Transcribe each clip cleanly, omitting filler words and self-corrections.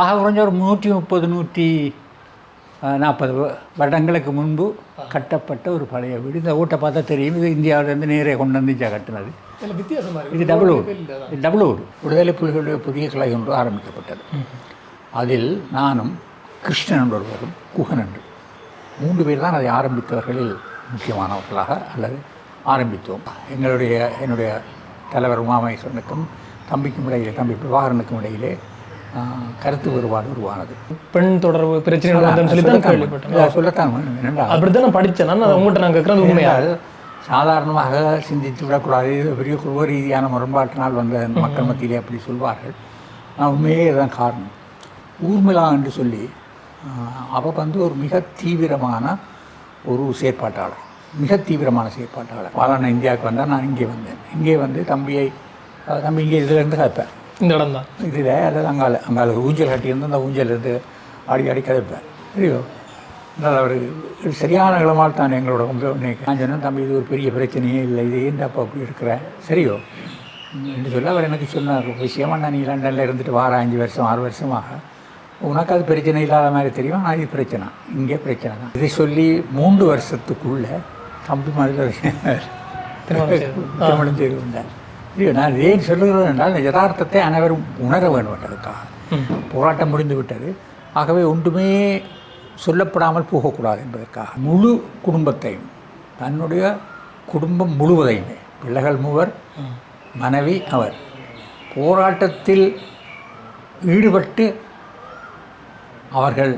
ஆக குறைஞ்ச ஒரு 130 140 வருடங்களுக்கு முன்பு கட்டப்பட்ட ஒரு பழைய வீடு. இந்த வீட்டை பார்த்தா தெரியும், இது இந்தியாவிலேருந்து நேரே கொண்டு வந்து கட்டினது. இது டபுள் வுட். விடுதலை புலிகளுடைய புதிய கிளை ஒன்று ஆரம்பிக்கப்பட்டது. அதில் நானும் கிருஷ்ணன் ஒருவரும் குகன் என்று 3 பேர் தான் அதை ஆரம்பித்தவர்களில் முக்கியமானவர்களாக அல்லது ஆரம்பித்தோம். என்னுடைய தலைவர் உமாமேஸ்வரனுக்கும் தம்பிக்கும் இடையிலே, தம்பி பிரபாகரனுக்கும் இடையிலே கருத்து வேறுபாடு உருவானது. பெண் தொடர்பு பிரச்சனைகள் சொல்லத்தான் அப்படித்தான் படித்தேன். உங்கள்கிட்ட நான் கேட்குறது உண்மையாக சாதாரணமாக சிந்தித்து விடக்கூடாது. பெரிய குழுவ ரீதியான முரண்பாட்டினால் வந்த மக்கள் மத்தியிலே அப்படி சொல்வார்கள். நான் உண்மையே இதுதான் காரணம். ஊர்மிளா என்று சொல்லி அவள் ஒரு மிக தீவிரமான ஒரு செயற்பாட்டாளர், மிக தீவிரமான செயற்பாட்டாளர். நான் இந்தியாவுக்கு வந்தால் நான் இங்கே வந்தேன். இங்கே வந்து தம்பி இங்கே இதிலேருந்து கதைப்பேன், இந்த இடம் தான் இதில் அல்லது அங்கால ஊஞ்சல் கட்டியிருந்து அந்த ஊஞ்சலேருந்து ஆடி கதைப்பேன். சரியோ, அதனால் அவர் சரியான இடமால் தான் எங்களோட நான் சொன்னேன், தம்பி இது ஒரு பெரிய பிரச்சனையே இல்லை, இது ஏன் அப்போ அப்படி இருக்கிறேன் சரியோ என்று சொல்ல அவர் எனக்கு சொன்னார் விஷயமா, நான் நீ லண்டனில் இருந்துட்டு வார 5 வருஷம் 6 வருஷமாக உனக்கு அது பிரச்சனை இல்லாத மாதிரி தெரியும், ஆனால் இது பிரச்சனை, இங்கே பிரச்சனை தான். இதை சொல்லி 3 வருஷத்துக்குள்ளே தம்பி மாதிரி திருமணம் செய்து கொண்டார். இல்லையோ, நான் ஏன் சொல்லுகிறது என்றால் யதார்த்தத்தை அனைவரும் உணர வேண்டுமென்றதுக்காக. போராட்டம் முடிந்து விட்டது, ஆகவே ஒன்றுமே சொல்லப்படாமல் போகக்கூடாது என்பதற்காக முழு குடும்பத்தையும், தன்னுடைய குடும்பம் முழுவதையுமே, பிள்ளைகள் 3, மனைவி அவர், போராட்டத்தில் ஈடுபட்டு அவர்கள்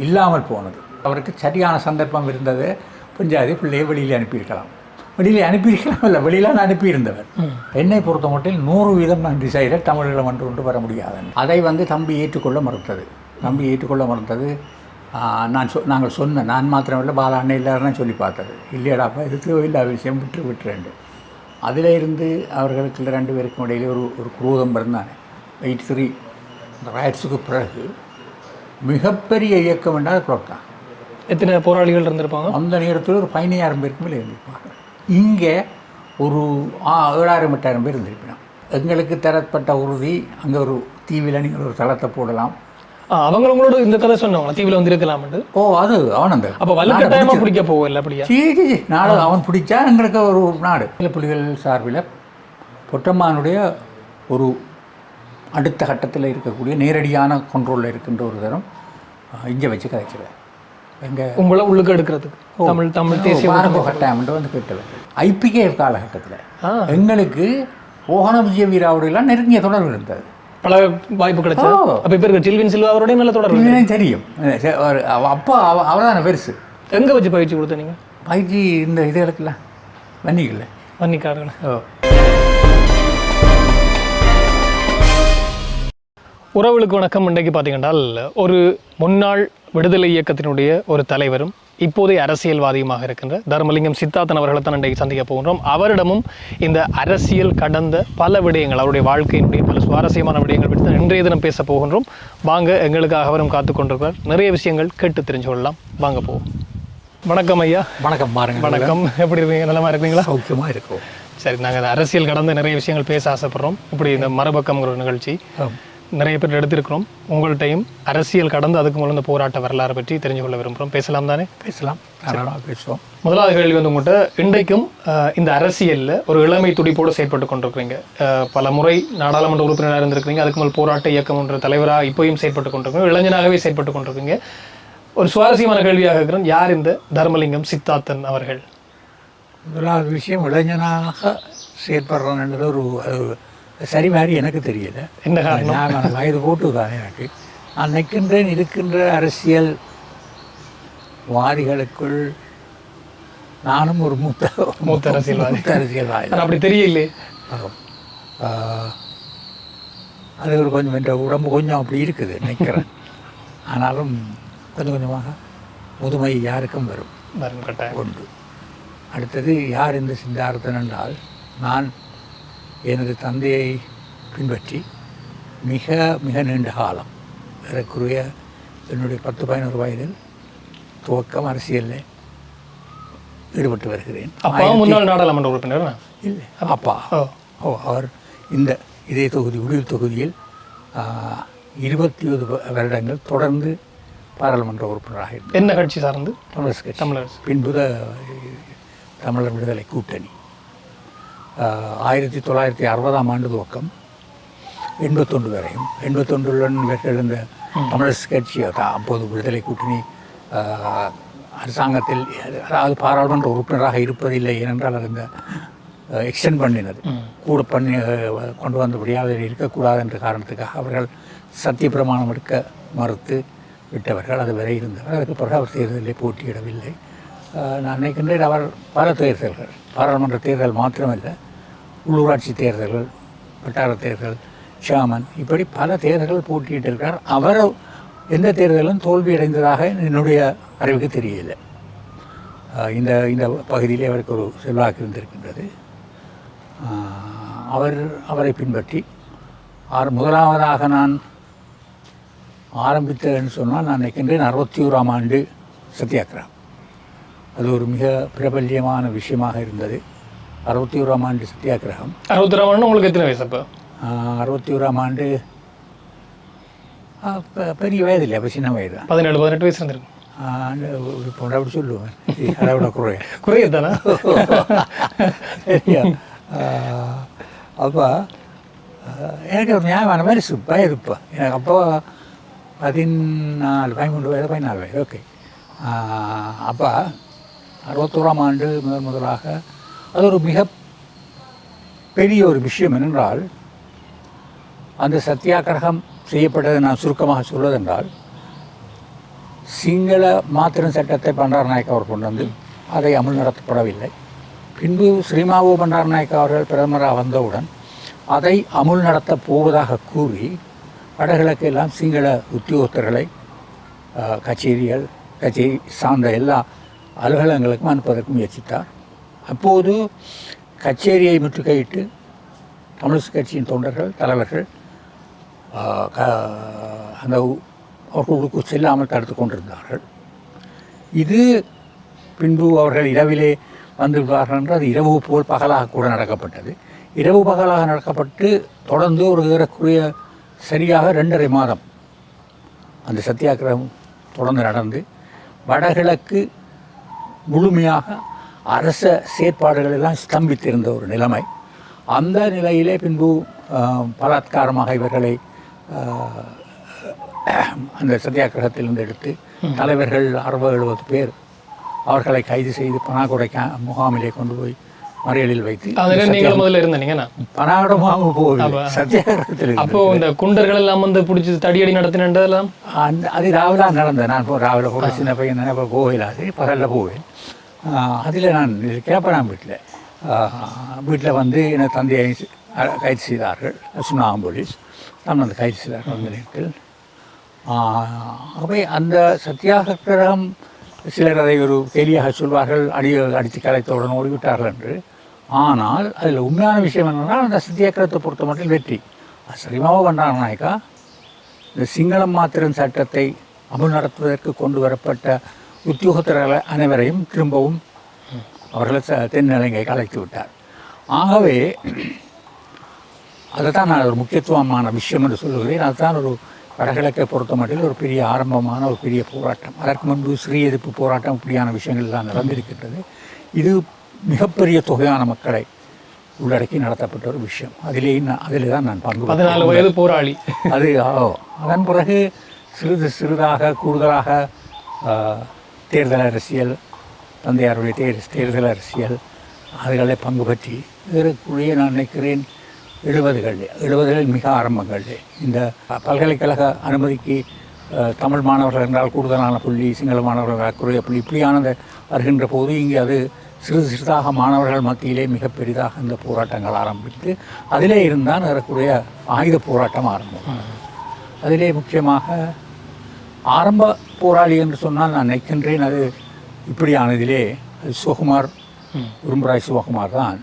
இல்லாமல் போனது. அவருக்கு சரியான சந்தர்ப்பம் இருந்தது. பஞ்சாதி பிள்ளையை வெளியில் அனுப்பியிருக்கலாம், வெளியில் அனுப்பியிருக்கலாம் இல்லை, வெளியிலான அனுப்பியிருந்தவர். என்னை பொறுத்த மட்டும் 100% நான் டிசைடை தமிழீழம் என்று கொண்டு வர முடியாது. அதை தம்பி ஏற்றுக்கொள்ள மறுத்தது. நாங்கள் சொன்ன, நான் மாத்திரமில்லை, பாலா அண்ணன் எல்லாரும் சொல்லி பார்த்தது. இல்லையடாப்பா, இது தேவையில்லாத விஷயம், விட்டுறேன். அதில் இருந்து அவர்களுக்கு 2 பேருக்கும் இடையிலே ஒரு குரோதம் இருந்தானே. 83 இந்த ராயட்ஸுக்கு பிறகு மிகப்பெரிய இயக்கம் என்றால் புறப்பட்டான். எத்தனை போராளிகள் இருந்திருப்பாங்க அந்த நேரத்தில்? ஒரு 15,000 பேருக்கு மேலே இருந்திருப்பாங்க. இங்கே ஒரு 7,000 8,000 பேர் இருந்திருப்பினோம். எங்களுக்கு தரப்பட்ட உறுதி, அங்கே ஒரு தீவில் நீங்கள் ஒரு தளத்தை போடலாம். அவங்களோட இந்த கதை சொன்னவங்க தீவில் வந்து இருக்கலாம். அது அவனந்த அப்போ வலுக்கட்டாயமாக பிடிக்க போகல அப்படியா? நாடு அவன் பிடிச்சா எங்களுக்கு ஒரு நாடு. புலிகள் சார்பில் பொட்டம்மானுடைய ஒரு அடுத்த கட்டத்தில் இருக்கக்கூடிய நேரடியான கண்ட்ரோலில் இருக்கின்ற ஒரு தரம் இங்கே வச்சு கதைச்சிருவேன். எங்கள் உங்களை உள்ளுக்கு எடுக்கிறதுக்கு தமிழ் தேசிய கட்டாயம்ன்ற கேட்டவர். IPK காலகட்டத்தில் எங்களுக்கு மோகன விஜய வீராவோடையெல்லாம் நெருங்கிய தொடர்பு இருந்தது. பல வாய்ப்பு கிடைச்சா. அப்போ இப்போ இருக்க சில்வின் சில்வா அவருடைய நல்ல தொடர்பு தெரியும். அப்போ அவர் தானே பெருசு. எங்கே வச்சு பயிற்சி கொடுத்த நீங்கள்? பயிற்சி இந்த இதுகளுக்குல்ல, வன்னிக்காரங்க. உறவுகளுக்கு வணக்கம். இன்றைக்கு பார்த்தீங்கன்னா ஒரு முன்னாள் விடுதலை இயக்கத்தினுடைய ஒரு தலைவரும் இப்போதைய அரசியல்வாதியுமாக இருக்கின்ற தர்மலிங்கம் சித்தார்த்தன் அவர்களை தான் இன்றைக்கு சந்திக்க போகின்றோம். அவரிடமும் இந்த அரசியல் கடந்த பல விடயங்கள், அவருடைய வாழ்க்கையினுடைய பல சுவாரஸ்யமான விடயங்கள் பற்றி இன்றைய தினம் பேச போகின்றோம். வாங்க, எங்களுக்காக அவரும் காத்து கொண்டிருக்கிறார். நிறைய விஷயங்கள் கேட்டு தெரிஞ்சு கொள்ளலாம். வாங்க போவோம். வணக்கம் ஐயா. வணக்கம். பாருங்க. வணக்கம். எப்படி இருக்கீங்க? நலமா இருக்கீங்களா? சௌக்கியமாக இருக்கும். சரி, நாங்கள் அரசியல் கடந்த நிறைய விஷயங்கள் பேச ஆசைப்படுறோம். இப்படி இந்த மறுபக்கம்ங்கிற நிகழ்ச்சி நிறைய பேர் எடுத்திருக்கிறோம். உங்கள்கிட்டையும் அரசியல் கடந்து அதுக்கு முதல்ல இந்த போராட்ட வரலாறு பற்றி தெரிஞ்சு கொள்ள விரும்புகிறோம். பேசலாம் தானே? பேசலாம், பேசுவோம். முதலாவது கேள்வி உங்கள்கிட்ட, இன்றைக்கும் இந்த அரசியலில் ஒரு இளமை துடிப்போடு செயற்பட்டு கொண்டிருக்கிறீங்க. பல முறை நாடாளுமன்ற உறுப்பினராக இருந்திருக்கிறீங்க. அதுக்கு மேல் போராட்ட இயக்கம் என்ற தலைவராக இப்போயும் செயற்பட்டு கொண்டிருக்கீங்க. இளைஞனாகவே செயற்பட்டு கொண்டிருக்கீங்க. ஒரு சுவாரஸ்யமான கேள்வியாக இருக்கிறேன், யார் இந்த தர்மலிங்கம் சித்தார்த்தன் அவர்கள்? முதலாவது விஷயம், இளைஞனாக செயற்படுறோன்றது ஒரு சரி மாதிரி எனக்கு தெரியல. என்ன காரணம்? நான் வயது போட்டுதான் எனக்கு. நான் இருக்கின்ற அரசியல் வாதிகளுக்குள் நானும் ஒரு மூத்த அரசியல்வாதி. அப்படி தெரியலே. அது ஒரு கொஞ்சம் என்ற உடம்பு கொஞ்சம் அப்படி இருக்குது நினைக்கிறேன். ஆனாலும் கொஞ்சம் கொஞ்சமாக முதுமை யாருக்கும் வரும் கட்டாயம் உண்டு. அடுத்தது, யார் இந்த சித்தார்த்தன் என்றால், நான் எனது தந்தையை பின்பற்றி மிக மிக நீண்ட காலம், ஏறக்குறைய என்னுடைய 10-11 வயதில் துவக்கம் அரசியலில் ஈடுபட்டு வருகிறேன். முன்னாள் நாடாளுமன்ற உறுப்பினர்? இல்லை, அப்பா. அவர் இதே தொகுதி, உடியூர் தொகுதியில் 21 வருடங்கள் தொடர்ந்து பாராளுமன்ற உறுப்பினராக இருந்தார். என்ன கட்சி சார்ந்து? தமிழர் கட்சி. தமிழர். பின்பு தமிழர் விடுதலை கூட்டணி 1960ஆம் ஆண்டு துவக்கம் 81 வரையும் 81 இவர்கள் இந்த தமிழரசு கட்சி அப்போது விடுதலை கூட்டணி அரசாங்கத்தில் அதாவது பாராளுமன்ற உறுப்பினராக இருப்பதில்லை ஏனென்றால் அது இந்த எக்ஸ்டெண்ட் பண்ணினது கூட பண்ணி கொண்டு வந்தபடியாக அதில் இருக்கக்கூடாது என்ற காரணத்துக்காக அவர்கள் சத்திய பிரமாணம் எடுக்க மறுத்து விட்டவர்கள். அது வரை இருந்தவர். அதுக்கு பிறகு அவர் தேர்தலில் போட்டியிடவில்லை. நான் நினைக்கின்றேன் அவர் பல தேர்தல்கள், பாராளுமன்ற தேர்தல் மாத்திரமல்ல, உள்ளூராட்சி தேர்தல்கள், வட்டார தேர்தல், ஷாமன், இப்படி பல தேர்தல்கள் போட்டியிட்டிருக்கிறார். அவர் எந்த தேர்தலும் தோல்வியடைந்ததாக என்னுடைய அறிவுக்கு தெரியலை. இந்த பகுதியிலே அவருக்கு ஒரு செல்வாக்கு இருந்திருக்கின்றது. அவரை பின்பற்றி முதலாவதாக நான் ஆரம்பித்தேன்னு சொன்னால் நான் நினைக்கின்றேன் 61ஆம் ஆண்டு சத்தியாகிரகம். அது ஒரு மிக பிரபல்யமான விஷயமாக இருந்தது. 61ஆம் ஆண்டு சத்தியாகிரகம். 61ஆம் ஆண்டு உங்களுக்கு எத்தனை வயசு? அப்போ 61ஆம் ஆண்டு பெரிய வயது இல்லை, அப்போ சின்ன வயது தான். 17-18 வயசு இருந்திருக்கும். அப்படி சொல்லுவேன், அதை விட குறைய தானே. சரியா? அப்போ எனக்கு ஒரு நியாயமான மாதிரி வயது. இப்போ எனக்கு அப்போ 13 வயது 14 வயது. ஓகே. அப்போ 61ஆம் ஆண்டு முதலாக அது ஒரு மிக பெரிய ஒரு விஷயம் என்னென்றால், அந்த சத்தியாகிரகம் செய்யப்பட்டதை நான் சுருக்கமாக சொல்வதென்றால், சிங்கள மாத்திரம் சட்டத்தை பண்டாரநாயக்க அவர் கொண்டு வந்து அதை அமல் நடத்தப்படவில்லை. பின்பு ஸ்ரீமாவோ பண்டாரநாயக்க அவர்கள் பிரதமராக வந்தவுடன் அதை அமுல் நடத்தப் போவதாக கூறி வடகிழக்கு எல்லாம் சிங்கள உத்தியோகத்தர்களை கச்சேரி சார்ந்த எல்லா அலுவலகங்களுக்கும் அனுப்புவதற்கு முயற்சித்தார். அப்போது கச்சேரியை முற்றுகையிட்டு தமிழரசு கட்சியின் தொண்டர்கள், தலைவர்கள் அந்த அவர்களுக்கு செல்லாமல் தடுத்து கொண்டிருந்தார்கள். இது பின்பு அவர்கள் இரவிலே வந்து விடுவார்கள் என்று அது இரவு போல் பகலாக கூட நடக்கப்பட்டது. இரவு பகலாக நடக்கப்பட்டு தொடர்ந்து ஒரு ஏறக்குறைய சரியாக 2.5 மாதம் அந்த சத்தியாகிரகம் தொடர்ந்து நடந்து வடகிழக்கு முழுமையாக அரச செயற்பாடுகள் எல்லாம் ஸ்தம்பித்திருந்த ஒரு நிலைமை. அந்த நிலையிலே பின்பு பலாத்காரமாக இவர்களை அந்த சத்தியாகிரகத்திலிருந்து எடுத்து தலைவர்கள் 60-70 பேர் அவர்களை கைது செய்து பனாகொடை முகாமிலே கொண்டு போய் மறியலில் வைத்து பனாகொடமாக போய் சத்தியாகிரகத்தில் அப்போ இந்த குண்டர்கள் எல்லாம் வந்து பிடிச்சி தடியடி நடத்தினதெல்லாம் அது ராவிலாக நடந்தேன். நான் ராவில போக சின்ன பையன் நினைப்ப போகலாது, பகலில் போவேன். அதில் நான் கேப்பனாம் வீட்டில் வந்து என்னை தந்தையை கைது செய்தார்கள். சுனாம் போலீஸ் நான் அந்த கைது செய்தார்கள் அந்த நேரத்தில். அவை அந்த சத்தியாகிரகம் சிலர் அதை ஒரு கேலியாக சொல்வார்கள், அடித்து கலைத்தவுடன் ஓடிவிட்டார்கள் என்று. ஆனால் அதில் உண்மையான விஷயம் என்னென்னால், அந்த சத்தியாகிரகத்தை பொறுத்த மட்டும் வெற்றி. ஸ்ரீமாவோ பண்டாரநாயக்கா இந்த சிங்களம் மாத்திரம் சட்டத்தை அமல் நடத்துவதற்கு கொண்டு வரப்பட்ட உத்தியோகத்தர்கள் அனைவரையும் திரும்பவும் அவர்களை தென்னிலங்கைக்கு அழைத்து விட்டார். ஆகவே அதுதான் நான் ஒரு முக்கியத்துவமான விஷயம் என்று சொல்லுகிறேன். அதுதான் ஒரு வடகிழக்கை பொறுத்த மட்டும் ஒரு பெரிய ஆரம்பமான ஒரு பெரிய போராட்டம். அதற்கு முன்பு ஸ்ரீ எதிர்ப்பு போராட்டம் இப்படியான விஷயங்கள் எல்லாம் நடந்திருக்கின்றது. இது மிகப்பெரிய தொகையான மக்களை உள்ளடக்கி நடத்தப்பட்ட ஒரு விஷயம். அதிலே தான் நான் பங்கு 14 வயது போராளி. அது அதன் பிறகு சிறிதாக கூடுதலாக தேர்தல் அரசியல், தந்தையாருடைய தேர்தல் அரசியல் அதுகளை பங்கு பற்றி இதற்குரிய நான் நினைக்கிறேன் 70களில் மிக ஆரம்பங்களில் இந்த பல்கலைக்கழக அனுமதிக்கு தமிழ் மாணவர்கள் என்றால் கூடுதலான புள்ளி, சிங்கள மாணவர்கள் குறைய புள்ளி, இப்படியானது வருகின்ற போது இங்கே அது சிறிதாக மாணவர்கள் மத்தியிலே மிக பெரிதாக இந்த போராட்டங்கள் ஆரம்பித்து அதிலே இருந்தால் அதற்குரிய ஆயுத போராட்டம் ஆரம்பம். அதிலே முக்கியமாக ஆரம்ப போராளி என்று சொன்னால் நான் நினைக்கின்றேன் அது இப்படியானதிலே அது சிவகுமார், உரும்புராய் சிவகுமார் தான்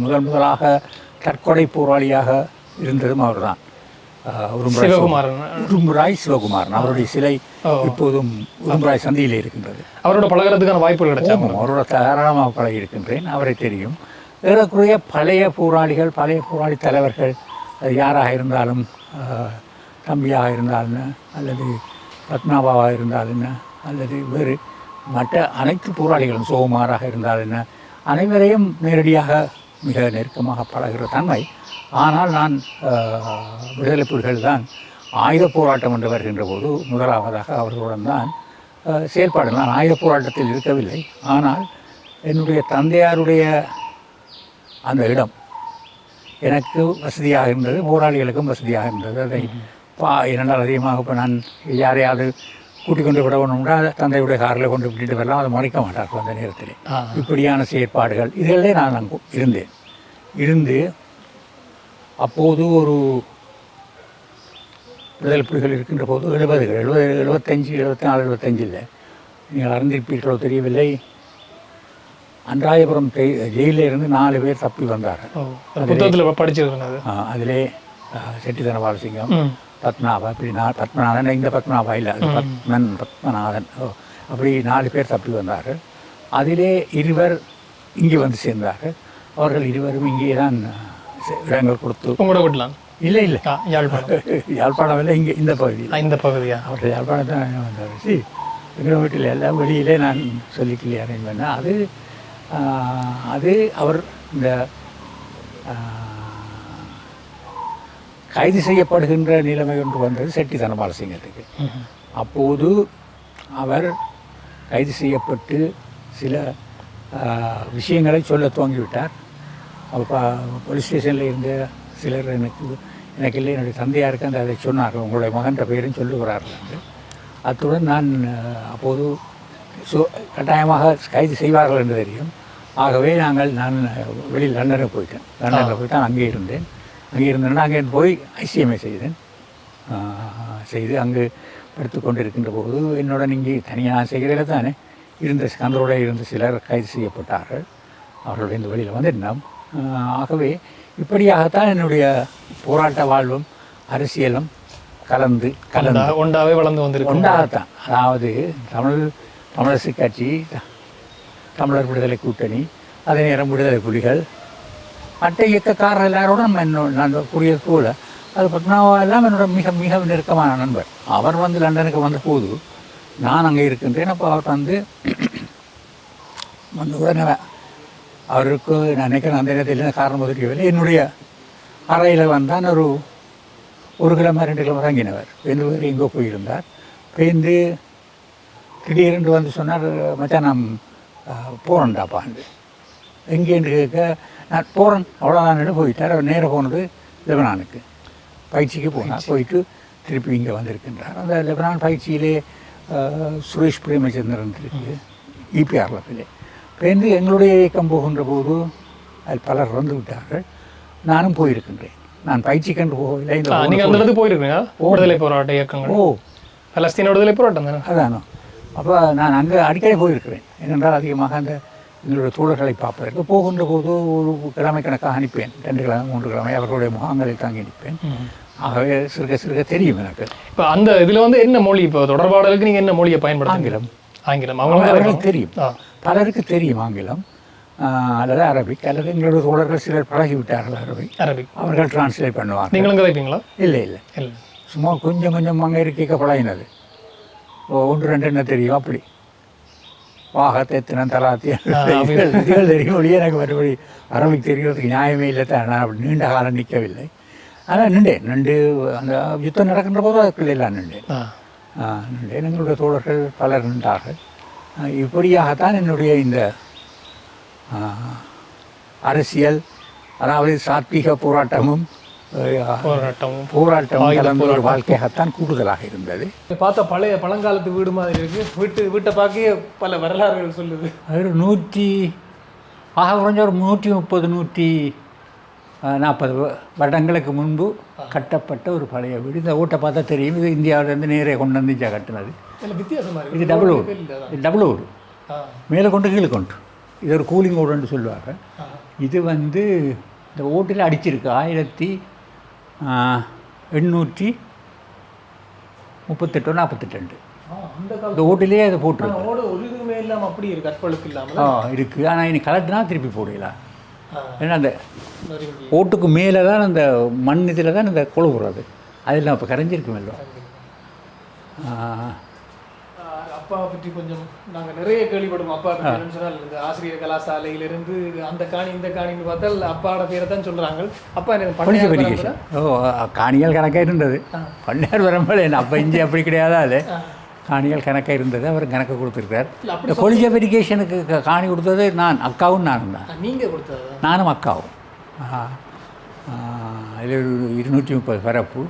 முதலாக தற்கொலை போராளியாக இருந்ததும் அவர் தான். உரும்புராய் சிவகுமார் அவருடைய சிலை இப்போதும் உரும்புராய் சந்தியில் இருக்கின்றது. அவரோட பழகிறதுக்கான வாய்ப்புகள் கிடைச்சாங்க. அவரோட தாராளமாக பழகி இருக்கின்றேன், அவரை தெரியும். ஏறக்குறைய பழைய போராளிகள், பழைய போராளி தலைவர்கள் அது யாராக இருந்தாலும் தம்பியாக இருந்தால் என்ன, அல்லது பத்மநாபாவாக இருந்தால் என்ன, அல்லது வேறு மற்ற அனைத்து போராளிகளும் சோகுமாராக இருந்தால் என்ன, அனைவரையும் நேரடியாக மிக நெருக்கமாக பழகிற தன்மை. ஆனால் நான் விடுதலை புலிகள் தான் ஆயுத போராட்டம் என்று வருகின்ற போது முதலாவதாக அவர்களுடன் தான் செயல்பாடு. நான் ஆயுத போராட்டத்தில் இருக்கவில்லை, ஆனால் என்னுடைய தந்தையாருடைய அந்த இடம் எனக்கு வசதியாக இருந்தது, போராளிகளுக்கும் வசதியாக இருந்தது. அதை இரண்டால் அதிகமாக இப்போ நான் யாரையாவது கூட்டிக் கொண்டு விட வேணும்னா தந்தையுடைய காரில் கொண்டு விட்டுட்டு வரலாம், அதை மறைக்க மாட்டார்கள் அந்த நேரத்தில். இப்படியான செயற்பாடுகள் இதிலே நான் அங்கே இருந்து அப்போது ஒரு விடுதலை புலிகள் இருக்கின்ற போது 75 74 75 நீங்கள் அறிந்திருப்பீர்களோ தெரியவில்லை, அன்றாயபுரம் ஜெயிலில் இருந்து 4 பேர் தப்பி வந்தார்கள். படிச்சிருக்காங்க. அதிலே செட்டி தனபாலசிங்கம், பத்மநாபா, இப்படி பத்மநாதன், இந்த பத்மநாபா இல்லை, பத்மநாதன், அப்படி 4 பேர் தப்பி வந்தார்கள். அதிலே 2 இங்கே வந்து சேர்ந்தார்கள். அவர்கள் 2 இங்கே தான் இடங்கள் கொடுத்து உங்களோட விடலாம். இல்லை யாழ்ப்பாணம் இல்லை, இங்கே இந்த பகுதியா அவர்கள் யாழ்ப்பாணம் தான் வந்தார். எங்கள் வீட்டில் எல்லாம் வெளியிலே நான் சொல்லிக்கலையே அரேஞ்ச் பண்ணேன். அது அவர் இந்த கைது செய்யப்படுகின்ற நிலைமை ஒன்று வந்தது செட்டி தனபாலசிங்கத்துக்கு. அப்போது அவர் கைது செய்யப்பட்டு சில விஷயங்களை சொல்ல துவங்கிவிட்டார். அப்போ போலீஸ் ஸ்டேஷனில் இருந்த சிலர் எனக்கு இல்லை, என்னுடைய தந்தையாருக்கு அந்த அதை சொன்னார்கள், உங்களுடைய மகன்ற பெயரும் சொல்லுகிறார்கள். அத்துடன் நான் அப்போது கட்டாயமாக கைது செய்வார்கள் என்று தெரியும். ஆகவே நான் வெளியில் லண்டனுக்கு போயிட்டேன். லண்டனில் போய்ட்டு அங்கே இருந்தேன்னா அங்கே போய் ஐசிஎம்ஐ செய்து அங்கு படுத்து கொண்டிருக்கின்ற போது என்னுடன் இங்கே தனியாக செய்கிறத தானே கந்தரோட இருந்த சிலர் கைது செய்யப்பட்டார்கள். அவர்களுடைய இந்த வெளியில் வந்திருந்தோம். ஆகவே இப்படியாகத்தான் என்னுடைய போராட்ட வாழ்வும் அரசியலும் கலந்து ஒன்றாவே வளர்ந்து வந்திருக்கு. ஒன்றாகத்தான், அதாவது தமிழரசு கட்சி, தமிழர் விடுதலை கூட்டணி, அதே நேரம் விடுதலை புலிகள், மற்ற இயக்கக்காரர் எல்லாரோட நான் கூறியது போல அது பத்மநாபெல்லாம் என்னோட மிக மிக நெருக்கமான நண்பர். அவர் வந்து லண்டனுக்கு வந்த போது நான் அங்கே இருக்கின்றேன். அப்போ அவர் வந்து உடனே அவருக்கு நான் நினைக்கிறேன் அந்த நேரத்தில் காரணம் ஒதுக்கவில்லை, என்னுடைய அறையில் வந்தான். ஒரு கிழமை 2 கிழமை தங்கினவர். வேறு எங்கோ போயிருந்தார். பேருந்து திடீரென்று வந்து சொன்னார், மச்சான் நான் போகிறேன்டாப்பாண்டு. எங்கேன்னு கேட்க நான் போகிறேன் அவ்வளோதான் போயிட்டார். அவர் நேராக போனது லெபனானுக்கு பயிற்சிக்கு போயிட்டு திருப்பி இங்கே வந்திருக்கின்றார். அந்த லெபனான் பயிற்சியிலே சுரேஷ் பிரேமச்சந்திரன் இருக்கு இபிஆர்எஃப்லே. பேருந்து எங்களுடைய இயக்கம் போகின்ற போது அதில் பலர் வந்து விட்டார்கள். நானும் போயிருக்கின்றேன். நான் பயிற்சிக்கென்று போகவில்லை. விடுதலை போராட்ட இயக்கங்கள், பலஸ்தீன விடுதலை போராட்டம் அதானோ. அப்போ நான் அங்கே அடிக்கடி போயிருக்கிறேன். ஏனென்றால் அதிகமாக அந்த எங்களுடைய தோழர்களை பார்ப்பதற்கு போகின்ற போது ஒரு கிழமை கணக்காக அனுப்பேன். 2 கிழமை 3 கிழமை அவர்களுடைய முகாம்களில் தாங்கி அனுப்பேன். ஆகவே சிறுக தெரியும் எனக்கு. இப்போ அந்த இதில் வந்து என்ன மொழி, இப்போ தொடர்பாடலுக்கு நீங்கள் என்ன மொழியை பயன்படுத்த? ஆங்கிலம் அவங்களுக்கு தெரியும், பலருக்கு தெரியும் ஆங்கிலம் அல்லது அரபிக், அல்லது எங்களுடைய தோழர்கள் சிலர் பழகிவிட்டார்கள் அரபிக். அவர்கள் டிரான்ஸ்லேட் பண்ணுவாங்க. நீங்களும் கதைப்பீங்களா? இல்லை சும்மா கொஞ்சம் அங்கே இருக்க பழகினது. 1 2 என்ன தெரியும், அப்படி வாகத்தேத்தினம் தலாத்திய இதுகள் தெரியும். ஒழிய எனக்கு மறுபடி அரபிக் தெரிகிறதுக்கு நியாயமே இல்லை தான். நான் அப்படி நீண்ட காலம் நிற்கவில்லை. ஆனால் நின்று அந்த யுத்தம் நடக்கின்ற போது அதுக்குள்ள எல்லாம் நின்றேன். எங்களுடைய தோழர்கள் பலர் நின்றார்கள். இப்படியாகத்தான் என்னுடைய இந்த அரசியல், அதாவது சாத்வீக போராட்டமும் கலந்த ஒரு வாழ்க்கையாகத்தான் கூடுதலாக இருந்தது. பார்த்தா பழங்காலத்து வீடு மாதிரி இருக்கு. வீட்டை பார்க்க பல வரலாறுகள் சொல்லுது. அது 130 140 வருடங்களுக்கு முன்பு கட்டப்பட்ட ஒரு பழைய வீடு. இந்த ஓட்டை பார்த்தா தெரியும். இது இந்தியாவிலேருந்து நேரே கொண்டு வந்து இங்கே கட்டினது. இது டபுள் ஓடு மேலே கொண்டு கீழே கொண்டு. இது ஒரு கூலிங் ஓடுன்னு சொல்லுவாங்க. இது வந்து இந்த ஓட்டில் அடிச்சிருக்கு 1838 42. இந்த ஓட்டிலேயே அதை போட்டுருக்கு. அப்படி இருக்கு, கற்பழுக்கு இல்லாமல் இருக்குது. ஆனால் இனி கலட்டுனா திருப்பி போடலாம். ஏன்னா அந்த ஓட்டுக்கு மேலே தான் அந்த மண் இதில் தான் இந்த கொழுவுறது. அதெல்லாம் இப்போ கரைஞ்சிருக்குமல்லோ. அப்பா பற்றி கொஞ்சம் நாங்கள் நிறைய கேள்விப்படுவோம். அப்பா பற்றி சொன்னால் இந்த ஆசிரியர் கலாசாலையிலிருந்து அந்த காணி இந்த காணின்னு பார்த்தால் அப்பாவோட பேரை தான் சொல்கிறாங்க. அப்பா எனக்கு காணிகள் கணக்காக இருந்தது. பண்ணையார் வரம்பல் என்ன அப்போ இஞ்சி அப்படி கிடையாதா? அது காணிகள் கணக்காக இருந்தது. அவர் கணக்கு கொடுத்துருக்கார். இந்த கொலிஜ் வெரிஃபிகேஷனுக்கு காணி கொடுத்தது நான், அக்காவும் நானும் தான். நீங்கள் கொடுத்தது? நானும் அக்காவும். அதில் ஒரு 230 பரப்பு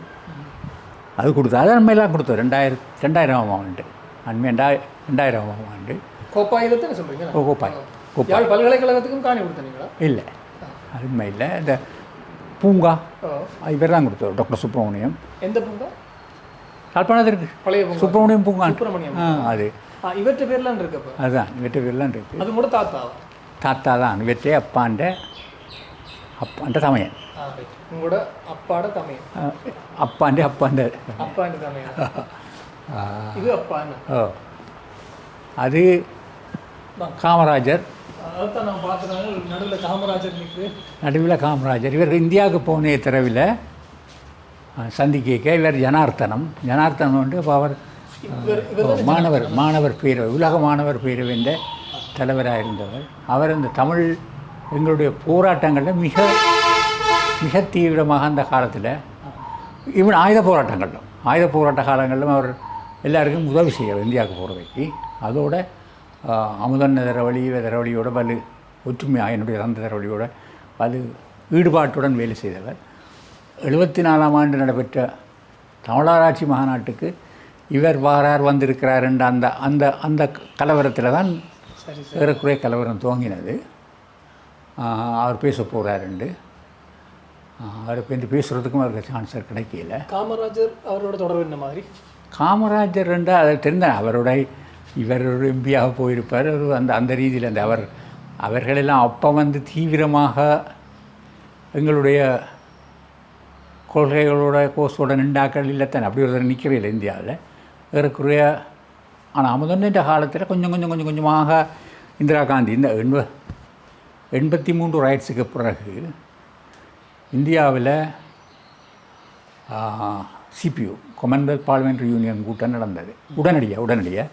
அது கொடுத்தா. அது நம்மெல்லாம் கொடுத்தோம் 2000ஆம் ஆண்டு. அண்மை 2000ஆம் ஆண்டு. கோப்பாயிரத்தை சொல்கிறீங்க? கோப்பாய் பல்கலைக்கழகத்துக்கும் காணி கொடுத்தீங்களா? இல்லை, அது உண்மை இல்லை. இந்த பூங்கா இவர் தான் கொடுத்தோம், டாக்டர் சுப்பிரமணியம். எந்த பூங்கா? யாழ்ப்பாணத்திற்கு பழைய சுப்பிரமணியம் பூங்கா. அது இவற்றை பேர்லாம் இருக்கு. அதுதான் இவற்றை பேர்லாம் இருக்குது. அது கூட தாத்தா தான். இவற்றே அப்பாண்ட தமையன். உங்களோட அப்பாட தமையன். அப்பாண்ட தமையன். இது அப்பா. அது காமராஜர். அதான் நான் பார்த்துறாங்க. நடுவில் காமராஜர். இவர் இந்தியாவுக்கு போனே தரவில் சந்திக்க இவர் ஜனார்த்தனம் உண்டு. இப்போ அவர் மாணவர் பேரவை, உலக மாணவர் பேரவைன்ற தலைவராக இருந்தவர். அவர் இந்த தமிழ் எங்களுடைய போராட்டங்களில் மிக மிக தீவிரமாக அந்த காலத்தில், இவன் ஆயுத போராட்ட காலங்களிலும் அவர் எல்லாருக்கும் உதவி செய்யவர் இந்தியாவுக்கு போகிறவைக்கு. அதோட அமுதன் தரவழியோட வலு ஒற்றுமையாக என்னுடைய தந்த தரவழியோட வலு ஈடுபாட்டுடன் வேலை செய்தவர். 74ஆம் ஆண்டு நடைபெற்ற தமிழராட்சி மாநாட்டுக்கு இவர் வந்திருக்கிறார் என்ற அந்த அந்த அந்த கலவரத்தில் தான் ஏறக்குறைய கலவரம் துவங்கினது. அவர் பேச போகிறாருண்டு. அவரை பேருந்து பேசுகிறதுக்கும் அவருக்கு சான்சர் கிடைக்கல. காமராஜர் அவரோட தொடர்பு என்ன மாதிரி? காமராஜர் என்றால் அதை தெரிந்தார். இவர் ஒரு எம்பியாக போயிருப்பார். ஒரு அந்த ரீதியில் அவர்களெல்லாம் அப்போ தீவிரமாக எங்களுடைய கொள்கைகளோட கோஸோட நின்றாக்கள் இல்லைத்தானே. அப்படி ஒரு நிற்கவே இல்லை இந்தியாவில் ஏறக்குறைய. ஆனால் அமுதன்ற காலத்தில் கொஞ்சமாக இந்திரா காந்தி இந்த 83 ரைட்ஸுக்கு பிறகு இந்தியாவில் சிபியு காமன்வெல்த் பார்லிமெண்ட்ரி யூனியன் கூட்டம் நடந்தது உடனடியாக.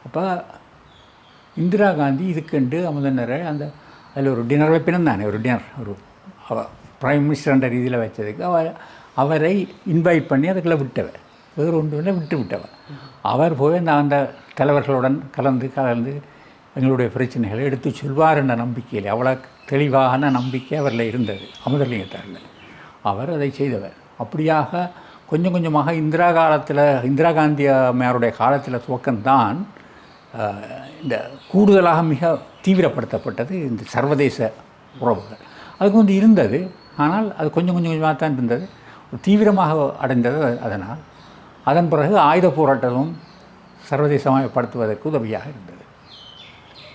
அப்போ இந்திரா காந்தி இதுக்கண்டு அமுதனரை அதில் ஒரு டின்னர் வைப்பினம் தானே, ஒரு பிரைம் மினிஸ்டர்ன்ற ரீதியில் வச்சதுக்கு அவரை இன்வைட் பண்ணி அதுக்குள்ளே விட்டவர். வேறு ஒன்றும் விட்டவர். அவர் போய் அந்த தலைவர்களுடன் கலந்து எங்களுடைய பிரச்சனைகளை எடுத்து சொல்வார் என்ற நம்பிக்கையில், அவ்வளோ தெளிவான நம்பிக்கை அவரில் இருந்தது அமுதலிங்கத்தாரில். அவர் அதை செய்தவர். அப்படியாக கொஞ்சமாக இந்திரா காந்தி அம்மையாருடைய காலத்தில் துவக்கம்தான் இந்த கூடுதலாக மிக தீவிரப்படுத்தப்பட்டது இந்த சர்வதேச உறவுகள். அதுக்கு இருந்தது. ஆனால் அது கொஞ்சமாக தான் இருந்தது, தீவிரமாக அடைந்தது. அதன் பிறகு ஆயுத போராட்டமும் சர்வதேசமயப்படுத்துவதற்கு உதவியாக இருந்தது.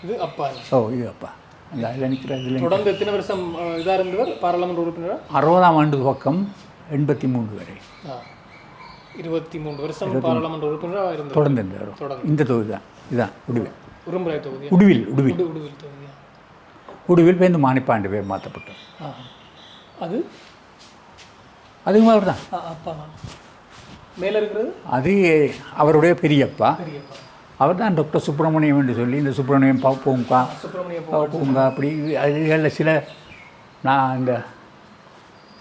இது அப்பா. இது அப்பா. அந்த அதில் நிற்கிறது. தொடர்ந்து எத்தனை வருஷம் இதாக இருந்தவர் பாராளுமன்ற உறுப்பினர்? 60ஆம் ஆண்டு துவக்கம் 83 வரை 23 வருஷம் பாராளுமன்ற உறுப்பினராக இருந்தவர். தொடர்ந்து இருந்தவர். இந்த தொகுதி தான், இதுதான் உடும்புரை தொகுதி. உடுவில் பேருந்து மானிப்பாண்டு பேர் மாற்றப்பட்டது. அதுவும் அவர் தான். அப்பா மேலே இருக்கிறது அது அவருடைய பெரியப்பா. அவர் தான் டாக்டர் சுப்பிரமணியம் என்று சொல்லி இந்த சுப்பிரமணியம் பூங்கா அப்படி அதில்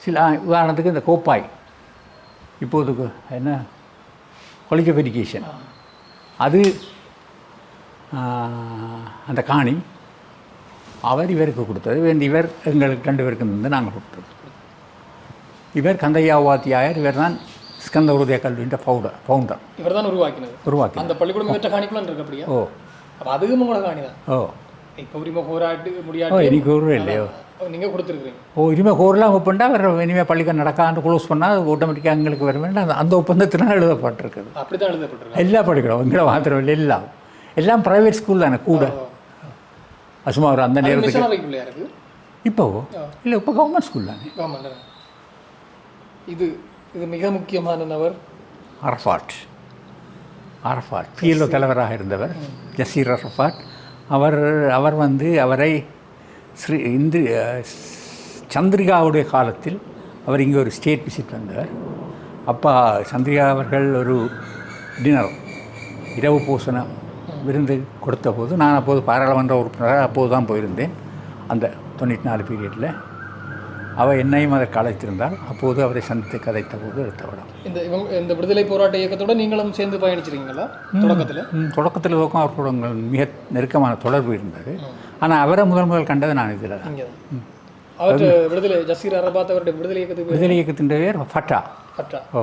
சில உதாரணத்துக்கு இந்த கோப்பாய் இப்போதுக்கு என்ன கொலிஜ் வெரிஃபிகேஷன் அது அந்த காணி அவர் இவருக்கு கொடுத்தது. இவர் எங்களுக்கு 2 பேருக்கு நாங்கள் கொடுத்தது. இவர் கந்தையா வாத்தியாயர். இவர் தான் ஸ்கந்த உருதய கல்வின்ற ஃபவுண்டர். இவர் தான் உருவாக்கி அந்த பள்ளிக்கூடம் இவற்றை காணிக்கலாம் இருக்கு. அப்படியா? அப்போ அதுவும் உங்களோட காணி தான். இப்போ உரிமை கோராட்டு முடியாது. எனக்கு ஒரு இல்லையோ நீங்கள் கொடுத்துருக்குறீங்க. உரிமை கோரெலாம் ஒப்பந்தா அவர் இனிமேல் பள்ளிக்கூடம் நடக்காண்டு க்ளோஸ் பண்ணால் அது ஆட்டோமேட்டிக்காக எங்களுக்கு வர வேண்டாம். அந்த ஒப்பந்தத்தில் எழுதப்பட்டிருக்குது. அப்படி தான் எழுதப்பட்டிருக்கு. எல்லா பள்ளிக்கூடம் எங்களை மாத்திரம் இல்லை, எல்லாம் ப்ரைவேட் ஸ்கூல் தானே கூட. சும்மா ஒரு அந்த நேரத்துக்கு இப்போவோ இல்லை, இப்போ கவர்மெண்ட் ஸ்கூல் தானே. இது மிக முக்கியமான நபர் அரஃபாட். பிஎல்ஓ தலைவராக இருந்தவர் ஜசீர் அரஃபாட். அவரை சந்திரிகாவுடைய காலத்தில் அவர் இங்கே ஒரு ஸ்டேட் விசிட் வந்தவர். அப்பா சந்திரிகா அவர்கள் ஒரு டின்னர் இரவு பூசண விருந்து கொடுத்த போது நான் அப்போது பாராளுமன்ற உறுப்பினராக அப்போது தான் போயிருந்தேன். அந்த 94 பீரியடில் அவள் என்னையும் அதை கலைத்திருந்தால் அப்போது அவரை சந்தித்து கதைத்த போது எடுத்த படம். இந்த விடுதலை போராட்ட இயக்கத்தோட நீங்களும் சேர்ந்து பயணிச்சிருக்கீங்களா? தொடக்கத்தில் அவர்களோட மிக நெருக்கமான தொடர்பு இருந்தது. ஆனால் அவரை முதல் கண்டது நான் இதில் தான். அவர் விடுதலை ஜசீர் அரபாத் அவருடைய விடுதலை இயக்கத்தின் பேர் ஃபட்டா. ஓ,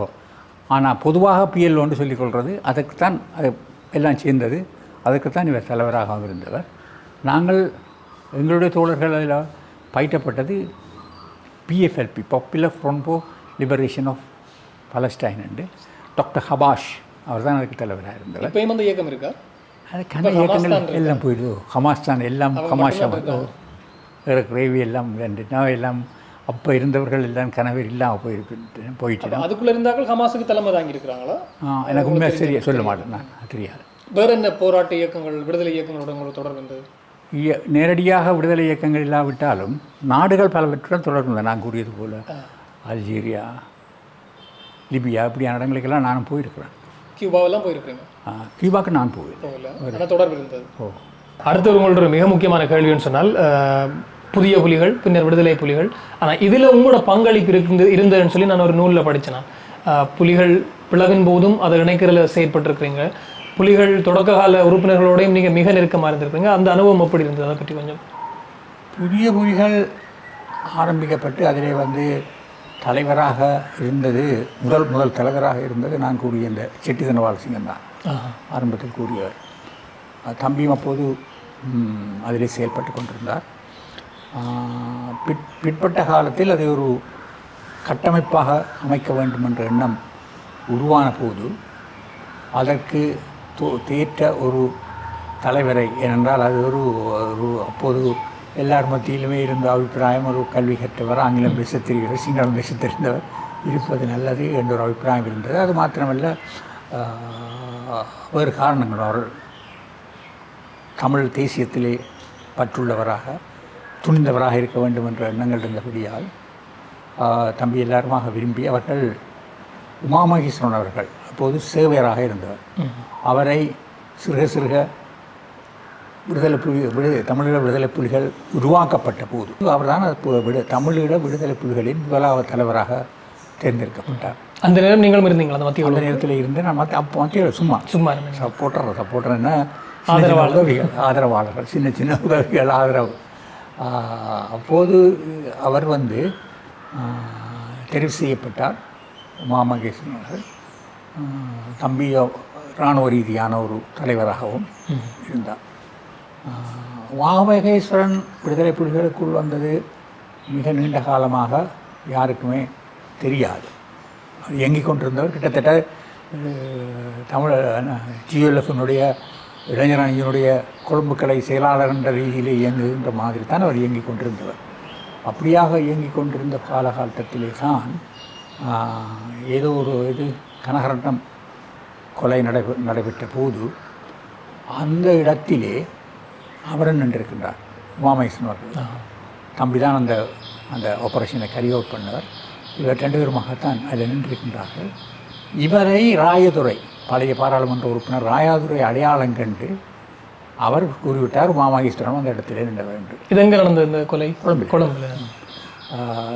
ஆனால் பொதுவாக PLOன்னு சொல்லிக்கொள்வது அதுக்குத்தான் அது எல்லாம் சேர்ந்தது. அதுக்குத்தான் இவர் தலைவராக இருந்தவர். நாங்கள் எங்களுடைய தோழர்கள் பயிற்றப்பட்டது PFLP, popular front for liberation of Palestine என்று டாக்டர் ஹபாஷ் அவர் தான் அதுக்கு தலைவராக இருந்தவர். இப்போ அந்த இயக்கம் இருக்கா? அது கன இயக்கங்கள் எல்லாம் போயிடுது. ஹமாஸ் தான் எல்லாம் ஹமாஷா ரேவி எல்லாம் எல்லாம் அப்போ இருந்தவர்கள் எல்லாம் கனவர் இல்லாமல் போயிட்டு அதுக்குள்ளே இருந்தார்கள் ஹமாஸுக்கு தலைமை தாங்கி இருக்கிறாங்களா? எனக்கு உண்மையாக சரியா சொல்ல மாட்டேன், நான் தெரியாது. வேறு என்ன போராட்ட இயக்கங்கள் விடுதலை இயக்கங்களோட உங்களுக்கு தொடர்பு இருந்தது? நேரடியாக விடுதலை இயக்கங்கள் இல்லாவிட்டாலும் நாடுகள் பலவற்றுடன் தொடர்பு. நான் கூறியது போல் அல்ஜீரியா, லிபியா இப்படியான இடங்களுக்கெல்லாம் நானும் போயிருக்கிறேன். கியூபாவெல்லாம் போயிருக்கிறேங்க? கியூபாவுக்கு நான் போவேன், தொடர்பு இருந்தது. அடுத்து உங்களோட மிக முக்கியமான கேள்வின்னு சொன்னால் புதிய புலிகள் பின்னர் விடுதலை புலிகள். ஆனால் இதில் உங்களோட பங்களிப்பு இருந்ததுன்னு சொல்லி நான் ஒரு நூலில் படித்தேன். புலிகள் பிளவின் போதும் அதை இணைக்கிறதுல செயற்பட்டிருக்கிறீங்க. புலிகள் தொடக்க கால உறுப்பினர்களோடையும் நீங்கள் மிக நெருக்கமாக இருந்திருப்பீங்க. அந்த அனுபவம் எப்படி இருந்தது? அதை பற்றி கொஞ்சம். புதிய புலிகள் ஆரம்பிக்கப்பட்டு அதிலே தலைவராக இருந்தது முதல் தலைவராக இருந்தது நான் கூறிய இந்த செட்டி தனபாலசிங்கம் தான். ஆரம்பத்தில் கூறியவர். தம்பியும் அப்போது அதிலே செயல்பட்டு கொண்டிருந்தார். பிற்பட்ட காலத்தில் அதை ஒரு கட்டமைப்பாக அமைக்க வேண்டும் என்ற எண்ணம் உருவான போது அதற்கு தேற்ற ஒரு தலைவரை, ஏனென்றால் அது ஒரு அப்போது எல்லார் மத்தியிலுமே இருந்த அபிப்பிராயம் ஒரு கல்வி கற்றவர், ஆங்கிலம் பேச தெரிகிறவர், சிங்களம் பேச தெரிந்தவர் இருப்பது நல்லது என்ற ஒரு அபிப்பிராயம் இருந்தது. அது மாத்திரமல்ல, வேறு காரணங்கள் அவர் தமிழ் தேசியத்திலே பற்றுள்ளவராக துணிந்தவராக இருக்க வேண்டும் என்ற எண்ணங்கள் இருந்தபடியால் தம்பி எல்லாருமாக விரும்பி அவர்கள் உமாமகேஸ்வரன் அவர்கள் அப்போது சேவையராக இருந்தவர். அவரை சிறுக தமிழீழ விடுதலை புலிகள் உருவாக்கப்பட்ட போது அவர்தான் தமிழீழ விடுதலை புலிகளின் முதலாவது தலைவராக தேர்ந்தெடுக்கப்பட்டார். அந்த நேரம் நீங்களும் இருந்தீங்களா? அந்த நேரத்தில் இருந்து நான் மத்தியில் சும்மா சப்போர்ட்டர்னா ஆதரவாளர்கள், சின்ன சின்ன உதவிகள், ஆதரவு. அப்போது அவர் தெரிவு செய்யப்பட்டார். உமாமகேஸ்வரன் அவர்கள் தம்பி இராணுவ ரீதியான ஒரு தலைவராகவும் இருந்தார். உமாமகேஸ்வரன் விடுதலை புலிகளுக்குள் வந்தது மிக நீண்ட காலமாக யாருக்குமே தெரியாது. அவர் இயங்கிக் கொண்டிருந்தவர் கிட்டத்தட்ட தமிழ் GLF-னுடைய இளைஞர் அணியினுடைய கொழும்பு கலை செயலாளர் என்ற ரீதியில் இயங்குகின்ற மாதிரி தான் அவர் இயங்கிக் கொண்டிருந்தவர். அப்படியாக இயங்கிக் கொண்டிருந்த காலகட்டத்திலே தான் ஏதோ ஒரு கனகரட்னம் கொலை நடைபெற்ற போது அந்த இடத்திலே அவர் நின்றிருக்கின்றார். உமாமகேஸ்வரன் அவர்கள் தம்பி தான் அந்த ஆபரேஷனை கேரி அவுட் பண்ணவர். இவர் 2 பேருமாகத்தான் அதில் நின்றிருக்கின்றார்கள். இவரை ராயதுரை, பழைய பாராளுமன்ற உறுப்பினர் ராயாதுரை அடையாளம் கண்டு அவர் கூறிவிட்டார் உமாமகேஸ்வரன் அந்த இடத்திலே நின்ற வேண்டும். இது எங்கே நடந்தது இந்த கொலை? கொழும்புல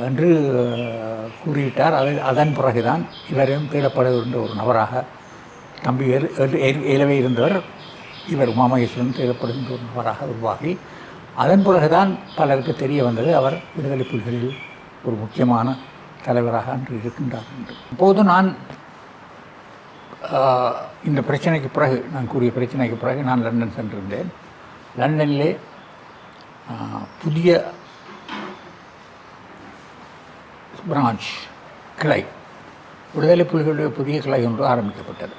என்று கூறிவிட்டார். அதன் பிறகுதான் இவரையும் தேடப்படுகின்ற ஒரு நபராக தம்பி ஏலவே இருந்தவர் இவர் உமாமகேஸ்வரன் தேடப்படுகின்ற ஒரு நபராக உருவாகி அதன் பிறகுதான் பலருக்கு தெரிய வந்தது அவர் விடுதலை புலிகளில் ஒரு முக்கியமான தலைவராக அன்று இருக்கின்றார் என்று. இப்போது நான் இந்த பிரச்சனைக்கு பிறகு, நான் கூறிய பிரச்சனைக்கு பிறகு நான் லண்டன் சென்றிருந்தேன். லண்டனிலே புதிய பிரான்ச் கிளை, விடுதலை புலிகளுடைய புதிய கிளை ஒன்று ஆரம்பிக்கப்பட்டது.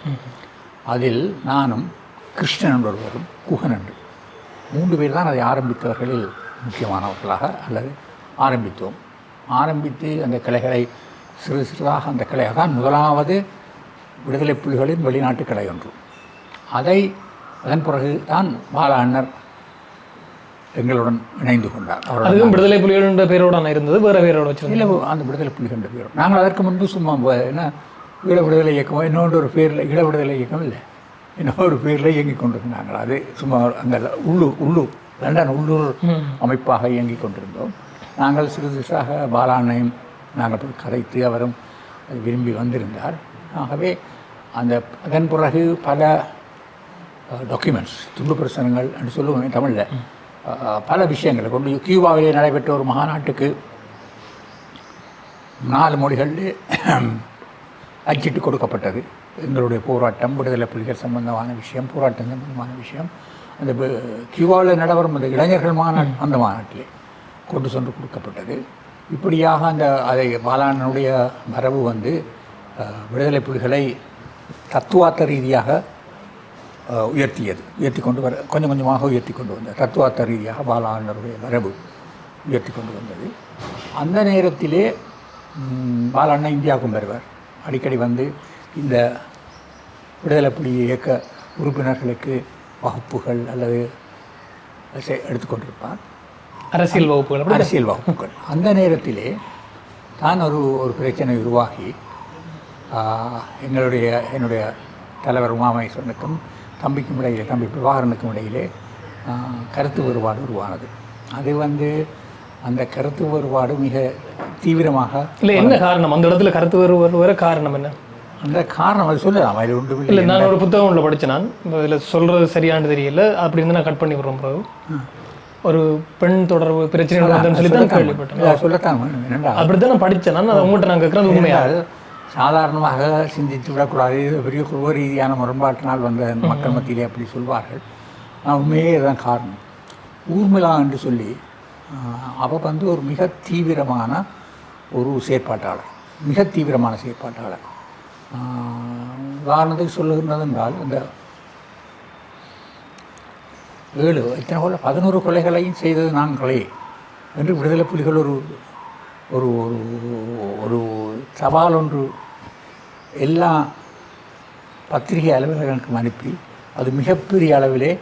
அதில் நானும் கிருஷ்ணன் ஒருவரும் குகன் என்று 3 பேர் தான் அதை ஆரம்பித்தவர்களில் முக்கியமானவர்களாக அல்லது ஆரம்பித்தோம். ஆரம்பித்து அந்த கிளைகளை சிறு சிறுதாக அந்த கிளையாக தான் முதலாவது விடுதலை புலிகளின் வெளிநாட்டு கிளை ஒன்று. அதன் பிறகு தான் பால அண்ணர் எங்களுடன் இணைந்து கொண்டார். அதுவும் விடுதலை புலிகள் பேரோட இருந்தது, வேறு பேரோட வச்சு இல்லை, அந்த விடுதலை புலிகள் பேரோடு. நாங்கள் அதற்கு முன்பு சும்மா என்ன ஈழ விடுதலை இயக்கம் இன்னொன்று ஒரு பேரில் ஈழ விடுதலை இயக்கம் இல்லை, இன்னொரு பேரில் இயங்கி கொண்டிருந்தாங்க. அது சும்மா அங்கே உள்ளூர் லண்டன் உள்ளூர் அமைப்பாக இயங்கி கொண்டிருந்தோம். நாங்கள் சிறுசாக பாலாண்ணையும் நாங்கள் போய் கதைத்து அவரும் விரும்பி வந்திருந்தார். ஆகவே அதன் பிறகு பல டாக்குமெண்ட்ஸ் துண்டு பிரசனங்கள் என்று சொல்லுவோம் தமிழில், பல விஷயங்களை கொண்டு கியூபாவிலே நடைபெற்ற ஒரு மாநாட்டுக்கு 4 மொழிகளில் அச்சிட்டு கொடுக்கப்பட்டது. எங்களுடைய போராட்டம், விடுதலை புலிகள் சம்பந்தமான விஷயம், போராட்டம் சம்பந்தமான விஷயம், அந்த கியூபாவில் நடைபெறும் அந்த இளைஞர்கள் மாநாடு, அந்த மாநாட்டிலே கொண்டு சென்று கொடுக்கப்பட்டது. இப்படியாக அதை பாலானுடைய மரபு விடுதலை புலிகளை தத்துவார்த்த ரீதியாக உயர்த்தி கொண்டு கொஞ்சம் கொஞ்சமாக உயர்த்தி கொண்டு வந்தது. தத்துவார்த்த ரீதியாக பாலானருடைய மரபு உயர்த்தி கொண்டு வந்தது. அந்த நேரத்திலே பாலாண்ணா இந்தியாவுக்கும் வருவார். அடிக்கடி இந்த விடுதலை புலி இயக்க உறுப்பினர்களுக்கு வகுப்புகள் அல்லது எடுத்துக்கொண்டிருப்பார், அரசியல் வகுப்புகள். அந்த நேரத்திலே தான் ஒரு பிரச்சனை உருவாகி என்னுடைய தலைவர் உமாமகேஸ்வரனுக்கும் தம்பிக்கும் இடையிலே, தம்பி பிரபாகரனுக்கும் இடையிலே கருத்து வேறுபாடு உருவானது. அது அந்த கருத்து வேறுபாடு மிக தீவிரமாக இல்லை. என்ன காரணம் அந்த இடத்துல கருத்து வேறுபாடு காரணம் என்ன? அந்த காரணம் அது சொல்லலாம், அதில் ஒன்று இல்லை. நான் ஒரு புத்தகம் ஒன்று படித்தேன், நான் இதில் சொல்கிறது சரியானு தெரியல, அப்படி இருந்து நான் கட் பண்ணி விடுறோம். பிறகு ஒரு பெண் தொடர்பு பிரச்சனை சொல்லி தான் கேள்விப்பட்டேன். சொல்லத்தான் அப்படித்தான் நான் படித்தேன். நான் அதை உங்கள்கிட்ட நான் கேட்குறது உண்மையாக சாதாரணமாக சிந்தித்து விடக்கூடாது. பெரிய குழுவ ரீதியான முரண்பாட்டினால் மக்கள் மத்தியிலே அப்படி சொல்வார்கள். ஆனால் உண்மையே இதுதான் காரணம். ஊர்மிளா என்று சொல்லி அவள் ஒரு மிக தீவிரமான ஒரு செயற்பாட்டாளர், மிக தீவிரமான செயற்பாட்டாளர். உதாரணத்துக்கு சொல்லுகின்றது என்றால் இந்த 11 கொலைகளையும் செய்தது நாங்களே என்று விடுதலை புலிகள் ஒரு ஒரு ஒரு சவால் ஒன்று எல்லா பத்திரிகை அலுவலர்களுக்கும் அனுப்பி அது மிகப்பெரிய அளவிலே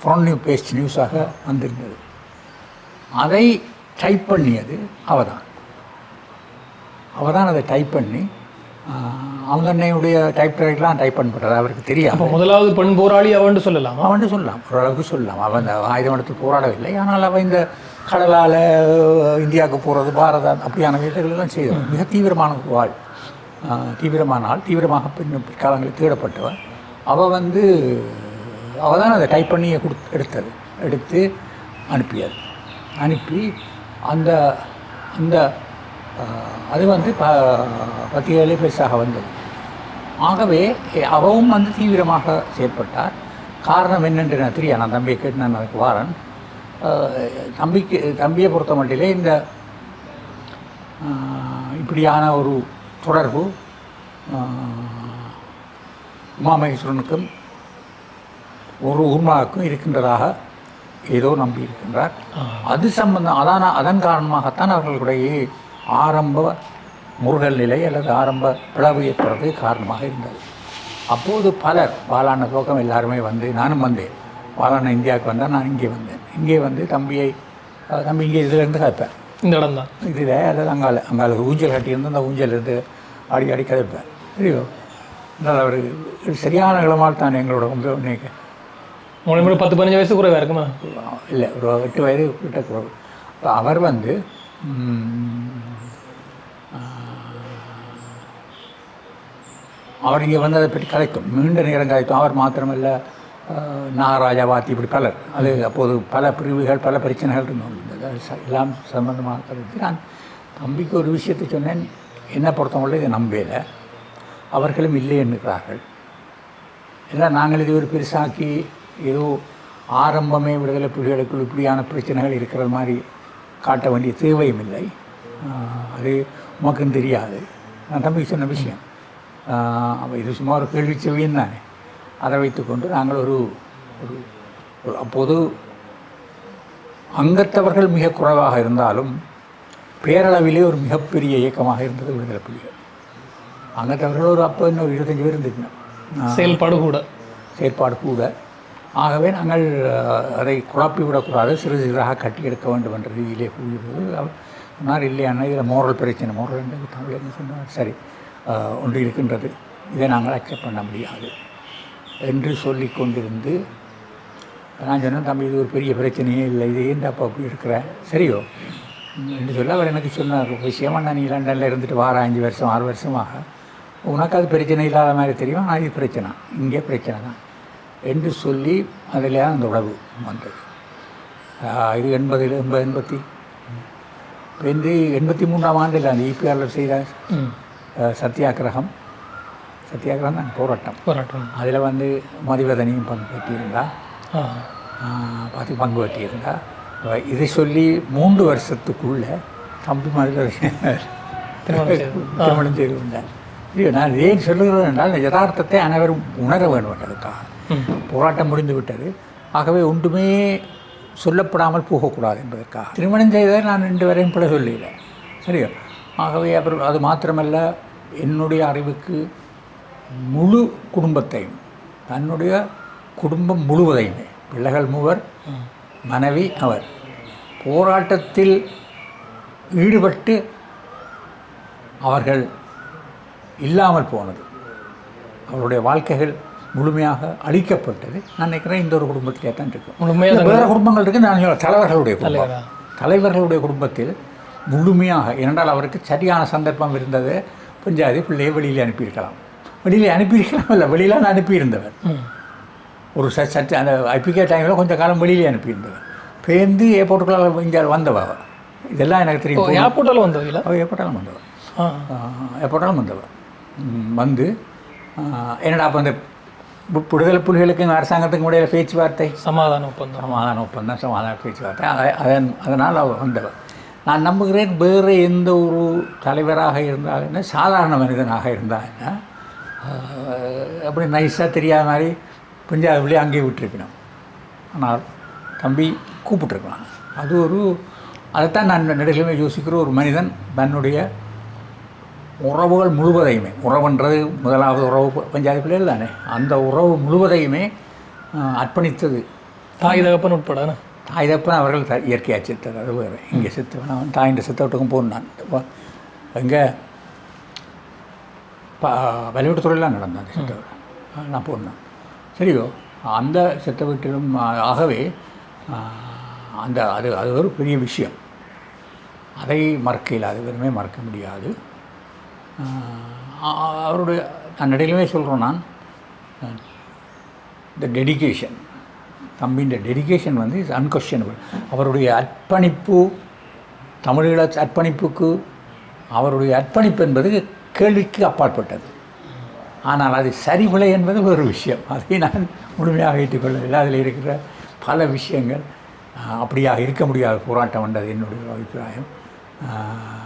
ஃப்ரண்ட் நியூ பேஜ் நியூஸாக வந்திருந்தது. அதை டைப் பண்ணியது அவள் தான் அதை டைப் பண்ணி அவங்க அன்னையுடைய டைப்ரைட்லாம் டைப் பண்ணப்பட்டது. அவருக்கு தெரியாது. முதலாவது பெண் போராளி அவன்ட்டு சொல்லலாம், ஓரளவுக்கு சொல்லலாம். அவன் அந்த ஆயுதம் எடுத்து போராடவில்லை. ஆனால் அவன் இந்த கடலால் இந்தியாவுக்கு போகிறது, பாரதம் அப்படியான வேலைகளெல்லாம் செய்தவன். மிக தீவிரமான ஒரு வாழ், தீவிரமாக பிற்காலங்களில் தேடப்பட்டவன். அவள் அவள் தான் அதை டைப் பண்ணி எடுத்து அனுப்பி அந்த அந்த அது பத்திரிகைகளே பெருசாக வந்தது. ஆகவே அவவும் தீவிரமாக செயற்பட்டார். காரணம் என்னென்று நான் தெரியாது. நான் தம்பியை கேட்டு நான் அதுக்கு வாரன். தம்பியை பொறுத்த மட்டிலே இந்த இப்படியான ஒரு தொடர்பு உமாமகேஸ்வரனுக்கும் ஒரு ஊர்மாவுக்கும் இருக்கின்றதாக ஏதோ நம்பி இருக்கின்றார். அது சம்பந்தம் அதன் காரணமாகத்தான் அவர்களுடைய ஆரம்ப முருகல் நிலை அல்லது ஆரம்ப பிளவு ஏற்படுறது காரணமாக இருந்தது. அப்போது பலர் பாலான துவக்கம் எல்லாருமே நானும் வந்தேன். பாலான இந்தியாவுக்கு வந்தால் நான் இங்கே தம்பி இங்கே இதிலேருந்து கதைப்பேன். இந்த இடம் தான் இதில் அல்லது அங்கால ஊஞ்சல் கட்டியிருந்து அந்த ஊஞ்சலிருந்து ஆடி கதைப்பேன். தெரியும். அதனால் அவர் சரியான இளமால் தான் எங்களோட உங்களுக்கு 10-15 வயசு குறைவாக இருக்குமா? இல்லை, ஒரு 8 வயது கிட்ட குறைவு. இப்போ அவர் அவர் இங்கே அதை பற்றி கதைக்கும், நீண்ட நேரம் கதைக்கும். அவர் மாத்திரமல்ல, நாகராஜாவாத்தி, இப்படி பலர். அது அப்போது பல பிரிவுகள், பல பிரச்சனைகள் இருந்தது. எல்லாம் சம்பந்தமாக கருத்து நான் தம்பிக்கு ஒரு விஷயத்தை சொன்னேன். என்ன பொறுத்தவரை இதை நம்பலை, அவர்களும் இல்லை என்கிறார்கள். எல்லாம் நாங்கள் இது ஒரு பெருசாக்கி ஏதோ ஆரம்பமே விடுதலை புலிகளுக்குள் இப்படியான பிரச்சனைகள் இருக்கிற மாதிரி காட்ட வேண்டிய தேவையும் இல்லை. அது உமக்குன்னு தெரியாது. நான் தம்பிக்கு சொன்ன விஷயம். இது சும்மா ஒரு கேள்வி செவியும் தானே. அதை வைத்துக்கொண்டு நாங்கள் ஒரு அப்போது அங்கத்தவர்கள் மிக குறைவாக இருந்தாலும் பேரளவிலே ஒரு மிகப்பெரிய இயக்கமாக இருந்தது விடுதலை புலிகள். அங்கத்தவர்கள் ஒரு அப்போ இன்னும் 25 பேர் இருந்துக்கணும். செயற்பாடு கூட. ஆகவே நாங்கள் அதை குழப்பி விடக்கூடாது, சிறு சிறாக கட்டி எடுக்க வேண்டும் என்ற ரீதியிலே கூறியபோது அவர் சொன்னார், இல்லையானா இதில் மோரல் பிரச்சனை, மோரல் என்று தமிழ் என்ன சொன்னார். சரி, ஒன்று இருக்கின்றது, இதை நாங்கள் அக்செப்ட் பண்ண முடியாது என்று சொல்லி கொண்டிருந்து நான் சொன்னேன், தம்பி இது ஒரு பெரிய பிரச்சனையே இல்லை, இது ஏன் அப்போ அப்படி இருக்கிறேன் சரியோ என்று சொல்ல அவர் எனக்கு சொன்னார் விஷயமா, நான் நீ லண்டனில் இருந்துட்டு வார 5 வருஷம் 6 வருஷமாக உனக்கு அது பிரச்சனை இல்லாத மாதிரி தெரியும், ஆனால் இது பிரச்சனை இங்கே பிரச்சனை தான் என்று சொல்லி அதில் அந்த உறவு வந்தது. இது 83ஆம் ஆண்டில் அந்த EPRல செய்த சத்தியாகிரகம் தான் போராட்டம் அதில் வந்து மதிவதனியும் பங்கு பெற்றிருந்தா இதை சொல்லி 3 வருஷத்துக்குள்ளே தம்பி மதிவதனி திருமணம் செய்து கொண்டார். நான் ஏன் சொல்லுகிறேன் என்றால் யதார்த்தத்தை அனைவரும் உணர வேண்டுமென்றதுக்காக. போராட்டம் முடிந்து விட்டது, ஆகவே ஒன்றுமே சொல்லப்படாமல் போகக்கூடாது என்பதற்காக திருமணம் செய்ததை நான் 2 வரையும் கூட சொல்லலை சரியோ. ஆகவே அப்புறம் அது மாத்திரமல்ல, என்னுடைய அறிவுக்கு முழு குடும்பத்தையும் தன்னுடைய குடும்பம் முழுவதையுமே பிள்ளைகள் 3 மனைவி அவர் போராட்டத்தில் ஈடுபட்டு அவர்கள் இல்லாமல் போனது, அவருடைய வாழ்க்கைகள் முழுமையாக அழிக்கப்பட்டது. நான் நினைக்கிறேன் இந்த ஒரு குடும்பத்திலே தான் இருக்கும். வேறு குடும்பங்கள் இருக்குது, நான் தலைவர்களுடைய குடும்பத்தில் முழுமையாக, ஏனென்றால் அவருக்கு சரியான சந்தர்ப்பம் இருந்தது. பஞ்சாதி பிள்ளையை வெளியில் அனுப்பியிருக்கலாம் இல்லை, வெளியில் அனுப்பியிருந்தவர் ஒரு சர்ச்சை அந்த ஐபிகே டைமில் கொஞ்சம் காலம் வெளியிலே அனுப்பியிருந்தவர். பேருந்து ஏர்போர்ட்டுக்குள்ள இங்கே வந்தவர், இதெல்லாம் எனக்கு தெரியும். ஏர்போர்ட்டாலும் வந்தவர் வந்து என்னடா அப்போ அந்த விடுதலை புலிகளுக்கு அரசாங்கத்துக்கு இடையில பேச்சுவார்த்தை சமாதான பேச்சுவார்த்தை அதனால் அவர் வந்தவர். நான் நம்புகிறேன் வேறு எந்த ஒரு தலைவராக இருந்தால் என்ன, சாதாரண மனிதனாக இருந்தால் என்ன, அப்படி நைஸாக தெரியாத மாதிரி பஞ்சாபிலே அங்கேயே விட்டுருக்கணும். ஆனால் தம்பி கூப்பிட்டுருக்கலாம். அது ஒரு அதைத்தான் நான் நடுகளுமே யோசிக்கிற ஒரு மனிதன் தன்னுடைய உறவுகள் முழுவதையுமே, உறவுன்றது முதலாவது உறவு பஞ்சாயத்து பிள்ளைகள் தானே, அந்த உறவு முழுவதையுமே அர்ப்பணித்தது. தாய் தகப்பன் உட்பட தாய் தகப்பன் அவர்கள் இயற்கையாக செத்தது, அது வேறு. இங்கே செத்தவன் அவன் தாயின் செத்தவட்டுக்கும் போனான். இங்கே வலியுறு துறையெல்லாம் நடந்தான் செத்தவர், நான் போனான் சரியோ. அந்த செத்த வீட்டிலும் ஆகவே அந்த அது ஒரு பெரிய விஷயம், அதை மறக்க இல்லாது, வெறுமே மறக்க முடியாது. அவருடைய நான் இடையிலுமே சொல்கிறேன், நான் இந்த டெடிகேஷன், தம்பின்ற டெடிகேஷன் வந்து இஸ் அன்கொஸ்டினபிள். அவருடைய அர்ப்பணிப்பு, தமிழீழ அர்ப்பணிப்புக்கு அவருடைய அர்ப்பணிப்பு என்பது கேள்விக்கு அப்பாற்பட்டது. ஆனால் அது சரிவில்லை என்பது ஒரு விஷயம், அதை நான் முழுமையாக ஏற்றுக்கொள்ளவில்லை. அதில் இருக்கிற பல விஷயங்கள் அப்படியாக இருக்க முடியாத போராட்டம் என்றது என்னுடைய அபிப்பிராயம்.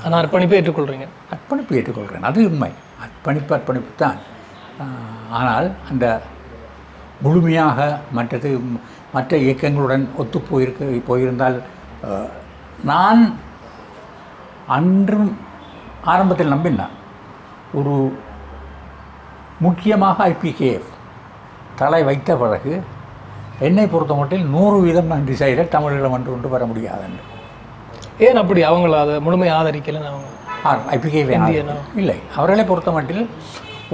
ஆனால் அர்ப்பணிப்பை ஏற்றுக்கொள்கிறீங்க? அர்ப்பணிப்பு ஏற்றுக்கொள்கிறேன், அது உண்மை. அர்ப்பணிப்பு தான். ஆனால் அந்த முழுமையாக மற்ற இயக்கங்களுடன் ஒத்து போயிருந்தால், நான் அன்றும் ஆரம்பத்தில் நம்பினான். ஒரு முக்கியமாக IPKF தலை வைத்த பிறகு என்னை பொறுத்த மட்டில் 100% நான் டிசைடட் தமிழீழம் என்று கொண்டு வர முடியாது என்று. ஏன் அப்படி? அவங்கள அதை முழுமையாக ஆதரிக்கலைன்னு அவங்க IPKF இல்லை. அவர்களை பொறுத்த மட்டில்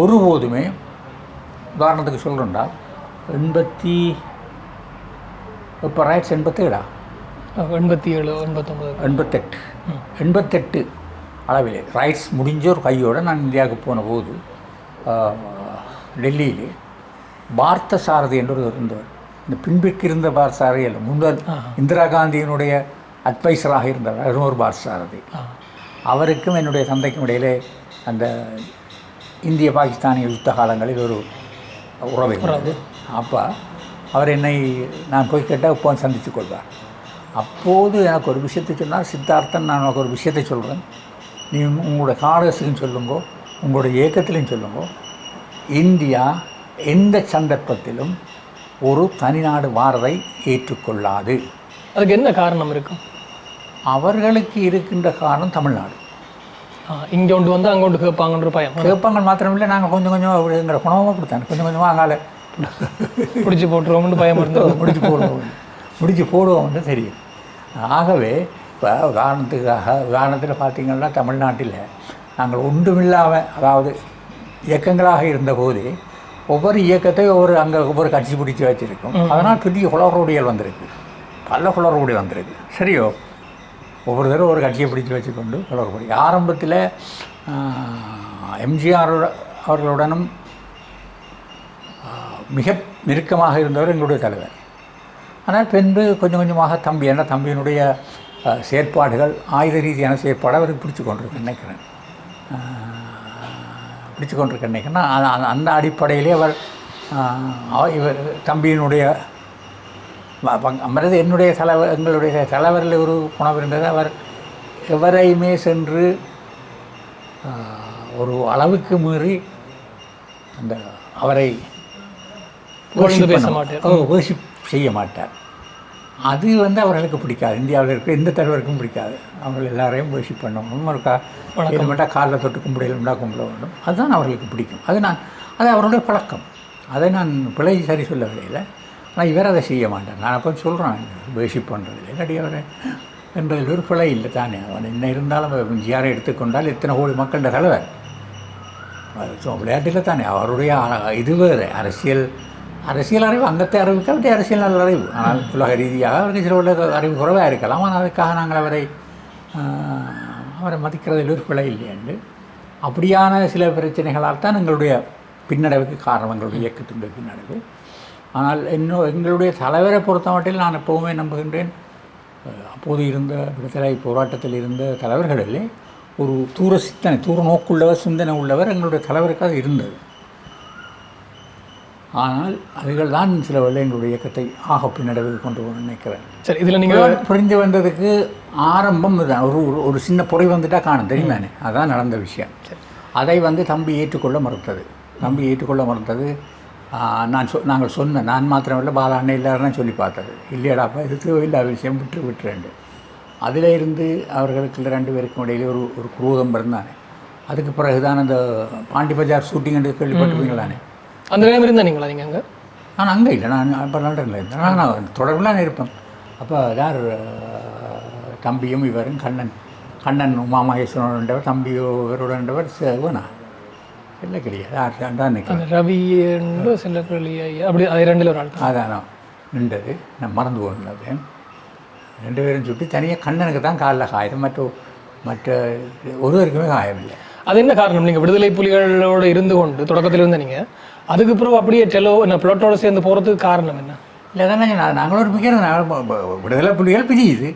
ஒருபோதுமே, உதாரணத்துக்கு சொல்கிறேன்டா, 87 88 அளவிலே ரைட்ஸ் முடிஞ்ச ஒரு கையோடு நான் இந்தியாவுக்கு போன போது டெல்லியிலே பார்த்த சாரதி என்று ஒரு இருந்தவர். இந்த பின்புக்கு இருந்த பார்சாரதி அல்ல, முன்னாள் இந்திரா காந்தியினுடைய அட்வைசராக இருந்தவர், இன்னொரு பார்சாரதி. அவருக்கும் என்னுடைய தந்தைக்கும் இடையிலே அந்த இந்திய பாகிஸ்தானிய யுத்த காலங்களில் ஒரு உறவை இருந்தது. அப்போ அவர் என்னை நான் போய் கேட்டால் இப்போ சந்தித்து கொள்வார். அப்போது எனக்கு ஒரு விஷயத்தை சொன்னார், சித்தார்த்தன், நான் உனக்கு ஒரு விஷயத்தை சொல்கிறேன், நீ உங்களோட காங்கிரஸுக்கும் சொல்லுங்கோ, உங்களுடைய இயக்கத்திலையும் சொல்லுங்கோ, இந்தியா எந்த சந்தர்ப்பத்திலும் ஒரு தனிநாடு வாரதை ஏற்றுக்கொள்ளாது. அதுக்கு என்ன காரணம் இருக்கும்? அவர்களுக்கு இருக்கின்ற காரணம் தமிழ்நாடு. இங்கே கொண்டு வந்து அங்கே கொண்டு கேட்பாங்கன்ற பயம். கேட்பாங்க மாத்திரமில்லை, நாங்கள் கொஞ்சம் எங்களை குணமாக கொடுத்தாங்க, கொஞ்சம் கொஞ்சமாக அங்கால பிடிச்சி போட்டுருவோம்னு பயம் இருந்தது. முடிச்சு போடுவோம்னு தெரியும். ஆகவே இப்போ உதாரணத்தில் பார்த்தீங்கன்னா தமிழ்நாட்டில் நாங்கள் ஒன்றுமில்லாமல், அதாவது இயக்கங்களாக இருந்தபோது ஒவ்வொரு இயக்கத்தை ஒவ்வொரு கட்சி பிடிச்சி வச்சுருக்கும். அதனால் பெரிய குளறுபடிகள் வந்திருக்கு, பல குளறுபடி வந்திருக்கு. சரியோ, ஒவ்வொரு தடவை ஒரு கட்சியை பிடிச்சி வச்சுக்கொண்டு குளறுபடி. ஆரம்பத்தில் எம்ஜிஆர் அவர்களுடனும் மிக நெருக்கமாக இருந்தவர் எங்களுடைய தலைவர். ஆனால் பின்பு கொஞ்சம் கொஞ்சமாக தம்பியினுடைய செயற்பாடுகள், ஆயுத ரீதியான செயற்பாடு அவருக்கு பிடிச்சி கொண்டிருக்கேன் நினைக்கிறேன். அந்த அடிப்படையிலே இவர் தம்பியினுடைய மறது எங்களுடைய தலைவரில் ஒரு குணம் இருந்தது. அவர் எவரையுமே சென்று ஒரு அளவுக்கு மீறி அவரை வர்ஷிப் செய்ய மாட்டார். அது அவர்களுக்கு பிடிக்காது. இந்தியாவில் இருக்கிற எந்த தலைவருக்கும் பிடிக்காது. அவர்கள் எல்லாரையும் வர்ஷிப் பண்ணணும், ஒரு காலில் தொட்டு கும்பிட வேண்டும். அதுதான் அவர்களுக்கு பிடிக்கும். அது அவருடைய பழக்கம். அதை நான் பிழை சரி சொல்லவில்லை. ஆனால் இவர் அதை செய்ய மாட்டார். நான் அப்போ சொல்கிறேன், வர்ஷிப் பண்ணுறதில்லை, இல்லாட்டி அவரை என்றதில் ஒரு பிழை இல்லை தானே. அவன் என்ன இருந்தாலும் ஜிஆரை எடுத்துக்கொண்டால் எத்தனை கோடி மக்களின் தலைவர். விளையாட்டில் தானே அவருடைய இது வேறு அரசியல் அறிவு, அங்கத்தை அறிவுக்கு அவருடைய அரசியல் நல்ல அறிவு. ஆனால் உலக ரீதியாக அவருக்கு சில உள்ள அறிவு குறைவாக இருக்கலாம். ஆனால் அதுக்காக நாங்கள் அவரை மதிக்கிறதில் ஒரு பிழை இல்லையாண்டு அப்படியான சில பிரச்சனைகளால் தான் எங்களுடைய பின்னடைவுக்கு காரணம், எங்களுடைய இயக்கத்தினுடைய பின்னடைவு. ஆனால் எங்களுடைய தலைவரை பொறுத்த மட்டில் நான் எப்போவுமே நம்புகின்றேன், அப்போது இருந்த விடுதலை போராட்டத்தில் இருந்த தலைவர்களிலே ஒரு தூர நோக்குள்ளவர், சிந்தனை உள்ளவர் எங்களுடைய தலைவருக்காக இருந்தது. ஆனால் அதுகள் தான் சில வேளை எங்களுடைய இயக்கத்தை பின்னடைவுக்கு கொண்டு போக நினைக்கிறேன். சரி, இதில் நீங்கள் புரிந்து வந்ததுக்கு ஆரம்பம் தான் ஒரு சின்ன பொறை வந்துட்டால் காணும் தெரியுமானே, அதுதான் நடந்த விஷயம். அதை தம்பி ஏற்றுக்கொள்ள மறுத்தது. நாங்கள் சொன்ன, நான் மாத்திரமில்லை, பாலா அண்ணன் எல்லாரும் சொல்லி பார்த்தது. இல்லையாடாப்பா, இது தேவையில்லை விஷயம், விட்டுறேன். அதில் இருந்து அவர்களுக்கு 2 பேருக்கும் இடையிலே ஒரு குரோதம் இருந்தானே. அதுக்கு பிறகு தான் அந்த பாண்டி பஜார் ஷூட்டிங் என்று கேள்விப்பட்டிருப்பீங்களானே. அந்த நேரம் இருந்தால் நீங்கள் அங்கே? நான் அங்கே இல்லை, நான் இப்போ லண்டனில் இருந்தேன். நான் தொடர்பில் இருப்பேன். அப்போ யார் தம்பியும் இவரும் கண்ணன் உமா மகேஸ்வரன் தம்பியோ இவரோடவர் சேவனா இல்லை கிடையாது, யார் தான் நிற்கிறேன், ரவி அப்படி அது 2 ஒரு ஆள் அதான் நின்றது. நான் மறந்து போனது. 2 பேரும் சுட்டி தனியாக கண்ணனுக்கு தான் காலில் காயம், மற்ற ஒருவருக்குமே காயம் இல்லை. அது என்ன காரணம்? நீங்கள் விடுதலை புலிகளோடு இருந்து கொண்டு தொடக்கத்தில் இருந்த நீங்கள் அதுக்கப்புறம் அப்படியே பிளாட்டோட சேர்ந்து போகிறதுக்கு காரணம் என்ன? இல்லை தானே, நாங்களும் ஒரு மிக விடுதலை புலிகள் பிரியுது,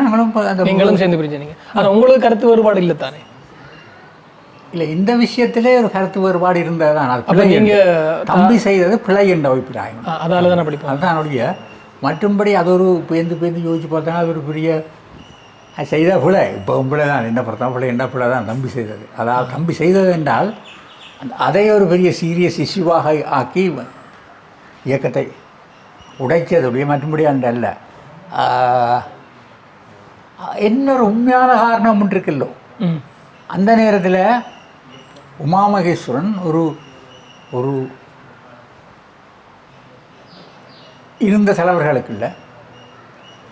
நாங்களும் நீங்களும் சேர்ந்து பிரிஞ்சீங்க. ஆனால் உங்களுக்கு கருத்து வேறுபாடு இல்லை தானே? இல்லை, இந்த விஷயத்திலே ஒரு கருத்து வேறுபாடு இருந்தது தான். அது நீங்கள் தம்பி செய்தது பிழை என்ற அபிப்பிராயம், அதால தானே படிப்போம். அதுதான் அவருடைய. மற்றும்படி அது ஒரு பேந்து யோசிச்சு பார்த்தோன்னா அது ஒரு பெரிய செய்த பிழை. இப்போ பிள்ளை தான், என்ன பொறுத்தா பிள்ளை என்ன பிள்ளை தான் தம்பி செய்தது. அதாவது தம்பி செய்தது என்றால் அதை ஒரு பெரிய சீரியஸ் இஷ்யூவாக ஆக்கி இயக்கத்தை உடைச்சதுடைய மற்றும்படி அல்ல. இன்னொரு உண்மையான காரணம் ஒன்று இருக்குல்லோ, அந்த நேரத்தில் உமா மகேஸ்வரன் ஒரு இருந்த தலைவர்களுக்குள்ள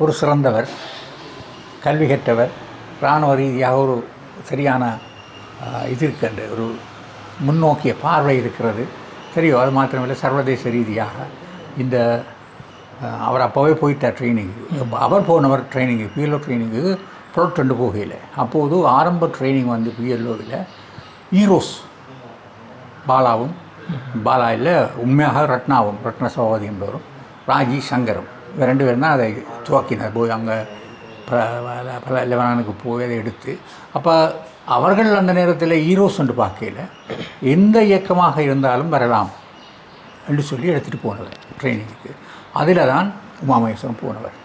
ஒரு சிறந்தவர், கல்வி கற்றவர், இராணுவ ரீதியாக ஒரு சரியான இது இருக்கின்ற ஒரு முன்னோக்கிய பார்வை இருக்கிறது. தெரியும். அது மாத்திரமில்லை, சர்வதேச ரீதியாக இந்த அவர் அப்போவே போயிட்டார் ட்ரைனிங்கு. அவர் போனவர் ட்ரைனிங்கு, பிஎல்ஓ ட்ரைனிங்கு புலட் 2 போகையில். அப்போது ஆரம்ப ட்ரைனிங் பிஎல்ஓவில் ஈரோஸ் பாலாவும், பாலா இல்லை உண்மையாக ரத்ன சோவாதி என்பவரும் ராஜி சங்கரும், இவர் 2 பேரும் தான் அதை துவக்கினார். போய் அங்கே பல லெபனானுக்கு போய் அதை எடுத்து, அப்போ அவர்கள் அந்த நேரத்தில் ஈரோஸ் என்று பார்க்கையில் எந்த இயக்கமாக இருந்தாலும் வரலாம் என்று சொல்லி எடுத்துகிட்டு போனவர் ட்ரைனிங்க்கு. அதில் தான் உமா மகேஸ்வரன் போனவர்.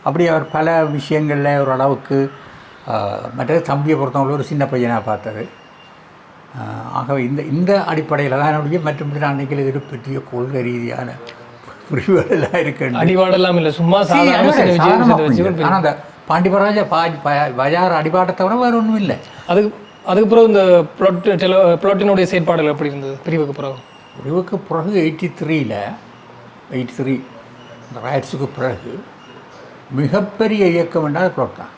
அப்படி அவர் பல விஷயங்களில் ஒரு அளவுக்கு மற்றது தம்பியை பொறுத்தவங்கள ஒரு சின்ன பையனாக பார்த்தது. ஆகவே இந்த அடிப்படையில் தான் என்னுடைய மற்றபடி நான் அன்றைக்கு இது பற்றிய கொள்கை ரீதியான புரிவுகளெல்லாம் இருக்கு. அடிபாடெல்லாம் இல்லை, சும்மா ஆனால் அந்த பாண்டிபராஜ பஜார் அடிபாட்டத்தை விட வேறு ஒன்றும் இல்லை. அதுக்கு பிறகு இந்த பிளாட்டினுடைய செயற்பாடுகள் எப்படி இருந்தது? பிரிவுக்கு பிறகு 83 இந்த ராய்ட்ஸுக்கு பிறகு மிகப்பெரிய இயக்கம் என்றால் பிளாட் தான்.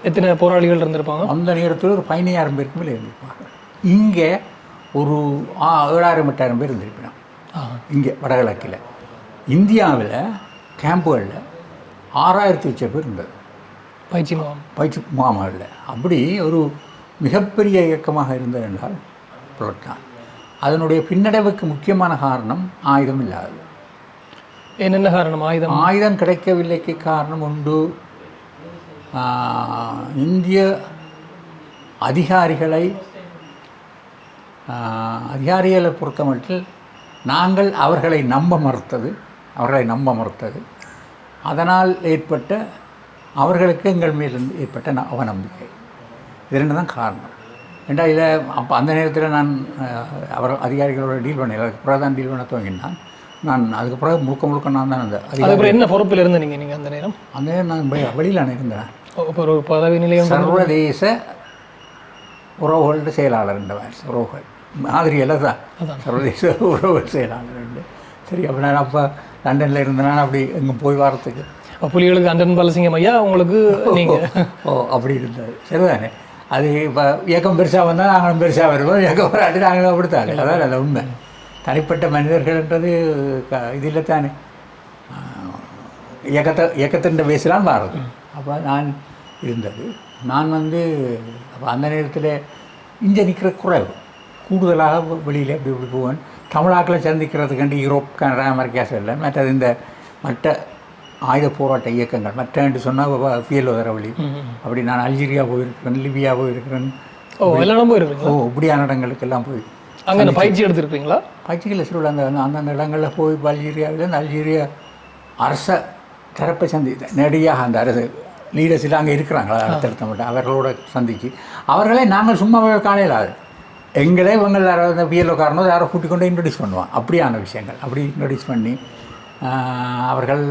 எத்தனை போராளிகள் இருந்திருப்பாங்க? அந்த நேரத்தில் ஒரு 15,000 பேருக்கு மேலே இருந்திருப்பாங்க. இங்கே ஒரு 7,000-8,000 பேர் இருந்திருப்பினான் இங்கே வடகிழக்கில். இந்தியாவில் கேம்புகளில் 6,000 வச்ச பேர் இருந்தது பயிற்சி முகாம்களில். அப்படி ஒரு மிகப்பெரிய இயக்கமாக இருந்தது என்றால் புலட்டான். அதனுடைய பின்னடைவுக்கு முக்கியமான காரணம் ஆயுதம் இல்லாதது. என்னென்ன காரணம்? ஆயுதம் கிடைக்கவில்லைக்கு காரணம் உண்டு. இந்திய அதிகாரிகளை பொறுத்தமட்டில் நாங்கள் அவர்களை நம்ப மறுத்தது. அதனால் ஏற்பட்ட அவர்களுக்கு எங்கள் மேலிருந்து ஏற்பட்ட அவநம்பிக்கை. இது ரெண்டு தான் காரணம். ஏண்டா இதை அப்போ அந்த நேரத்தில் நான் அதிகாரிகளோட டீல் பண்ணல. அதுக்கு பிறகு தான் டீல் பண்ண துவங்கினான். நான் அதுக்கு பிறகு முழுக்க நான் தான் அந்த அதிகாரி. என்ன பொறுப்பில் இருந்து நீங்கள் அந்த நேரம்? நான் வெளியில் இருந்தேன். ஒரு பதவி நிலையம் சர்வதேச உறவுகளோட செயலாளர் உறவுகள் மாதிரியெல்லாம் தான் சர்வதேச உறவுகள் செயலாளர் உண்டு. சரி, அப்போ நான் அப்போ லண்டனில் இருந்தேன். அப்படி எங்கே போய் வரத்துக்கு புலிகளுக்கு அண்டன் பாலசிங்கம் ஐயா உங்களுக்கு நீங்கள் அப்படி இருந்தது. சரிதானே? அது இப்போ இயக்கம் பெருசாக வந்தால் நாங்களும் பெருசாக வருவோம், இயக்கம் வராட்டி நாங்களும் அப்படித்தாங்க. அதான் அதில் உண்மை. தனிப்பட்ட மனிதர்கள்ன்றது இது இல்லை தானே, இயக்கத்தின் பேசலாம் மாறுது. அப்போ நான் இருந்தது. நான் அப்போ அந்த நேரத்தில் இங்கே நிற்கிற குறைவு கூடுதலாக வெளியில் அப்படி இப்படி போவேன். தமிழாக்களை சந்திக்கிறதுக்காண்டி யூரோப், கனடா, அமெரிக்கா செல்ல. மற்றது மற்ற ஆயுத போராட்ட இயக்கங்கள் மற்ற சொன்னால் பிஎல்ஓ தரவழி அப்படி. நான் அல்ஜீரியா போயிருக்கிறேன், லிபியா போயிருக்கிறேன். இப்படியான இடங்களுக்கெல்லாம் போய் அங்கே பயிற்சி எடுத்துருக்கீங்களா? பயிற்சிகளில் சிறுவில் அந்தந்த இடங்களில் போய் அல்ஜீரியாவில் அல்ஜீரியா அரச தரப்பை நேரடியாக அந்த அரசு லீடர்ஸ் எல்லாம் அங்கே இருக்கிறாங்களா அடுத்தடுத்த மட்டும் அவர்களோட சந்தித்து அவர்களே நாங்கள் சும்மா காலையில் எங்களே இவங்கள் யாராவது பிஎல்ஓ காரணம் யாரோ கூட்டிக் கொண்டு இன்ட்ரடியூஸ் பண்ணுவான். அப்படியான விஷயங்கள் அப்படி இன்ட்ரடியூஸ் பண்ணி அவர்கள்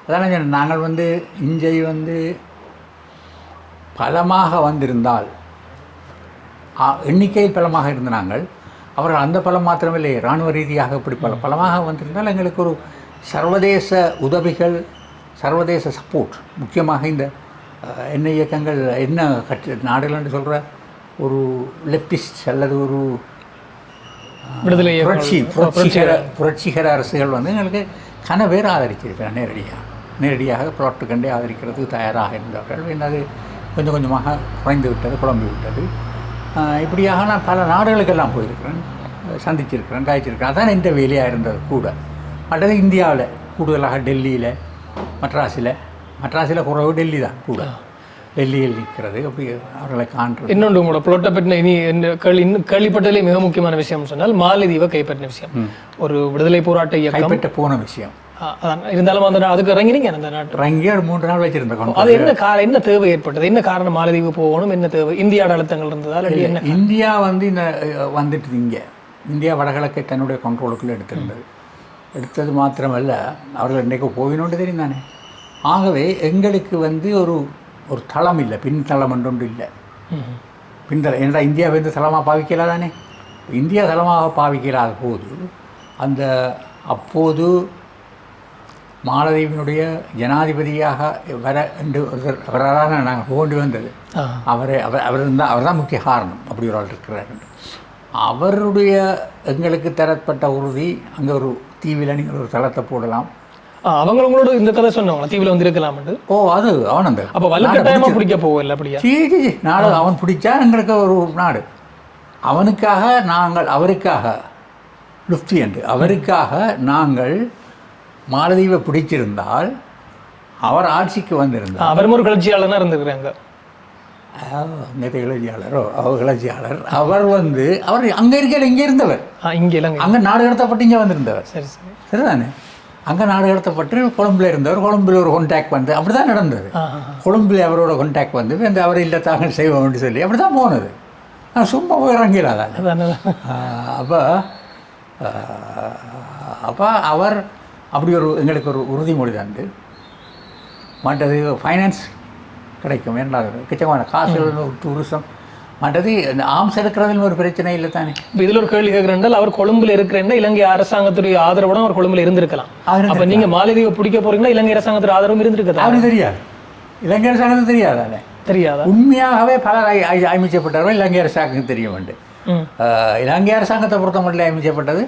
அதான் நாங்கள் இஞ்சை பலமாக வந்திருந்தால் எண்ணிக்கையில் பலமாக இருந்த நாங்கள் அவர்கள் அந்த பலம் மாத்திரமில்லை இராணுவ ரீதியாக இப்படி பலமாக வந்திருந்தால் எங்களுக்கு ஒரு சர்வதேச உதவிகள், சர்வதேச சப்போர்ட், முக்கியமாக இந்த என்ன இயக்கங்கள் என்ன நாடுகள் என்று சொல்கிற ஒரு லெப்டிஸ்ட் அல்லது ஒரு புரட்சிகர அரசுகள் எங்களுக்கு கனவேறு ஆதரிச்சிருக்கிறார். நேரடியாக புலட்டு கண்டே ஆதரிக்கிறதுக்கு தயாராக இருந்தார்கள். அது கொஞ்சம் கொஞ்சமாக குறைந்து விட்டது, குழம்பி விட்டது. இப்படியாக நான் பல நாடுகளுக்கெல்லாம் போயிருக்கிறேன், சந்திச்சிருக்கிறேன், காய்ச்சிருக்கிறேன். அதான் இந்த வேலையாக இருந்தது கூட. மற்றது இந்தியாவில் கூடுதலாக டெல்லியில், மெட்ராஸில் குறைவு டெல்லி தான் கூட. டெல்லியில் நிற்கிறது அப்படி அவர்களை காண்றது. இன்னொன்று உங்களோட புலட்டை பற்றின இனி கேள்விப்பட்டதிலே மிக முக்கியமான விஷயம் சொன்னால் மாலத்தீவை கைப்பற்றின விஷயம். ஒரு விடுதலை போராட்ட இயக்கம் கைப்பற்ற போன விஷயம். இருந்தாலும் அந்த அதுக்கு இறங்கினீங்க. அந்த நாட்டு இறங்கி 3 நாள் வச்சிருந்தோம். அது என்ன தேவை ஏற்பட்டது? என்ன காரணம் மாலத்தீவு போகணும்? என்ன தேவை? இந்தியாவோட அழுத்தங்கள் இருந்ததால் என்ன? இந்தியா இந்த வந்துட்டு இந்தியா வடகிழக்கை தன்னுடைய கண்ட்ரோலுக்குள்ளே எடுத்தது மாத்திரமல்ல, அவர்கள் இன்றைக்கு போயினோண்டு தெரியும் தானே. ஆகவே எங்களுக்கு ஒரு தளம் இல்லை, பின்தளம் ஒன்று இல்லை. பின்தளம் ஏன்னா இந்தியாவை தளமாக பாவிக்கலா தானே. இந்தியா தளமாக பாவிக்கலாத போது அப்போது மாலத்தீவினுடைய ஜனாதிபதியாக வர என்று அவரால் நாங்கள் போண்டி வந்தது. அவர் தான் முக்கிய காரணம். அப்படி ஒரு ஆள் இருக்கிறார். அவருடைய எங்களுக்கு தரப்பட்ட உறுதி, அங்கே ஒரு தீவில் நீங்கள் ஒரு தளத்தை போடலாம். அவங்களோட இந்த கதை சொன்னவங்க தீவில் இருக்கலாம். அது அவன் அப்போ வலுக்கட்டாயமா பிடிக்க போகல. அப்படியா? நாடு அவன் பிடிச்சா எங்களுக்கு ஒரு நாடு. அவருக்காக லுப்தி என்று அவருக்காக நாங்கள் மாலத்தீவை பிடிச்சிருந்தால் அவர் ஆட்சிக்கு வந்திருந்தார். அவரும் ஒரு கிளர்ச்சியாளர் இருந்திருக்கிறாங்க. கிளர்ச்சியாளர் அவர் அவர் அங்கே இருக்க இங்கே இருந்தவர், அங்கே நாடு கடத்தப்பட்டு இங்கே வந்திருந்தவர். சரிதானே? அங்கே நாடு கடத்தப்பட்டு கொழும்பில் இருந்தவர். கொழும்பில் ஒரு கான்டாக்ட் அப்படி தான் நடந்தது. கொழும்பில் அவரோட கான்டாக்ட் அவர் இல்லை தாங்கள் செய்வோம்னு சொல்லி அப்படி தான் போனது. நான் சும்மா போய் இறங்கிடாதான். அப்போ அவர் அப்படி எங்களுக்கு ஒரு உறுதிமொழி தந்து மற்றது ஃபைனான்ஸ் கிடைக்கும். ஏன்னா கிச்சமான காசுகள், டூரிசம், மற்றது இந்த ஆர்ம்ஸ் எடுக்கிறதுல ஒரு பிரச்சனை இல்லை தானே. இப்போ இதில் ஒரு கேள்வி கேட்குறேன். அவர் கொழும்பில் இருக்கிறேன்னா இலங்கை அரசாங்கத்துடைய ஆதரவுடன் அவர் கொழும்பில் இருந்திருக்கலாம். அப்போ நீங்கள் மாலத்தீவை பிடிக்க போகிறீங்களா இலங்கை அரசாங்கத்துடைய ஆதரவும் இருந்திருக்குது? அவருக்கு தெரியாது. இலங்கை அரசாங்கத்துக்கு தெரியாதானே? தெரியாதா? உண்மையாகவே பலர் அமைச்சப்பட்டவர்கள் இலங்கை அரசாங்கம் தெரிய வேண்டும். இலங்கை அரசாங்கத்தை பொறுத்தமட்டில் அமைச்சப்பட்டது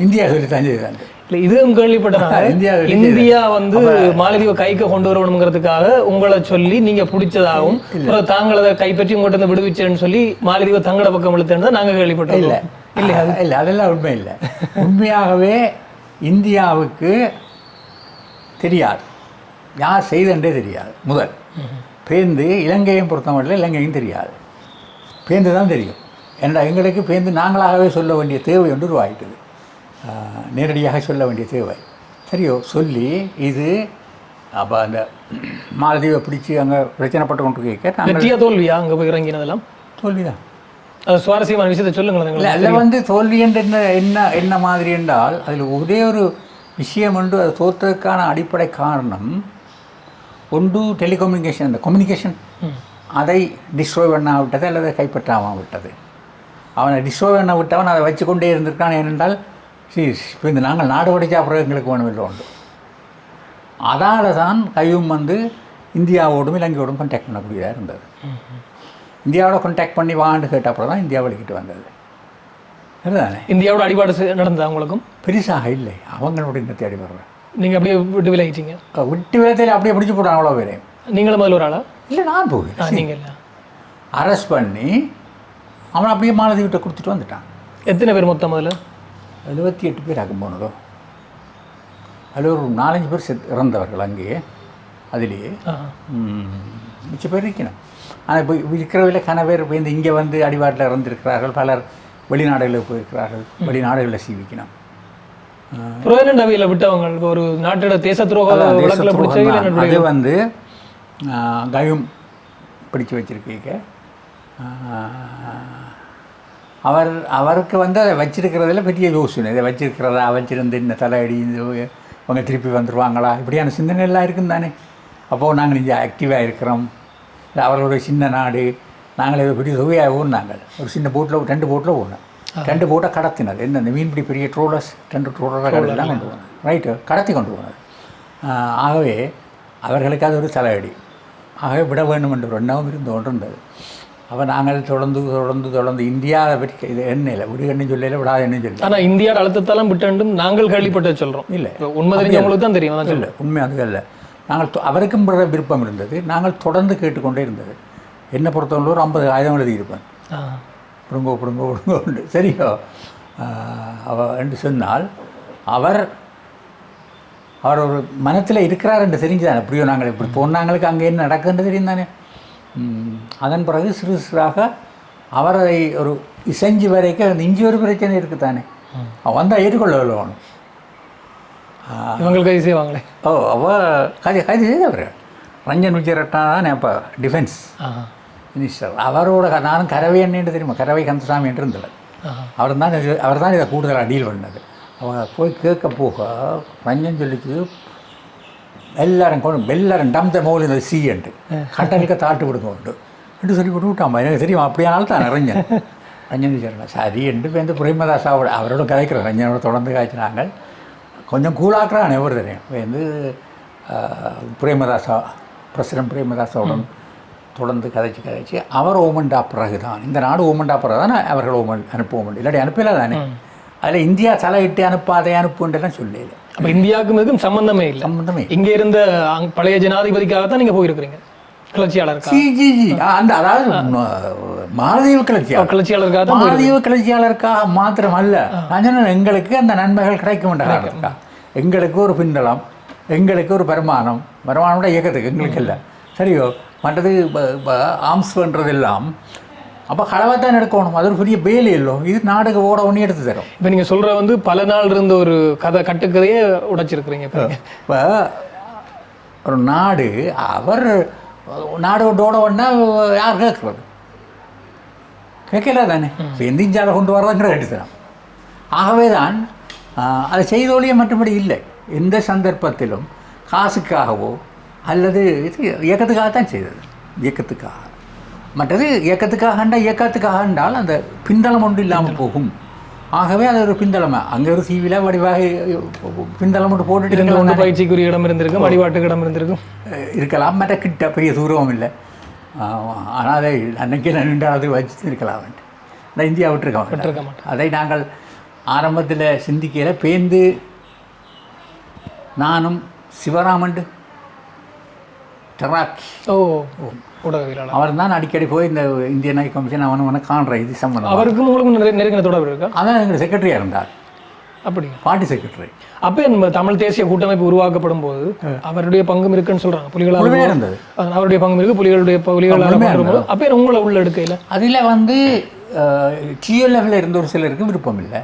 இந்தியா சொல்லித்தான் செய்தாங்க. இல்லை இதுவும் கேள்விப்பட்டேன். இந்தியா வந்து மாலத்தீவை கைக்கு கொண்டு வரணுங்கிறதுக்காக உங்களை சொல்லி நீங்கள் பிடிச்சதாகவும் தாங்கள் அதை கைப்பற்றி உங்கள்கிட்ட விடுவிச்சேன்னு சொல்லி மாலத்தீவை தங்கள பக்கம் இழுத்தேன்னு தான் நாங்கள் கேள்விப்பட்டோம். இல்லை இல்லை இல்லை அதெல்லாம் உண்மை இல்லை. உண்மையாகவே இந்தியாவுக்கு தெரியாது, யார் செய்தன்றே தெரியாது. முதல் பேருந்து இலங்கையும் பொறுத்தமட்டில் இலங்கையும் தெரியாது, பேருந்து தான் தெரியும். ஏன்னா எங்களுக்கு பேருந்து நாங்களாகவே சொல்ல வேண்டிய தேவை ஒன்று உருவாகிட்டது, நேரடியாக சொல்ல வேண்டிய தேவை. சரியோ சொல்லி இது அப்போ அந்த மாலத்தீவை பிடிச்சி அங்கே பிரச்சனைப்பட்டு கொண்டு கேட்க வெற்றியா தோல்வியா அங்கே போய் இறங்கினதெல்லாம் தோல்வி தான். அது சுவாரஸ்யமான விஷயத்தை சொல்லுங்களேன். இல்லை அதில் வந்து தோல்வி என்று என்ன மாதிரி என்றால் அதில் ஒரே ஒரு விஷயம் ஒன்று, அது தோற்றதுக்கான அடிப்படை காரணம் ஒன்று டெலிகம்யூனிகேஷன், அந்த கம்யூனிகேஷன் அதை டிஸ்ட்ராய் பண்ண விட்டது அல்லது கைப்பற்றாமல் விட்டது. அவனை டிஸ்ட்ராய் பண்ண விட்டவன் அதை வச்சு கொண்டே இருந்திருக்கான். ஏனென்றால் இப்போ இந்த நாங்கள் நாடு உடைச்சா அப்புறம் எங்களுக்கு வேணுமில்லை உண்டு. அதால் தான் கையும் வந்து இந்தியாவோடும் இலங்கையோடும் கான்டாக்ட் பண்ணக்கூடியதாக இருந்தது. இந்தியாவோட கான்டாக்ட் பண்ணி வாண்டு கேட்ட அப்புறம் தான் இந்தியா வலிக்கிட்டு வந்தது. சரிதானே? இந்தியாவோட அடிபாடு நடந்தது அவங்களுக்கும் பெருசாக இல்லை, அவங்களுடைய இன்னத்தை அடிபடுறேன். நீங்கள் அப்படியே விட்டு விலகிட்டீங்க. விட்டு விலத்தில் அப்படியே பிடிச்சி போடுறாங்க அவ்வளோ பேரே. நீங்களும் முதல்ல ஒரு ஆளா? இல்லை நான் போவேன். நீங்கள் இல்லை, அரெஸ்ட் பண்ணி அவன் அப்படியே மாலத்தீவிட்ட கொடுத்துட்டு வந்துட்டான். எத்தனை பேர் மொத்தம்? முதல்ல 78 பேர் ஆகும் போனதோ. அதில் ஒரு 4-5 பேர் இறந்தவர்கள் அங்கேயே. அதிலேயே மிச்ச பேர் இருக்கணும். ஆனால் இப்போ இருக்கிறவர்கள் கன பேர் இப்போ இங்கே வந்து அடிவாட்டில் இறந்திருக்கிறார்கள், பலர் வெளிநாடுகளில் போயிருக்கிறார்கள், வெளிநாடுகளில் சீவிக்கணும். புரோகிரண்டவியில் விட்டவங்க ஒரு நாட்டோட தேச துரோக அது வந்து கயும் பிடிச்சு வச்சிருக்கீங்க. அவருக்கு வந்து அதை வச்சிருக்கிறதுல பெரிய யோசனை, இதை வச்சிருக்கிறதா வச்சிருந்து இந்த தலையடி அவங்க திருப்பி வந்துடுவாங்களா இப்படியான சிந்தனை எல்லாம் இருக்குன்னு தானே. அப்போது நாங்கள் இங்கே ஆக்டிவாக இருக்கிறோம், அவர்களுடைய சின்ன நாடு, நாங்கள் இதை பெரிய தொகையாக ஊர்னாங்க. ஒரு சின்ன போட்டில் 2 போட்டில் ஓடினோம். 2 போட்டை கடத்தினது என்ன, இந்த மீன்பிடி பெரிய ட்ரோலர்ஸ் 2 ட்ரோலராக கடலாம் கொண்டு போனது, ரைட்டு, கடத்தி கொண்டு போனது. ஆகவே அவர்களுக்கு அது ஒரு தலையடி. ஆகவே விட வேண்டும் என்ற ஒரு எண்ணமும் இருந்து கொண்டிருந்தது. அப்போ நாங்கள் தொடர்ந்து இந்தியாவை பற்றி இது எண்ணெயில் விடு எண்ணெய் சொல்லல விடாத எண்ணெய் சொல்லி. ஆனால் இந்தியாவோட அழுத்தத்தாலும் விட்டு நாங்கள் கேள்விப்பட்டு சொல்கிறோம். இல்லை உண்மை தெரிஞ்சவங்களுக்கு தான் தெரியும். இல்லை உண்மை அது இல்லை. நாங்கள் அவருக்கும் விருப்பம் இருந்தது, நாங்கள் தொடர்ந்து கேட்டுக்கொண்டே இருந்தது. என்னை பொறுத்தவரை ஒரு 50 ஆயுதம் எழுதியிருப்பேன், பிடுங்கோ உண்டு. சரியோ என்று சொன்னால் அவர் ஒரு மனத்தில் இருக்கிறார் என்று தெரிஞ்சுதானே. எப்படியோ நாங்கள் இப்படி போனாங்களுக்கு அங்கே என்ன நடக்குதுன்னு தெரியும் தானே. அதன் பிறகு சிறு சிறாக அவரை ஒரு இசைஞ்சு வரைக்கும் அந்த இஞ்சி ஒரு பிரச்சனை இருக்குது தானே. அவன் வந்தால் ஏற்றுக்கொள்ள வேணும். இவங்களுக்கு கைது செய்வாங்களே. கைது செய்தவர் ரஞ்சன் விஜயரட்னா தான் இப்போ டிஃபென்ஸ் மினிஸ்டர். அவரோட நானும் கரவை என்னன்னு தெரியுமா, கரவை கந்தசாமி என்று இருந்தவர். அவர் தான் இதை கூடுதலாக டீல் பண்ணது. அவன் போய் கேட்க போக ரஞ்சன் சொல்லிச்சு எல்லாரும் டம்த மோல் இந்த சீண்டு கட்டலுக்கு தாட்டு விடுங்க உண்டு என்று சொல்லி விட்டாமா. எனக்கு தெரியும் அப்படியானாலும் தான் ரஞ்சன் விஜயரட்னா சரி என்று வந்து பிரேமதாசாவோட அவரோட கதைக்கிற ரஞ்சனோட தொடர்ந்து காய்ச்சினாங்க. கொஞ்சம் கூலாக்குறான் எவர் தெரியும் வந்து பிரேமதாசா, பிரசிடண்ட் பிரேமதாசாவுடன் தொடர்ந்து கதைச்சு அவர் ஓமண்டா பிறகு தான் இந்த நாடு ஓமண்டா பிறகு தான் அவர்கள் அனுப்புவோம், இல்லாட்டி அனுப்பல தானே. அதில் இந்தியா தலையிட்டு அனுப்பாதை அனுப்புன்றெல்லாம் சொல்லல. அப்போ இந்தியாவுக்கும் இதுக்கும் சம்மந்தமே இல்லை. இங்கே இருந்த பழைய ஜனாதிபதிக்காக தான் நீங்கள் போயிருக்கிறீங்க, கிளர்ச்சியாளருக்காக. அந்த அதாவது மாலத்தீவு கிளர்ச்சியாளருக்காக, மாலத்தீவு கிளர்ச்சியாளருக்காக மாத்திரம் அல்ல. நான் எங்களுக்கு அந்த நன்மைகள் கிடைக்க மாட்டாங்க. எங்களுக்கு ஒரு பின்னலம், எங்களுக்கு ஒரு வருமானம் இயக்கத்துக்கு எங்களுக்கு இல்லை. சரியோ மற்றது ஆர்ம்ஸ் பண்ணுறதெல்லாம் அப்போ களவாக தான் எடுக்கணும். அது ஒரு பெரிய வேலை இல்லோ. இது நாடுக்கு ஓட ஒன்று எடுத்து தரும். இப்போ நீங்கள் சொல்கிற வந்து பல நாள் இருந்த ஒரு கட்டுக்கதையே உடைச்சிருக்கிறீங்க. இப்போ ஒரு நாடு அவர் நாடு ஓட ஒன்றா யார் கேட்குறது? கேட்கல தானே. இப்போ எந்த இந்தியாவில் கொண்டு வர்றதுங்கிற எடுத்துதான். ஆகவே தான் அதை செய்தோழியே மற்றபடி இல்லை. எந்த சந்தர்ப்பத்திலும் காசுக்காகவோ அல்லது இது இயக்கத்துக்காகத்தான் செய்தது. இயக்கத்துக்காக மற்றது இயக்கத்துக்காக என்றால் அந்த பிந்தளம் ஒன்று இல்லாமல் போகும். ஆகவே அது ஒரு பிந்தளமாக அங்கே ஒரு சீவில வடிவாக பிந்தளம் ஒன்று போட்டுட்டு பயிற்சிக்குரிய இடம் இருந்திருக்கும், வழிபாட்டுக்கு இடம் இருந்திருக்கலாம். மற்ற கிட்ட பெரிய தூரம் இல்லை. ஆனால் அதை அன்னைக்கு 2வது வச்சு இருக்கலாம். விட்டுருக்க இந்தியா விட்டுருக்க மாட்டேன். அதை நாங்கள் ஆரம்பத்தில் சிந்திக்கையில் பேந்து நானும் சிவராமண்டு டெராக்கி ஊடகவியலாளர் அவர் தான் அடிக்கடி போய் இந்த இந்தியன் ஹை கமிஷன் அவனை காண்ற இது சம்பந்தம். அவருக்கும் உங்களுக்கு நெருங்கின தொடர்பு இருக்கா? அதான் எங்கள் செக்ரட்டரியாக இருந்தார், அப்படி பார்ட்டி செக்ரட்டரி. அப்போ நம்ம தமிழ் தேசிய கூட்டமைப்பு உருவாக்கப்படும் போது அவருடைய பங்கும் இருக்குன்னு சொல்றாங்க. புலிகளாக இருந்தது, அவருடைய பங்கும் இருக்கு, புலிகளால். அப்போ உங்களை உள்ள எடுக்கையில் அதில் வந்து டிஎல்எஃப்ல இருந்த ஒரு சிலருக்கு விருப்பம் இல்லை,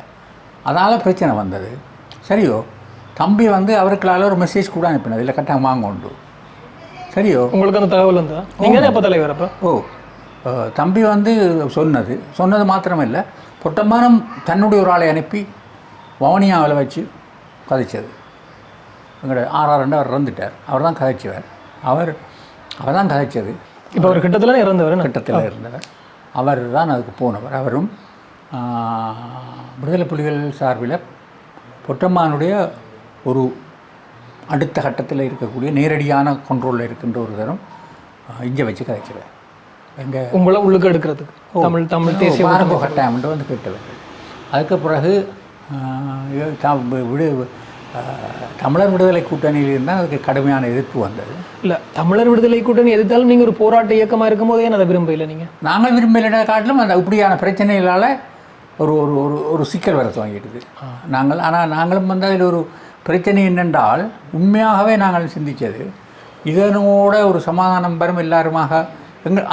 அதனால் பிரச்சனை வந்தது. சரியோ, தம்பி வந்து அவருக்களால் ஒரு மெசேஜ் கூட அனுப்பினது இல்லை, கட்டாயம் வாங்க உண்டு. சரியோ, உங்களுக்கு அந்த தகவல் இருந்தால் நீங்கள் எப்போ தலைவர்? அப்போ தம்பி வந்து சொன்னது மாத்திரமில்லை, பொட்டமானம் தன்னுடைய ஒரு ஆளை அனுப்பி வவுனியாவில் வச்சு கதைச்சது. எங்களோட ஆறாண்டு அவர் இறந்துட்டார், அவர் தான் கதைச்சவர், அவர் தான் கதைச்சது. இப்போ அவர் கிட்டத்தில் இருந்தவர், அவர் தான் அதுக்கு போனவர். அவரும் விடுதலை புலிகள் சார்பில் பொட்டம்மானுடைய ஒரு அடுத்த கட்டத்தில் இருக்கக்கூடிய நேரடியான கண்ட்ரோலில் இருக்கின்ற ஒரு தரம் இங்கே வச்சு கதைச்சவர். எங்கள் உங்களை உள்ளுக்கு எடுக்கிறதுக்கு தமிழ் தேசிய கட்டாயம்ன்ற வந்து கேட்டவர். அதுக்கு பிறகு தமிழர் விடுதலை கூட்டணியில் இருந்தால் அதுக்கு கடுமையான எதிர்ப்பு வந்தது. இல்லை, தமிழர் விடுதலை கூட்டணி எதிர்த்தாலும் நீங்கள் ஒரு போராட்ட இயக்கமாக இருக்கும் போதே அதை விரும்பல. நாங்கள் விரும்பல காட்டிலும் அந்த இப்படியான பிரச்சனைகளால் ஒரு ஒரு ஒரு சிக்கல் வர துவங்கிடுது நாங்களும் வந்து அதில் ஒரு பிரச்சனை என்னென்றால், உண்மையாகவே நாங்கள் சிந்தித்தது இதனோட ஒரு சமாதானம் பெறும் எல்லாருமாக.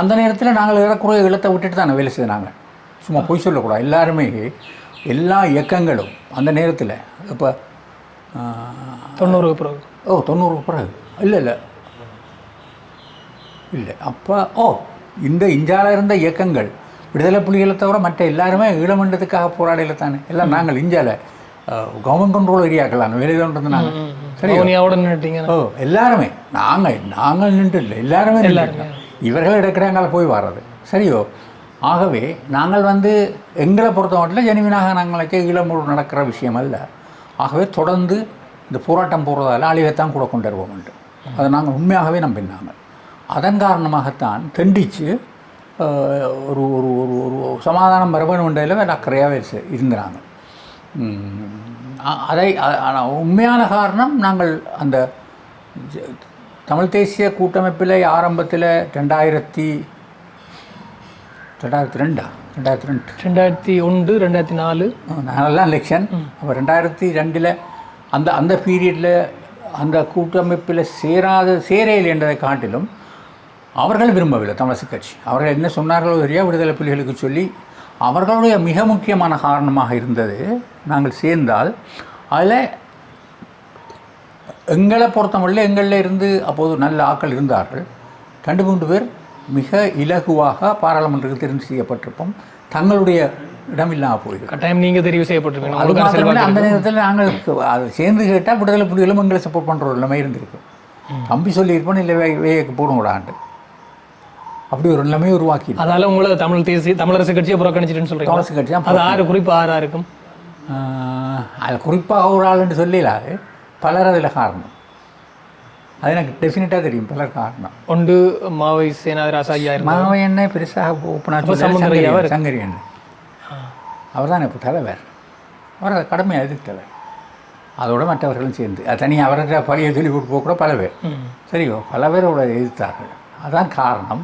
அந்த நேரத்தில் நாங்கள் ஏறக்குறைய இடத்தை விட்டுட்டு தானே வேலை செய்தாங்க, சும்மா பொய் சொல்லக்கூடாது. எல்லாருமே எல்லா இயக்கங்களும் அந்த நேரத்தில் இப்போ 90 பிறகு 90 பிறகு இல்லை அப்போ இந்த இந்தியாவில் இருந்த இயக்கங்கள் விடுதலை புலிகளை தவிர மற்ற எல்லாருமே ஈழமண்டத்துக்காக போராடல தானே. எல்லாம் நாங்கள் இந்தியாவில் கவர்மெண்ட் கண்ட்ரோல் ஏரியாக்களான வெளியிடன்றது நாங்கள். சரி, எல்லாருமே நாங்கள் நின்று இல்லை, எல்லாருமே இவர்கள் எடுக்கிறாங்க போய் வர்றது. சரியோ, ஆகவே நாங்கள் வந்து எங்களை பொறுத்த மட்டும் ஜெனிவினாக நாங்களுக்கு ஈழமூர் நடக்கிற விஷயம் அல்ல. ஆகவே தொடர்ந்து இந்த போராட்டம் போகிறதால அழிவைத்தான் கூட கொண்டு வருவோம்ட்டு அதை நாங்கள் உண்மையாகவே நம்பினாங்க. அதன் காரணமாகத்தான் தண்டித்து ஒரு ஒரு ஒரு ஒரு சமாதானம் மரபணுன்றதில் அக்கறையாகவே இருந்தாங்க. ஆனால் உண்மையான காரணம், நாங்கள் அந்த தமிழ் தேசிய கூட்டமைப்பில் ஆரம்பத்தில் 2002 2001 2004 நாங்கள்லாம் எலெக்ஷன். அப்போ 2002 அந்த பீரியடில் அந்த கூட்டமைப்பில் சேரையில் என்றதை காட்டிலும் அவர்கள் விரும்பவில்லை தமிழரசுக் கட்சி. அவர்கள் என்ன சொன்னார்களோ தெரியா, விடுதலை புலிகளுக்கு சொல்லி அவர்களுடைய மிக முக்கியமான காரணமாக இருந்தது நாங்கள் சேர்ந்தால் அதில் எங்களை பொறுத்தமல்ல எங்களில் இருந்து அப்போது நல்ல ஆட்கள் இருந்தார்கள். 2-3 பேர் மிக இலகுவாக பாராளுமன்றத்துக்கு தெரிவு செய்யப்பட்டிருப்போம். தங்களுடைய இடமில்லாமல் போயிருக்கு. கட்டாயம் நீங்கள் தெரிவு செய்யப்பட்டிருக்கீங்க. அது மாத்திரமே அந்த நேரத்தில் நாங்கள் அதை சேர்ந்து கேட்டால் விடுதலை புலிகளும் எங்களை சப்போர்ட் பண்ணுற ஒரு நிலைமை இருந்திருக்கு. தம்பி சொல்லியிருப்போம், இல்லை வேலைக்கு போடுங்கடாண்டு, அப்படி ஒரு நிலைமையை உருவாக்கி. அதனால் உங்களை தமிழரசு கட்சியை புறக்கணிச்சிட்டுன்னு சொல்கிறீங்க. தமிழரசு கட்சி அது ஆறாக இருக்கும். அது குறிப்பாக ஒரு ஆளுன்னு சொல்லலாது, பலர் அதில் காரணம். அது எனக்கு டெஃபினட்டாக தெரியும், பலர் காரணம். ஒன்று மாவை சேனாதிராசா ஐயா, மாவை எண்ணெய் பெருசாக ஓப்பனாக சங்கரி எண்ணெய் அவர் தான் இப்போ தலைவர். அவர் அதை கடமையாக எதிர்த்தவர். அதோட மற்றவர்களும் சேர்ந்து அது தனியாக அவர்கிட்ட பழைய சொல்லி கொடுக்க கூட பல பேர் சரியோ பல பேர் அவரை எதிர்த்தார்கள். அதான் காரணம்.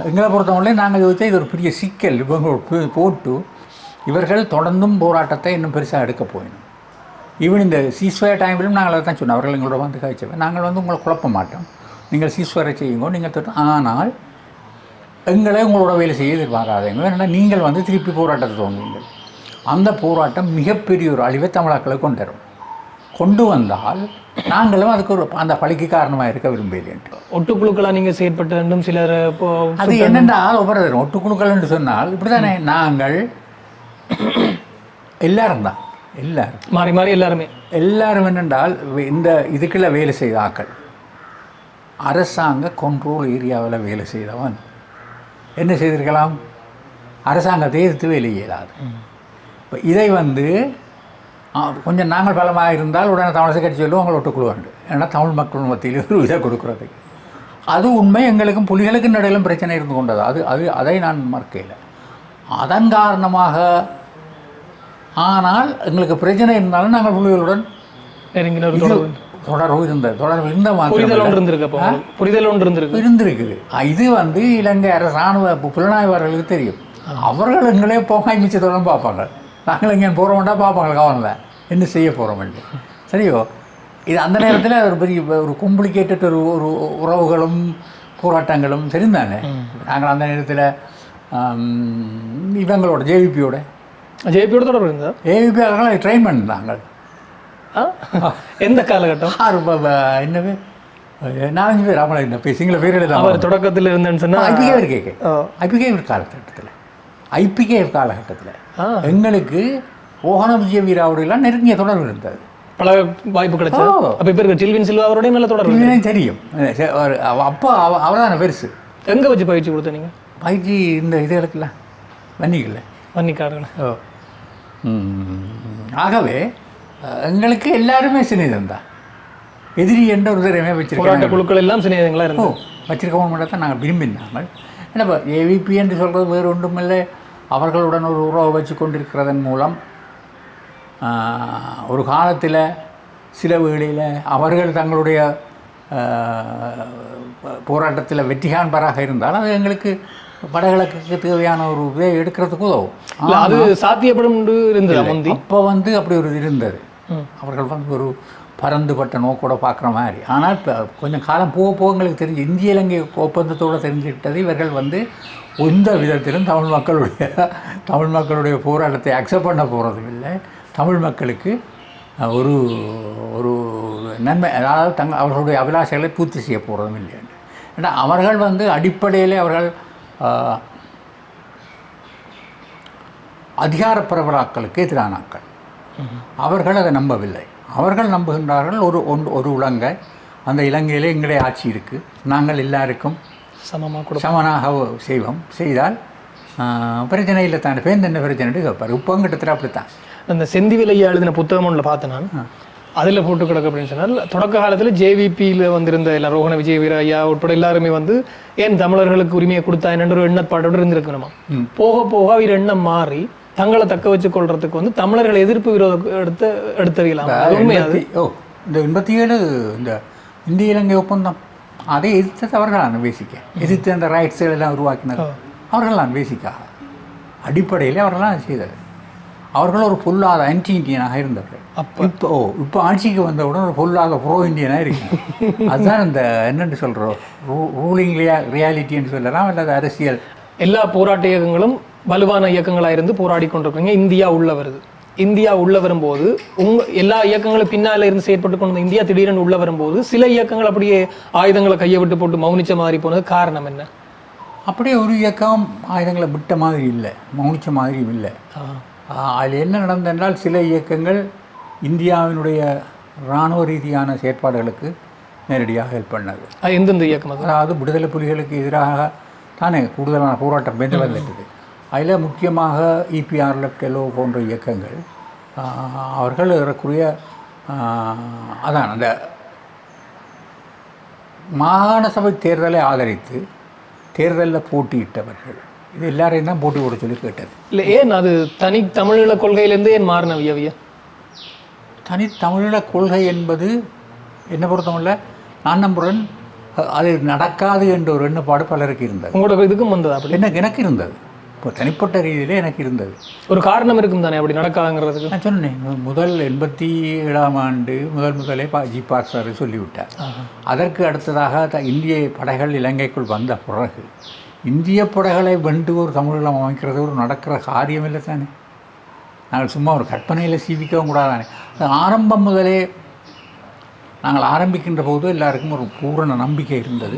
எங்களை பொறுத்தவரை நாங்கள் யோசிச்சா இது ஒரு பெரிய சிக்கல் இவங்க போட்டு இவர்கள் தொடர்ந்தும் போராட்டத்தை இன்னும் பெருசாக எடுக்க போயிடும். ஈவன் இந்த சீஸ்வயர் டைமிலும் நாங்கள் அதை தான் சொன்னோம். அவர்கள் எங்களோட வந்து கழிச்சவன், நாங்கள் வந்து உங்களை குழப்ப மாட்டோம், நீங்கள் சீஸ்வரை செய்யுங்க, நீங்கள் தொட்டு, ஆனால் எங்களை உங்களோட வேலை செய்ய எதிர்பார்க்காதீங்க. ஏன்னா நீங்கள் வந்து திருப்பி போராட்டத்தை தோங்குவீங்கள். அந்த போராட்டம் மிகப்பெரிய ஒரு அழிவை தமிழர்களை கொண்டு வந்தால் நாங்களும் அதுக்கு ஒரு அந்த பழிக்கு காரணமாக இருக்க விரும்பலைன்ட்டு. ஒட்டுக்குழுக்களாக நீங்கள் செயற்பட்ட வேண்டும் சிலர். அது என்னென்றால் ஒவ்வொரு ஒட்டுக்குழுக்கள் என்று சொன்னால் இப்படி தானே, நாங்கள் எல்லாரும் தான், எல்லாரும் மாறி மாறி எல்லாரும் என்னென்றால் இந்த இதுக்குள்ள வேலை செய்த ஆக்கள் அரசாங்க கண்ட்ரோல் ஏரியாவில் வேலை செய்தவன் என்ன செய்திருக்கலாம், அரசாங்கத்தை எதிர்த்து வேலை இயலாது. இப்போ இதை வந்து கொஞ்சம் நாங்கள் பலமாக இருந்தால் உடனே தமிழரசு கட்சி சொல்லுவோம் உங்களை ஒட்டுக்குழுவாண்டு. ஏன்னா தமிழ் மக்கள் மத்தியில் ஒரு இதை கொடுக்குறது அது உண்மை. எங்களுக்கும் புலிகளுக்கும் நடுவிலும் பிரச்சனை இருந்து கொண்டது. அதை நான் மறக்கல. அதன் காரணமாக ஆனால் எங்களுக்கு பிரச்சனை இருந்தாலும் நாங்கள் புலிகளுடன் நெருங்கின ஒரு தொடர்பு தொடர்பு இருந்த புரிதல் ஒன்று இருந்திருக்கு. புரிதல் ஒன்று இருந்திருக்குது. இது வந்து இலங்கை இராணுவ புலனாய்வாளர்களுக்கு தெரியும். அவர்கள் எங்களே போகாய் மிச்சத்தோடு பார்ப்பாங்க. நாங்கள் எங்கே போகிறோம்டா பார்ப்பாங்க கவனம் என்ன செய்ய போகிறோம்ட்டு. சரியோ, இது அந்த நேரத்தில் ஒரு பெரிய ஒரு காம்ப்ளிகேட்டட் ஒரு உறவுகளும் போராட்டங்களும் சரிந்தானே. நாங்கள் அந்த நேரத்தில் இவங்களோட ஜேவிபியோட தொடர்பு இருந்தால் ஏவிபி அவர்களை ட்ரெயின் பண்ணாங்க. எந்த காலகட்டம்? என்னவே 4-5 பேர் அவங்கள இந்த சிங்கள பேர் அவர் தொடக்கத்தில் இருந்தேன்னு சொன்னால் ஐபிகேஎஃப் காலகட்டத்தில் எங்களுக்கு மோகன விஜய வீராவோடையெல்லாம் நெருங்கிய தொடர்பு இருந்தது. பல வாய்ப்பு கிடைச்சது. அப்போ இப்போ இருக்க சில்வின் சில்வா அவருடைய நல்ல தொடர்பு தெரியும். அப்போ அவர் தானே பெருசு. எங்கே வச்சு பயிற்சி கொடுத்த நீங்கள்? பயிற்சி இந்த இதுகளுக்குல வன்னிக்காரங்க. ஆகவே எங்களுக்கு எல்லாருமே சிநேகிதம் தான். எதிரி என்ற ஒரு திறமை வச்சிருக்க குழுக்கள் எல்லாம் சிநேகிதங்களாக இருந்தோம். வச்சிருக்கவங்க மட்டும் தான் நாங்கள் விரும்பினாங்கள். ஏன்னா ஏவிபி என்று சொல்கிறது வேறு ஒன்றுமில்லை, அவர்களுடன் ஒரு உறவை வச்சு கொண்டிருக்கிறதன் மூலம் ஒரு காலத்தில் சில வேளையில் அவர்கள் தங்களுடைய போராட்டத்தில் வெற்றிகாண்பராக இருந்தால் அது எங்களுக்கு வடகிழக்குக்கு தேவையான ஒரு இதை எடுக்கிறதுக்கு உதவும். அது சாத்தியப்படும் இருந்தது. அப்போ வந்து அப்படி ஒரு இருந்தது. அவர்கள் வந்து ஒரு பரந்துபட்ட நோக்கோட பார்க்குற மாதிரி. ஆனால் இப்போ கொஞ்சம் காலம் போக போக எங்களுக்கு தெரிஞ்சு இந்திய இலங்கை ஒப்பந்தத்தோடு தெரிஞ்சுக்கிட்டது இவர்கள் வந்து எந்த விதத்திலும் தமிழ் மக்களுடைய போராட்டத்தை அக்செப்ட் பண்ண போகிறதும் இல்லை. தமிழ் மக்களுக்கு ஒரு ஒரு நன்மை, அதாவது அவர்களுடைய அபிலாஷைகளை பூர்த்தி செய்ய போகிறதும் இல்லை. ஏன்னா அவர்கள் வந்து அடிப்படையிலே அவர்கள் அதிகார பரவலாக்களுக்கு எதிரானாக்கள். அவர்கள் அதை நம்பவில்லை. அவர்கள் நம்புகின்றார்கள் ஒரு இலங்கை, அந்த இலங்கையிலே எங்களே ஆட்சி இருக்குது, நாங்கள் எல்லாருக்கும் சமனாக செய்தால் பிரச்சனை இல்லை தானே, பேருந்து என்ன பிரச்சனை கேட்பார். இப்போ கிட்டத்தட்ட அப்படித்தான். அந்த செந்திவிலையா எழுதின புத்தகம் ஒன்றில் பார்த்தேன் நான். அதில் போட்டு கிடக்கு அப்படின்னு சொன்னால், தொடக்க காலத்தில் ஜேவிபியில் வந்திருந்த எல்லா ரோஹண விஜய வீர ஐயா உட்பட எல்லாருமே வந்து ஏன் தமிழர்களுக்கு உரிமையை கொடுத்தா என்ற ஒரு எண்ணப்பாட்டோடு இருந்திருக்கணுமா. போக போக அவர் எண்ணம் மாறி தங்களை தக்க வச்சு கொள்றதுக்கு வந்து தமிழர்கள் எதிர்ப்பு விரோதம் எடுத்தவையலாம். இந்த 87 இந்த இந்திய இலங்கை ஒப்பந்தம் அதை எதிர்த்தது அவர்களான பேசிக்க, எதிர்த்து அந்த ரைட்ஸுகள் எல்லாம் உருவாக்கினது அவர்களான் பேசிக்காக. அடிப்படையில் அவர்களாம் செய்தது. அவர்கள் ஒரு பொல்லாத ஆன்டி இண்டியனாக இருந்தவர்கள். இப்போ ஆட்சிக்கு வந்தவுடன் ஒரு பொல்லாத ப்ரோ இண்டியனாக இருக்கு. அதுதான் இந்த என்னென்னு சொல்கிறோம், ரூலிங் ரியாலிட்டின்னு சொல்லலாம், அல்லது அரசியல். எல்லா போராட்ட இயக்கங்களும் வலுவான இயக்கங்களாக இருந்து போராடி கொண்டிருக்கிறீங்க. இந்தியா உள்ள வருது. இந்தியா உள்ள வரும்போது எல்லா இயக்கங்களும் பின்னால் இருந்து செயற்பட்டு கொண்டு இந்தியா திடீரென்று உள்ள வரும்போது சில இயக்கங்கள் அப்படியே ஆயுதங்களை கையை விட்டு போட்டு மௌனிச்ச மாதிரி போனது காரணம் என்ன? அப்படியே ஒரு இயக்கம் ஆயுதங்களை விட்ட மாதிரி இல்லை, மௌனிச்ச மாதிரியும் இல்லை. அதில் என்ன நடந்தென்றால் சில இயக்கங்கள் இந்தியாவினுடைய இராணுவ ரீதியான செயற்பாடுகளுக்கு நேரடியாக ஹெல்ப் பண்ணது. எந்தெந்த இயக்கம்? அதாவது விடுதலை புலிகளுக்கு எதிராக தானே கூடுதலான போராட்டம் பெற்றுள்ளது. அதில் முக்கியமாக இபிஆர் லெப்டெலோ போன்ற இயக்கங்கள் அவர்கள் ஏறக்குரிய அதான் அந்த மாகாண சபை தேர்தலை ஆதரித்து தேர்தலில் போட்டியிட்டவர்கள். இது எல்லாரையும் தான் போட்டி போட சொல்லி கேட்டது. இல்லை, ஏன் அது தனி தமிழீழ கொள்கையிலேருந்து ஏன் மாறின வியவிய? தனி தமிழீழ கொள்கை என்பது என்ன பொறுத்தவரை நான் நம்புறேன் அது நடக்காது என்ற ஒரு எண்ணப்பாடு பலருக்கு இருந்தது. உங்களோட இதுக்கும் வந்தது? அப்படி எனக்கு இருந்தது. இப்போ தனிப்பட்ட ரீதியிலே எனக்கு இருந்தது. ஒரு காரணம் இருக்கும் தானே அப்படி நடக்காதுங்கிறதுக்கு? நான் சொன்னேன், முதல் 87ஆம் ஆண்டு முதலே ஜி பாக்ஸர் சொல்லிவிட்டார். அதற்கு அடுத்ததாக இந்திய படைகள் இலங்கைக்குள் வந்த பிறகு இந்திய படைகளை வென்று ஒரு தமிழீழம் அமைக்கிறது ஒரு நடக்கிற காரியம் இல்லை தானே. நாங்கள் சும்மா ஒரு கற்பனையில் சீவிக்கவும் கூடாதானே. ஆரம்பம் முதலே நாங்கள் ஆரம்பிக்கின்ற போது எல்லாருக்கும் ஒரு பூரண நம்பிக்கை இருந்தது.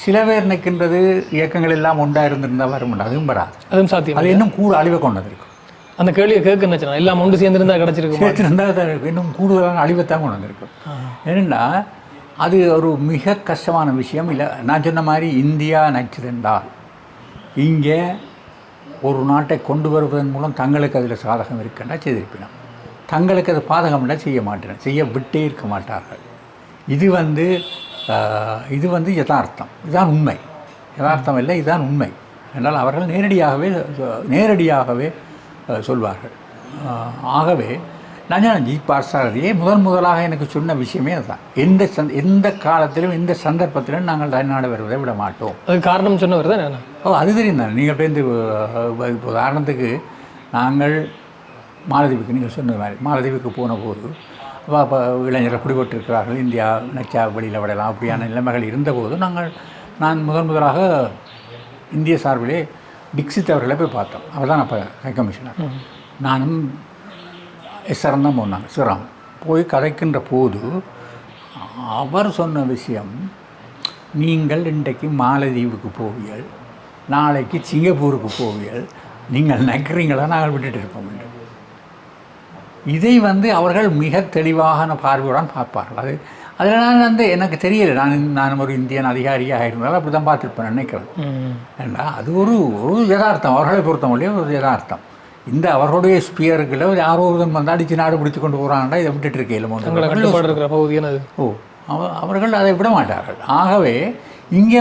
சில பேர் நிற்கின்றது இயக்கங்கள் எல்லாம் ஒன்றாக இருந்திருந்தால் வர முடியாது, அதுவும் வராது, அதுவும் சாத்தியம். அது இன்னும் கூட அழிவை கொண்டது இருக்கும். அந்த கேள்வியை கேட்க நினச்சா எல்லாம் ஒன்று சேர்ந்துருந்தா கிடச்சிருக்கும், இன்னும் கூடுதலான அழிவைத்தான் கொண்டு வந்திருக்கும். ஏன்னா அது ஒரு மிக கஷ்டமான விஷயம் இல்லை. நான் சொன்ன மாதிரி இந்தியா நச்சுதென்றால் இங்கே ஒரு நாட்டை கொண்டு வருவதன் மூலம் தங்களுக்கு அதில் சாதகம் இருக்குன்னா செய்திருப்பினோம், தங்களுக்கு அது பாதகம்னா செய்ய மாட்டேன், செய்ய விட்டே இருக்க மாட்டார்கள். இது வந்து யதார்த்தம், இதுதான் உண்மை. யதார்த்தம் இல்லை, இதுதான் உண்மை. என்றால் அவர்கள் நேரடியாகவே சொல்வார்கள். ஆகவே நான் ஜி பார்சாரதியை முதலாக எனக்கு சொன்ன விஷயமே அதுதான். எந்த காலத்திலும் எந்த சந்தர்ப்பத்திலும் நாங்கள் தனிநாடு வருவதை விட மாட்டோம். அது காரணம் சொன்னவர் தான். அது தெரியும் தானே. நீங்கள் பேருந்து இப்போ உதாரணத்துக்கு நாங்கள் மாலத்தீவுக்கு, நீங்கள் சொன்ன மாதிரி மாலத்தீவுக்கு போன போது அப்போ இளைஞர்கள் குடிபட்டிருக்கிறார்கள், இந்தியா நினைச்சா வெளியில் விடலாம் அப்படியான நிலைமைகள் இருந்தபோது நான் முதலாக இந்திய சார்பிலே டிக்சித் அவர்களை போய் பார்த்தோம். அவர் தான் அப்போ ஹை கமிஷனர். நானும் எஸ்ஆர் தான் போனாங்க. சிவராம் போய் கதைக்கின்ற போது அவர் சொன்ன விஷயம், நீங்கள் இன்றைக்கு மாலத்தீவுக்கு போவீர்கள், நாளைக்கு சிங்கப்பூருக்கு போவீர்கள், நீங்கள் நினைக்கிறீங்களா நாங்கள் விட்டுட்டு இருப்போம். இதை அவர்கள் மிக தெளிவான பார்வையுடன் பார்ப்பார்கள். அதில் எனக்கு தெரியலை. நான் ஒரு இந்தியன் அதிகாரியாக இருந்தாலும் அப்படி தான் பார்த்துருப்பேன் நினைக்கிறேன். ஏன்னா அது ஒரு யதார்த்தம், அவர்களை பொறுத்தவரையே ஒரு யதார்த்தம். இந்த அவர்களுடைய ஸ்பியருக்குள்ள யாரோ ஒருவன் அடித்து நாடு பிடிச்சி கொண்டு போகிறாங்கன்னா இதை விட்டுட்டு இருக்கல. அவர்கள் அதை விட மாட்டார்கள். ஆகவே இங்கே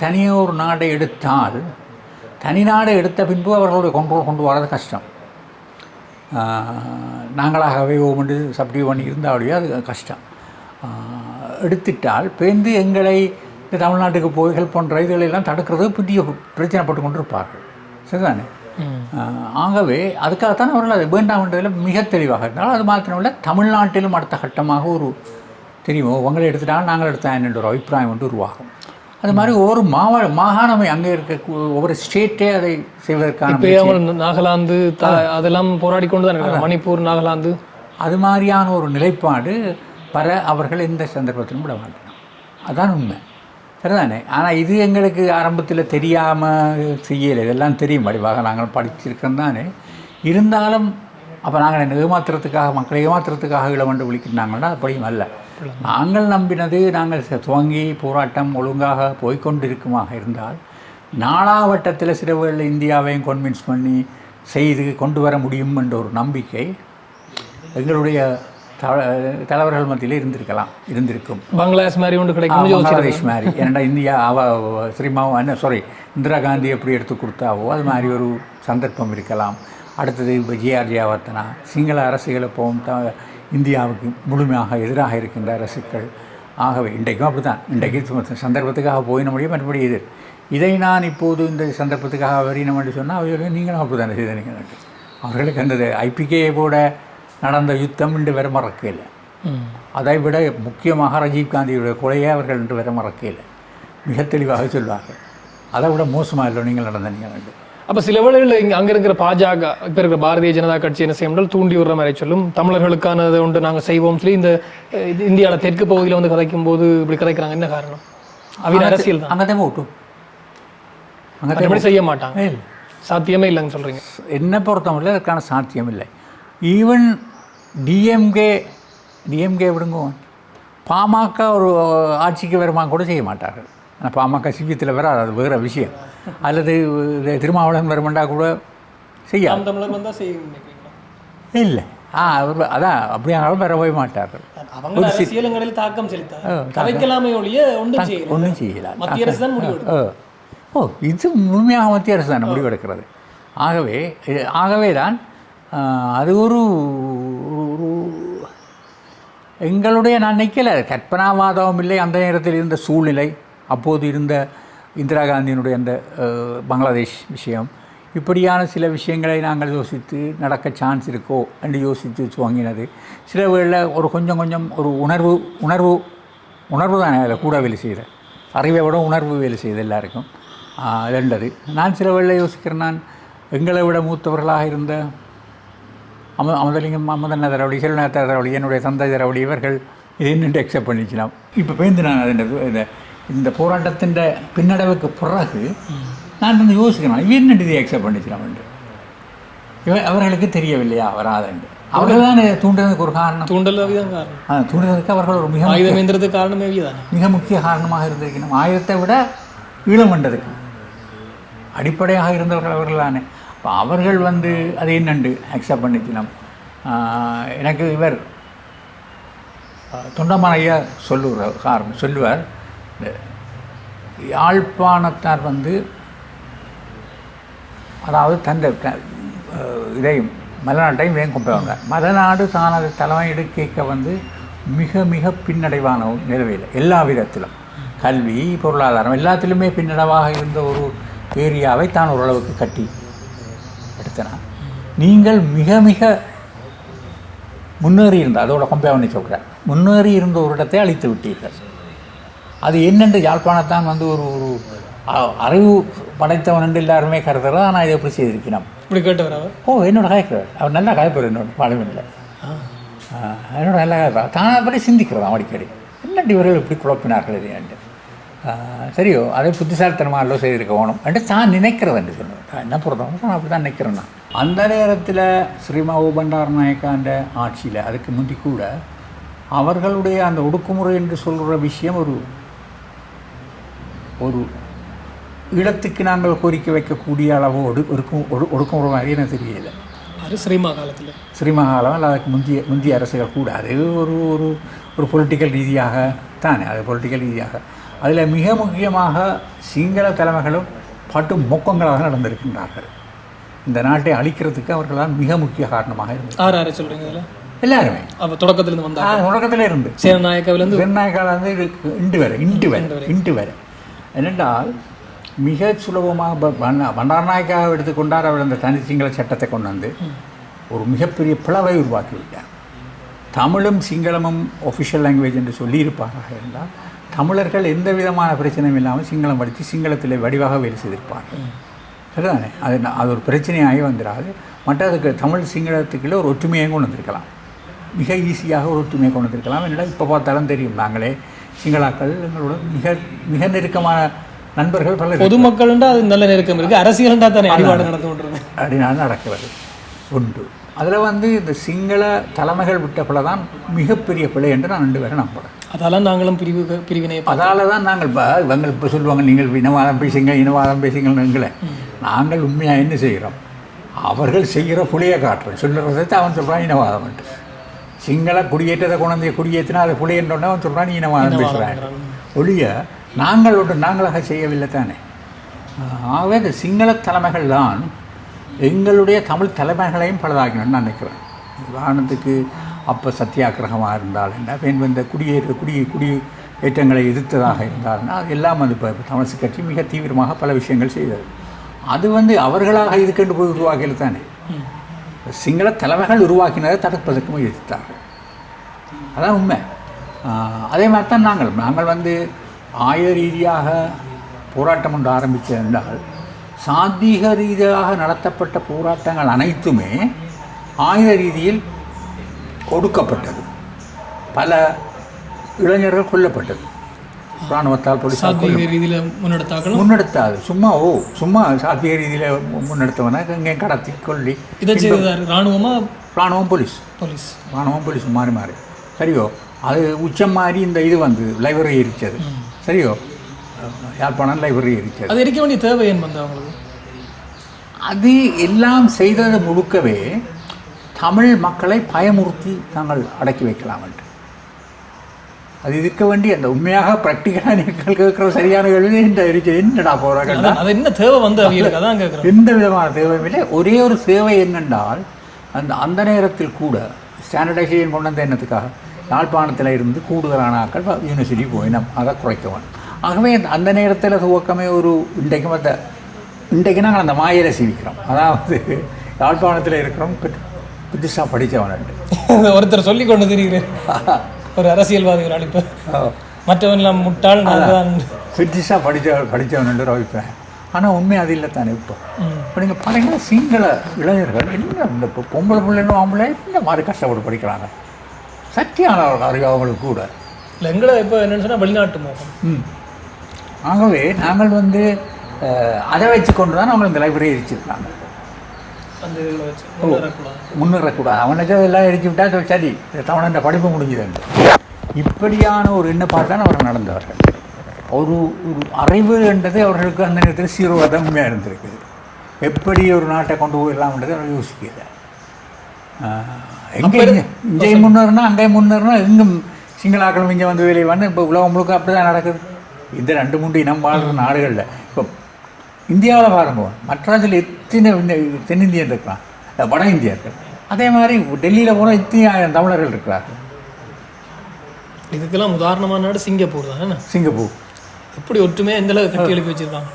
தனியாக ஒரு நாடை எடுத்தால், தனி நாடை எடுத்த பின்பு அவர்களுடைய கொண்டு வர்றது கஷ்டம். நாங்களாகவே ஓமண்டு சப்டி பண்ணி இருந்தாலே அது கஷ்டம். எடுத்துட்டால் பேருந்து எங்களை இந்த தமிழ்நாட்டுக்கு போய் ஹெல்ப் பண்ணுற இதுகளெல்லாம் தடுக்கிறது பெரிய பிரச்சனைப்பட்டு கொண்டு இருப்பார்கள். சரிதானே? ஆகவே அதுக்காகத்தான் அவர்கள் அதை வேண்டாம் என்றதில் மிக தெளிவாக இருந்தாலும், அது மாத்திரமில்லை தமிழ்நாட்டிலும் அடுத்த கட்டமாக ஒரு தெரியுமோ உங்களை எடுத்துட்டாலும் நாங்கள் எடுத்தா என்ற ஒரு அபிப்பிராயம் உருவாகும். அது மாதிரி ஒவ்வொரு மாகாணமே அங்கே இருக்க ஒவ்வொரு ஸ்டேட்டே அதை செய்வதற்கான நாகாலாந்து அதெல்லாம் போராடி கொண்டு தான் மணிப்பூர், நாகாலாந்து அது மாதிரியான ஒரு நிலைப்பாடு அவர்கள் எந்த சந்தர்ப்பத்திலும் விட மாட்டாங்க. அதுதான் உண்மை. சரிதானே? ஆனால் இது எங்களுக்கு ஆரம்பத்தில் தெரியாமல் செய்யலை. இதெல்லாம் தெரியும் வடிவாக நாங்கள் படிச்சிருக்கோம் தானே. இருந்தாலும் அப்போ நாங்கள் ஏமாத்துறதுக்காக, மக்களை ஏமாத்துறதுக்காக இளவண்டு விழிக்கிறாங்கன்னா அப்படியும் அல்ல. நாங்கள் நம்பினது, நாங்கள் துவங்கி போராட்டம் ஒழுங்காக போய்கொண்டிருக்குமாக இருந்தால் நாளாவட்டத்தில் சில வேளை இந்தியாவையும் கன்வின்ஸ் பண்ணி செய்து கொண்டு வர முடியும் என்ற ஒரு நம்பிக்கை எங்களுடைய தலைவர்கள் மத்தியில் இருந்திருக்கும். பங்களாதேஷ் மாதிரி ஒன்று கிடைக்கும், பங்களாதேஷ் மாதிரி. ஏன்னா இந்தியா இந்திரா காந்தி எப்படி எடுத்து கொடுத்தாவோ அது மாதிரி ஒரு சந்தர்ப்பம் இருக்கலாம். அடுத்தது இப்போ ஜே.ஆர். ஜெயவர்தனா, சிங்கள அரசுகளை போகும் இந்தியாவுக்கு முழுமையாக எதிராக இருக்கின்ற அரசுகள். ஆகவே இன்றைக்கும் அப்படி தான். இன்றைக்கு சந்தர்ப்பத்துக்காக போயின முடியும். மற்றபடி இதை நான் இப்போது இந்த சந்தர்ப்பத்துக்காக வரையணும் என்று சொன்னால் அவர்கள் நீங்களும் அப்படி தானே செய்தீங்க. அவர்களுக்கு அந்த ஐபிகேவோட நடந்த யுத்தம் இன்று வர மறக்கலை. அதை விட முக்கியமாக ராஜீவ்காந்தியுடைய கொலையை அவர்கள் இன்று வர மறக்கலை. மிக தெளிவாக சொல்வார்கள். அதை விட மோசமாக இல்லை நீங்கள் நடந்த நீங்கள். அப்போ சில வேளைகளில் இங்கே அங்கே இருக்கிற பாஜக, இப்போ இருக்கிற பாரதிய ஜனதா கட்சி என்ன செய்யணும், தூண்டி விடுற மாதிரி சொல்லும். தமிழர்களுக்கானதை ஒன்று நாங்கள் செய்வோம் சொல்லி இந்த இந்தியாவில் தெற்கு பகுதியில் கதைக்கும் போது இப்படி கதைக்கிறாங்க. என்ன காரணம்? அவங்க அரசியல் தான். அங்கே ஓட்டும் அங்கே செய்ய மாட்டாங்க. சாத்தியமே இல்லைன்னு சொல்கிறீங்க. என்ன பொறுத்தவரை அதுக்கான சாத்தியம் இல்லை. ஈவன் டிஎம்கே விடுங்க, பாமக ஒரு ஆட்சிக்கு வருமா கூட செய்ய மாட்டார்கள். ஆனால் பாமக சிவியத்தில் வர அது வேறு விஷயம். அல்லது திருமாவளவன் வருமெண்டா கூட செய்யாது இல்லை. அதான் அப்படியானாலும் வர போய் மாட்டார்கள். ஒன்றும் செய்யலாம். இது முழுமையாக மத்திய அரசு தான் முடிவெடுக்கிறது. ஆகவே தான் அது ஒரு எங்களுடைய, நான் நினைக்கல கற்பனாவாதமும் இல்லை. அந்த நேரத்தில் இருந்த சூழ்நிலை, அப்போது இருந்த இந்திரா காந்தியினுடைய அந்த பங்களாதேஷ் விஷயம், இப்படியான சில விஷயங்களை நாங்கள் யோசித்து நடக்க சான்ஸ் இருக்கோ என்று யோசித்து துவங்கினது. சில வேளை ஒரு கொஞ்சம் ஒரு உணர்வு தானே அதில் கூட வேலை செய்கிற, அறிவை விட உணர்வு வேலை செய்யுது எல்லாருக்கும். ரெண்டது நான் சில வேளை யோசிக்கிறேன். நான் எங்களை விட மூத்தவர்களாக இருந்த அமுதலிங்கம், அமுதண்ண தரவழி, செல்வநாத தரவழி, என்னுடைய தந்தை தரவழி, இவர்கள் இதை நின்று அக்செப்ட் பண்ணிக்கலாம். இப்போ பேருந்து நான் இந்த போராட்டத்தின் பின்னடைவுக்கு பிறகு நான் யோசிக்கிறேன், இவன் இதை அக்செப்ட் பண்ணிக்கலாம் என்று. அவர்களுக்கு தெரியவில்லையா வராதண்டு. அவர்கள் தான் தூண்டுறதுக்கு ஒரு காரணம். தூண்டுறதுக்கு அவர்கள் ஒரு மிக முக்கிய காரணமாக இருந்திருக்கணும். ஆயுதத்தை விட ஈழம் வந்ததுக்கு அடிப்படையாக இருந்தவர்கள் அவர்கள் தானே. இப்போ அவர்கள் அதை என்னண்டு அக்செப்ட் பண்ணிக்கலாம். எனக்கு இவர் தொண்டமான் ஐயா சொல்லுவார், யாழ்ப்பாணத்தார் அதாவது தந்தை இதையும் மலைநாட்டையும் இதையும் கொண்டு மலைநாடு தான் அது தலைமையிடு கேட்க வந்து மிக மிக பின்னடைவான நிலவையில் எல்லா விதத்திலும் கல்வி பொருளாதாரம் எல்லாத்திலுமே பின்னடைவாக இருந்த ஒரு ஏரியாவை தான் ஓரளவுக்கு கட்டி எடுத்தனா நீங்கள் மிக மிக முன்னேறி இருந்த அதோட கொம்பேவனை சொல்கிறேன் முன்னேறி இருந்த ஒரு இடத்தை அழித்து விட்டீர்கள். அது என்னென்று யாழ்ப்பாணத்தான் வந்து ஒரு ஒரு அறிவு படைத்தவன் என்று எல்லாருமே கருதுறது. ஆனால் இதை எப்படி செய்திருக்கணும் இப்படி கேட்டவர் அவர். என்னோட காய்க்கிறார் அவர் நல்லா காய்ப்பார். என்னோட பாடமில்லை என்னோட நல்லா காய்ப்பார். தான் அப்படி சிந்திக்கிறதா அடிக்கடி என்னண்டு இவர்கள் இப்படி குழப்பினார்கள் இது என்று சரியோ அதை புத்திசாலித்தனமாக எல்லாம் செய்திருக்க வேணும் என்று தான் நினைக்கிறது என்று சொன்னேன். என்ன பொறுத்தவங்க நான் அப்படி தான் நினைக்கிறேன். நான் அந்த நேரத்தில் ஸ்ரீமாவு பண்டார நாயக்காண்ட ஆட்சியில் அதுக்கு முந்தி கூட அவர்களுடைய அந்த ஒடுக்குமுறை என்று சொல்கிற விஷயம் ஒரு ஒரு இடத்துக்கு நாங்கள் கோரிக்கை வைக்கக்கூடிய அளவு ஒடுக்குமுறை மாதிரி எனக்கு தெரியலை. அது ஸ்ரீமா காலத்தில் ஸ்ரீமகாலம் இல்லை அதுக்கு முந்திய அரசுகள் கூட அது ஒரு ஒரு ஒரு பொலிட்டிக்கல் ரீதியாக தானே அது பொலிட்டிக்கல் ரீதியாக அதில் மிக முக்கியமாக சிங்கள தலைமைகளும் பட்டு மொக்கங்களாக நடந்திருக்கின்றார்கள். இந்த நாட்டை அழிக்கிறதுக்கு அவர்களால் மிக முக்கிய காரணமாக இருந்தது. யார் சொல்கிறீங்க? எல்லாருமே அப்போ தொடக்கத்திலிருந்து வந்தாங்க. தொடக்கத்தில் இருந்து சேனநாயக்காவிலேருந்து இன்று வரை என்னென்றால் மிக சுலபமாக பண்டாரநாயக்காவை எடுத்துக்கொண்டார். அவர் அந்த தனி சிங்கள சட்டத்தை கொண்டு வந்து ஒரு மிகப்பெரிய பிளவை உருவாக்கிவிட்டார். தமிழும் சிங்களமும் ஒஃபிஷியல் லாங்குவேஜ் என்று சொல்லியிருப்பார்கள் என்றால் தமிழர்கள் எந்த விதமான பிரச்சனையும் இல்லாமல் சிங்களம் படித்து சிங்களத்தில் வடிவாக வேலை செய்திருப்பார்கள். சரிதானே? அது ஒரு பிரச்சனையாகி வந்துடாது. மற்றதுக்கு தமிழ் சிங்களத்துக்குள்ளே ஒரு ஒற்றுமையை கொண்டு வந்திருக்கலாம். மிக ஈஸியாக ஒரு ஒற்றுமையை கொண்டு வந்திருக்கலாம். என்னடா இப்போ பார்த்தாலும் தெரியும் நாங்களே சிங்களாக்கள் எங்களோட மிக மிக நெருக்கமான நண்பர்கள் பல பொதுமக்கள் அது நல்ல நெருக்கம் இருக்குது. அரசியல் தானே அடிபாடு நடந்து கொண்டிருக்கு அப்படின்னா நடக்கிறது உண்டு. அதில் வந்து இந்த சிங்கள தலைமைகள் விட்ட பிள்ளை தான் மிகப்பெரிய பிள்ளை என்று நான் 2 பேரை நம்புகிறேன். அதெல்லாம் நாங்களும் பிரிவினை அதால் தான் நாங்கள் இவங்க இப்போ சொல்லுவாங்க நீங்கள் இனவாதம் பேசுங்கன்னு எங்களை நாங்கள் உண்மையாக என்ன செய்கிறோம்? அவர்கள் செய்கிற புளியை காட்டுறோம். சொல்லுறதை அவன் சொல்கிறான் இனவாதம்ன்ட்டு. சிங்கள குடியேற்றத்தை கொண்டு குடியேற்றினா அதை புளியன்றோன்னா அவன் சொல்கிறான் இனவாதம் பேசுகிறான். ஒழிய நாங்களாக செய்யவில்லை தானே. ஆகவே இந்த சிங்கள தலைமைகள் தான் எங்களுடைய தமிழ் தலைமைகளையும் பலதாக்கணும்னு நான் நினைக்கிறேன். உதாரணத்துக்கு அப்போ சத்தியாகிரகமாக இருந்தால் என்ன, பெண் வந்த குடியேற்றங்களை எதிர்த்ததாக இருந்தால்னா அது எல்லாம் வந்து இப்போ தமிழ் கட்சி மிக தீவிரமாக பல விஷயங்கள் செய்தது. அது வந்து அவர்களாக இதுக்கென்று போய் உருவாக்கல தானே. சிங்கள தலைமைகள் உருவாக்கினதை தடுப்பதற்கு முயற்சித்தார்கள். அதான் உண்மை. அதே மாதிரி தான் நாங்கள் வந்து ஆயுத ரீதியாக போராட்டம் ஒன்று ஆரம்பித்திருந்தால் சாத்திக ரீதியாக நடத்தப்பட்ட போராட்டங்கள் அனைத்துமே ஆயுத ரீதியில் ஒடுக்கப்பட்டது. பல இளைஞர்கள் கொல்லப்பட்டது இராணுவத்தால், போலீஸால் முன்னெடுத்தாது. சும்மா சாத்திய ரீதியில் முன்னெடுத்தவனா இங்கே கடத்தி கொல்லி இராணுவம் போலீஸ் மாறி சரியோ. அது உச்சம் மாதிரி இந்த இது வந்து லைப்ரரி எரிச்சது. சரியோ, யாழ்ப்பாணம் லைப்ரரி எரிச்சது. அது எரிக்க வேண்டிய தேவை ஏன் வந்து அவங்களுக்கு? அது எல்லாம் செய்தது முழுக்கவே தமிழ் மக்களை பயமுறுத்தி தாங்கள் அடக்கி வைக்கலாம் என்று. அது இருக்க வேண்டிய அந்த உண்மையாக ப்ராக்டிக்கலாக நீங்கள் கேட்குற சரியான கேள்வி இந்த எரிச்சது என்னடா போகிறாங்க. அது என்ன தேவை வந்து அதான் கேட்குறேன். எந்த விதமான தேவையும் இல்லை. ஒரே ஒரு தேவை என்னென்றால் அந்த நேரத்தில் கூட ஸ்டாண்டர்டைசேஷன் கொண்டு வந்த எண்ணத்துக்காக யாழ்ப்பாணத்தில் இருந்து கூடுதலான ஆட்கள் யூனிவர்சிட்டி போயினோம். அதை குறைக்கணும். ஆகவே அந்த நேரத்தில் துவக்கமே ஒரு இன்றைக்கு நாங்கள் அந்த மாயிலை சீவிக்கிறோம். அதாவது யாழ்ப்பாணத்தில் இருக்கிறோம் புதுசாக படித்தவன் ஒருத்தர் சொல்லி கொண்டு தெரிகிறேன். ஒரு அரசியல்வாதிகள் அளிப்ப மற்றவன் முட்டாள் புதுசாக படித்தவன் ரவிப்பேன். ஆனால் உண்மை அது இல்லை தானே. இப்போ நீங்கள் பாருங்கள், சிங்கள இளைஞர்கள் என்ன இந்த பொம்பளை பிள்ளைன்னு ஆம்பளை இந்த மாதிரி கஷ்டப்பட்டு படிக்கிறாங்க. சத்தியான அறிவு அவங்களுக்கு கூட இல்லை. எங்களை இப்போ என்னென்னு சொன்னால் வெளிநாட்டு மோகம். ஆகவே நாங்கள் வந்து அதை வச்சு கொண்டு தான் அவங்க இந்த லைப்ரரி எரிச்சிருக்காங்க. முன்னேறக்கூடாது. அவனுக்கு எல்லாம் எரிச்சு விட்டா சரி தமிழ் படிப்பு முடிஞ்சுது. இப்படியான ஒரு எண்ணப்பாடு தான் அவர்கள் நடந்தவர்கள். ஒரு அறிவு என்றது அவர்களுக்கு அந்த நேரத்தில் 0 தான் உண்மையாக இருந்திருக்குது. எப்படி ஒரு நாட்டை கொண்டு போயிடலாம்ன்றது அவர் யோசிக்கல. எங்கே இங்கே முன்னேறினா அங்கே முன்னேறினா எங்கும் சிங்களாக்களும் இங்கே வந்து வேலை வந்து இப்போ உலகம் முழுக்க அப்படி தான் நடக்குது. இந்த 2-3 இனம் வாழ்கிற நாடுகளில் இப்போ இந்தியாவில் பாருங்க, மெட்ராஸில் எத்தனை தென்னிந்தியன் இருக்கிறான், வட இந்தியர்கள். அதே மாதிரி டெல்லியில் போனால் எத்தனை ஆயிரம் தமிழர்கள் இருக்கிறார்கள். இதுக்கெல்லாம் உதாரணமான நாடு சிங்கப்பூர் தான். சிங்கப்பூர் எப்படி ஒற்றுமையாக எந்த அளவுக்கு கட்டி எழுப்பி வச்சுருக்காங்க.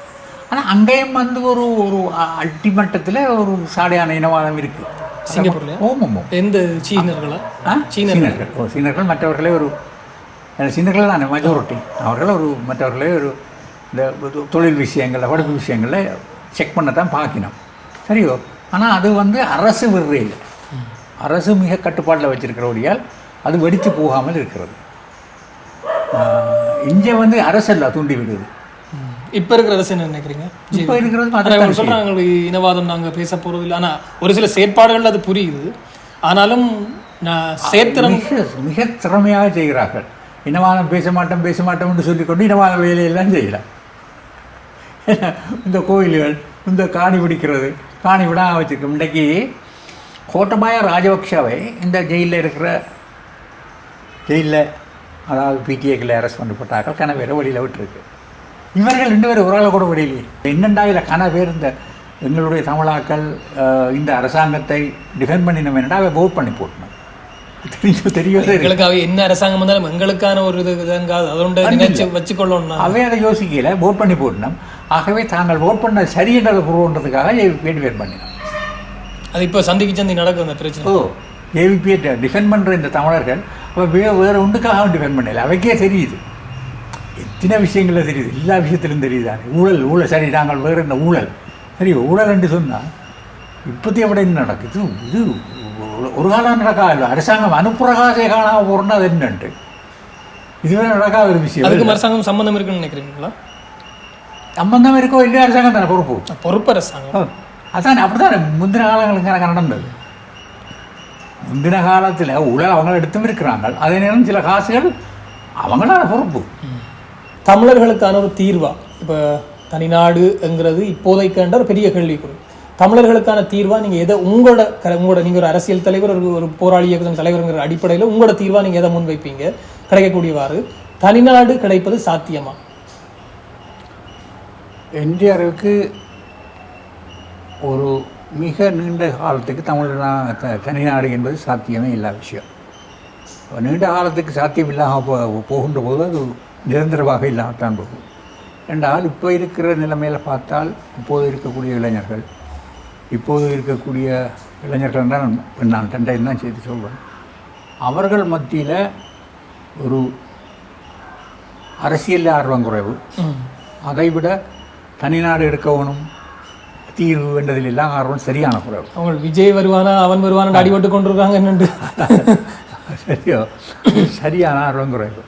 ஆனால் அங்கேயும் வந்து ஒரு ஒரு அடிமட்டத்தில் ஒரு சாலையான இனவாதம் இருக்குது சிங்கப்பூரில். ஓமோ எந்த சீனர்களா? சீனர்கள். சீனர்கள் மற்றவர்களே ஒரு சீனர்கள் தானே மெஜாரிட்டி. அவர்கள் ஒரு மற்றவர்களே ஒரு இந்த தொழில் விஷயங்களில் படிப்பு விஷயங்களில் செக் பண்ணத்தான் பார்க்கணும், சரியோ. ஆனால் அது வந்து அரசு விடுறையில், அரசு மிக கட்டுப்பாட்டில் வச்சிருக்கிறபடியால் அது வெடித்து போகாமல் இருக்கிறது. இங்கே வந்து அரசெல்லாம் தூண்டி விடுது. இப்போ இருக்கிற அரசு என்ன நினைக்கிறீங்க? இப்போ இருக்கிறது சொல்கிறாங்க இனவாதம் நாங்கள் பேச போகிறது இல்லை. ஆனால் ஒரு சில செயற்பாடுகள் அது புரியுது. ஆனாலும் மிக திறமையாக செய்கிறார்கள். இனவாதம் பேச மாட்டோம் என்று சொல்லிக்கொண்டு இனவாத வேலையெல்லாம் செய்யலாம். இந்த கோயில்கள், இந்த காணி பிடிக்கிறது, காணி விடாமல் வச்சுருக்கோம். இன்றைக்கி கோட்டபாய ராஜபக்ஷாவை இந்த ஜெயிலில் அதாவது பிடிஏக்களை அரெஸ்ட் பண்ணப்பட்டார்கள். கன பேரை வழியில் விட்டுருக்கு. இவர்கள் 2 பேர் ஒரு ஆளை கூட விடையிலேயே. என்னண்டா இதில் கன பேர் இந்த எங்களுடைய தமிழாக்கள் இந்த அரசாங்கத்தை டிஃபெண்ட் பண்ணினோம். என்னடா அவை vote பண்ணி போட்டணும். தெரியாது எங்களுக்காக என்ன அரசாங்கம் வந்தாலும் எங்களுக்கான ஒரு இது வச்சுக்கொள்ளணும். அவை அதை யோசிக்கல, vote பண்ணி போட்டணும். ஆகவே தாங்கள் vote பண்ண சரி என்றதை புரிவுன்றதுக்காக வேட் பண்ணினோம். அது இப்போ சந்தி நடக்கும் அந்த பிரச்சனை. ஏவிபியை டிஃபெண்ட் பண்ணுற இந்த தமிழர்கள் வேறு ஒன்றுக்காக டிஃபெண்ட் பண்ணல. அவைக்கே தெரியுது, எத்தனை விஷயங்களில் தெரியுது, எல்லா விஷயத்திலும் தெரியுது. ஊழல் சரி, நாங்கள் வேறு என்ன ஊழல் சரி, ஊழல் என்று சொன்னால் இப்போத்தி விட என்ன நடக்குது. இது ஒரு காலம் நடக்காது. அரசாங்கம் அனுப்புறகாசே காணாமல் போகிறோன்னா அது என்னன்ட்டு இதுவே நடக்காத ஒரு விஷயம். அதுக்கு அரசாங்கம் சம்மந்தம் இருக்குன்னு நினைக்கிறீங்களா? சம்பந்தம் இருக்கோ இல்லையா, அரசாங்கம் தானே பொறுப்பு அரசாங்கம். அதான் அப்படித்தானே முந்தின காலங்களுக்கு எனக்கு நடந்தது. முந்தின காலத்தில் ஊழல் அவங்க எடுத்தும் இருக்கிறாங்க. அதே நேரம் சில காசுகள் அவங்களான பொறுப்பு. தமிழர்களுக்கான ஒரு தீர்வா இப்போ தனிநாடுங்கிறது இப்போதைக்கான ஒரு பெரிய கேள்விக்குறி. தமிழர்களுக்கான தீர்வா நீங்கள் எதை உங்களோட நீங்கள் ஒரு அரசியல் தலைவர், ஒரு போராளி இயக்கத்தின் தலைவருங்கிற அடிப்படையில் உங்களோட தீர்வா நீங்கள் எதை முன் வைப்பீங்க? கிடைக்கக்கூடியவாறு தனிநாடு கிடைப்பது சாத்தியமா? என்டிஆருக்கு ஒரு மிக நீண்ட காலத்துக்கு தனிநாடு என்பது சாத்தியமே இல்லாத விஷயம். நீண்ட காலத்துக்கு சாத்தியம் இல்லாமல் போகின்ற போது அது நிரந்தரமாக இல்லாமத்தான் போகும். என்றால் இப்போ இருக்கிற நிலைமையில் பார்த்தால் இப்போது இருக்கக்கூடிய இளைஞர்கள் தான் நான் ரெண்டையும் தான் செய்து சொல்வேன். அவர்கள் மத்தியில் ஒரு அரசியல் ஆர்வம் குறைவு, அதைவிட தனிநாடு எடுக்கணும் தீர்வு என்றதில் எல்லாம் ஆர்வம் சரியான குறைவு. அவங்க விஜய் வருவானா அவன் வருவானா அடிபட்டு கொண்டிருக்காங்க என்னண்டு சரியோ, சரியான ஆர்வம் குறைவு.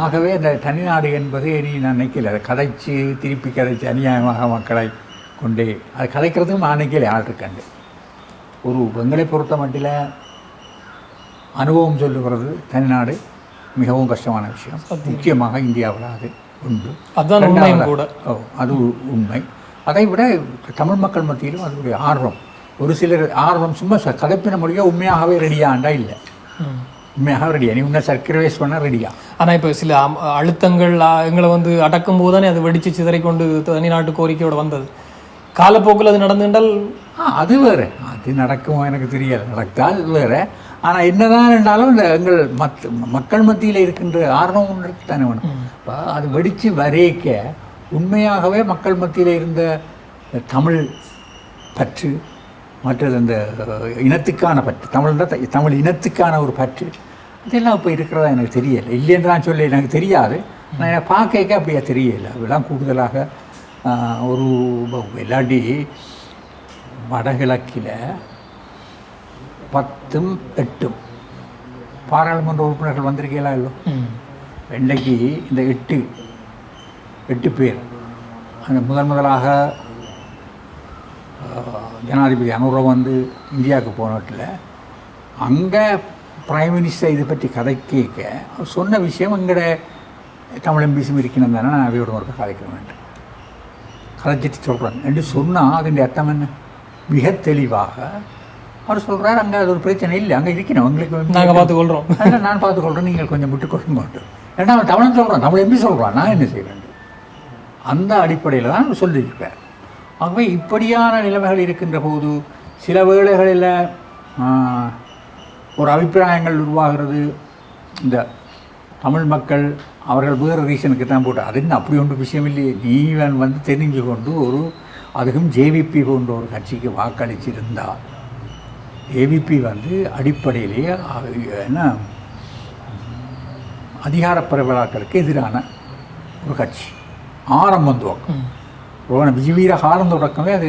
ஆகவே இந்த தனிநாடு என்பது நீ நான் நினைக்கல. அதை திருப்பி கதைச்சு அநியாயமாக மக்களை கொண்டே அதை கதைக்கிறதுக்கும் நான் நினைக்கல. ஆளுக்கண்டு ஒரு எங்களை பொறுத்த மட்டில் அனுபவம் சொல்லுகிறது தனிநாடு மிகவும் கஷ்டமான விஷயம். முக்கியமாக இந்தியாவில் அது உண்டு. அது உண்மை. அதை விட தமிழ் மக்கள் மத்தியிலும் அதனுடைய ஆர்வம், ஒரு சிலர் ஆர்வம் சும்மா கதைப்பின மொழியாக உண்மையாகவே ரெடியாண்டா இல்லை. உண்மையாக ரெடியா, நீ உன்னை சர்க்கிரைஸ் பண்ண ரெடியா. ஆனால் இப்போ சில அழுத்தங்கள் எங்களை அடக்கும் போது தானே அது வெடித்து சிதறை கொண்டு தனிநாட்டு கோரிக்கையோடு வந்தது. காலப்போக்கில் அது நடந்துட்டால் அது வேறு, அது நடக்குமோ எனக்கு தெரியலை, நடத்தால் வேறு. ஆனால் என்னதான் இருந்தாலும் இந்த எங்கள் மக்கள் மத்தியில் இருக்கின்ற ஆர்வம் ஒன்று தானே வேணும். இப்போ அது வெடித்து வரைக்க உண்மையாகவே மக்கள் மத்தியில் இருந்த தமிழ் பற்று, மற்றது அந்த இனத்துக்கான பற்று, தமிழ் இனத்துக்கான ஒரு பற்று, இதெல்லாம் இப்போ இருக்கிறதா எனக்கு தெரியலை. இல்லைன்னு நான் சொல்ல எனக்கு தெரியாது. நான் என்னை பார்க்க அப்படியே தெரியலை. அதெல்லாம் கூடுதலாக ஒரு இல்லாட்டி வடகிழக்கில் 10 8 பாராளுமன்ற உறுப்பினர்கள் வந்திருக்கீங்களா இல்லை? இன்றைக்கு இந்த 8 பேர் அந்த முதலாக ஜனாதிபதி அனுர இந்தியாவுக்கு போனட்டில் அங்கே பிரைம் மினிஸ்டர் இதை பற்றி கதை கேட்க சொன்ன விஷயம் எங்கட தமிழ் எம்பிசும் இருக்கணும் தானே, நான் அவையோட ஒருக்க கதைக்க வேண்டும் கதைச்சிட்டு சொல்கிறேன் என்று சொன்னால் அதனுடைய அர்த்தம் என்ன? மிக தெளிவாக அவர் சொல்கிறார், அங்கே அது ஒரு பிரச்சனை இல்லை, அங்கே இருக்கணும், உங்களுக்கு நாங்கள் பார்த்துக்கொள்கிறோம், அதில் நான் பார்த்துக்கொள்கிறேன், நீங்கள் கொஞ்சம் விட்டு கொடுங்க. ஏன்னா அவன் தமிழன் சொல்கிறான், தமிழ் எம்பி சொல்கிறான், நான் என்ன செய்ய வேண்டும்? அந்த அடிப்படையில் தான் சொல்லியிருப்பார். ஆகவே இப்படியான நிலைமைகள் இருக்கின்ற போது சில வேளைகளில் ஒரு அபிப்பிராயங்கள் உருவாகிறது. இந்த தமிழ் மக்கள் அவர்கள் வேறு ரீசனுக்கு தான் போட்டு அது இன்னும் அப்படி ஒன்று விஷயம் இல்லையே. நீவன் வந்து தெரிஞ்சு கொண்டு ஒரு அதுக்கும் ஜேவிபி போன்ற ஒரு கட்சிக்கு வாக்களிச்சிருந்தால் ஏவிபி வந்து அடிப்படையிலேயே என்ன அதிகார பரவலாக்களுக்கு எதிரான ஒரு கட்சி ஆரம்பம் துவக்கம் விஜயவீர காலம் தொடக்கமே அது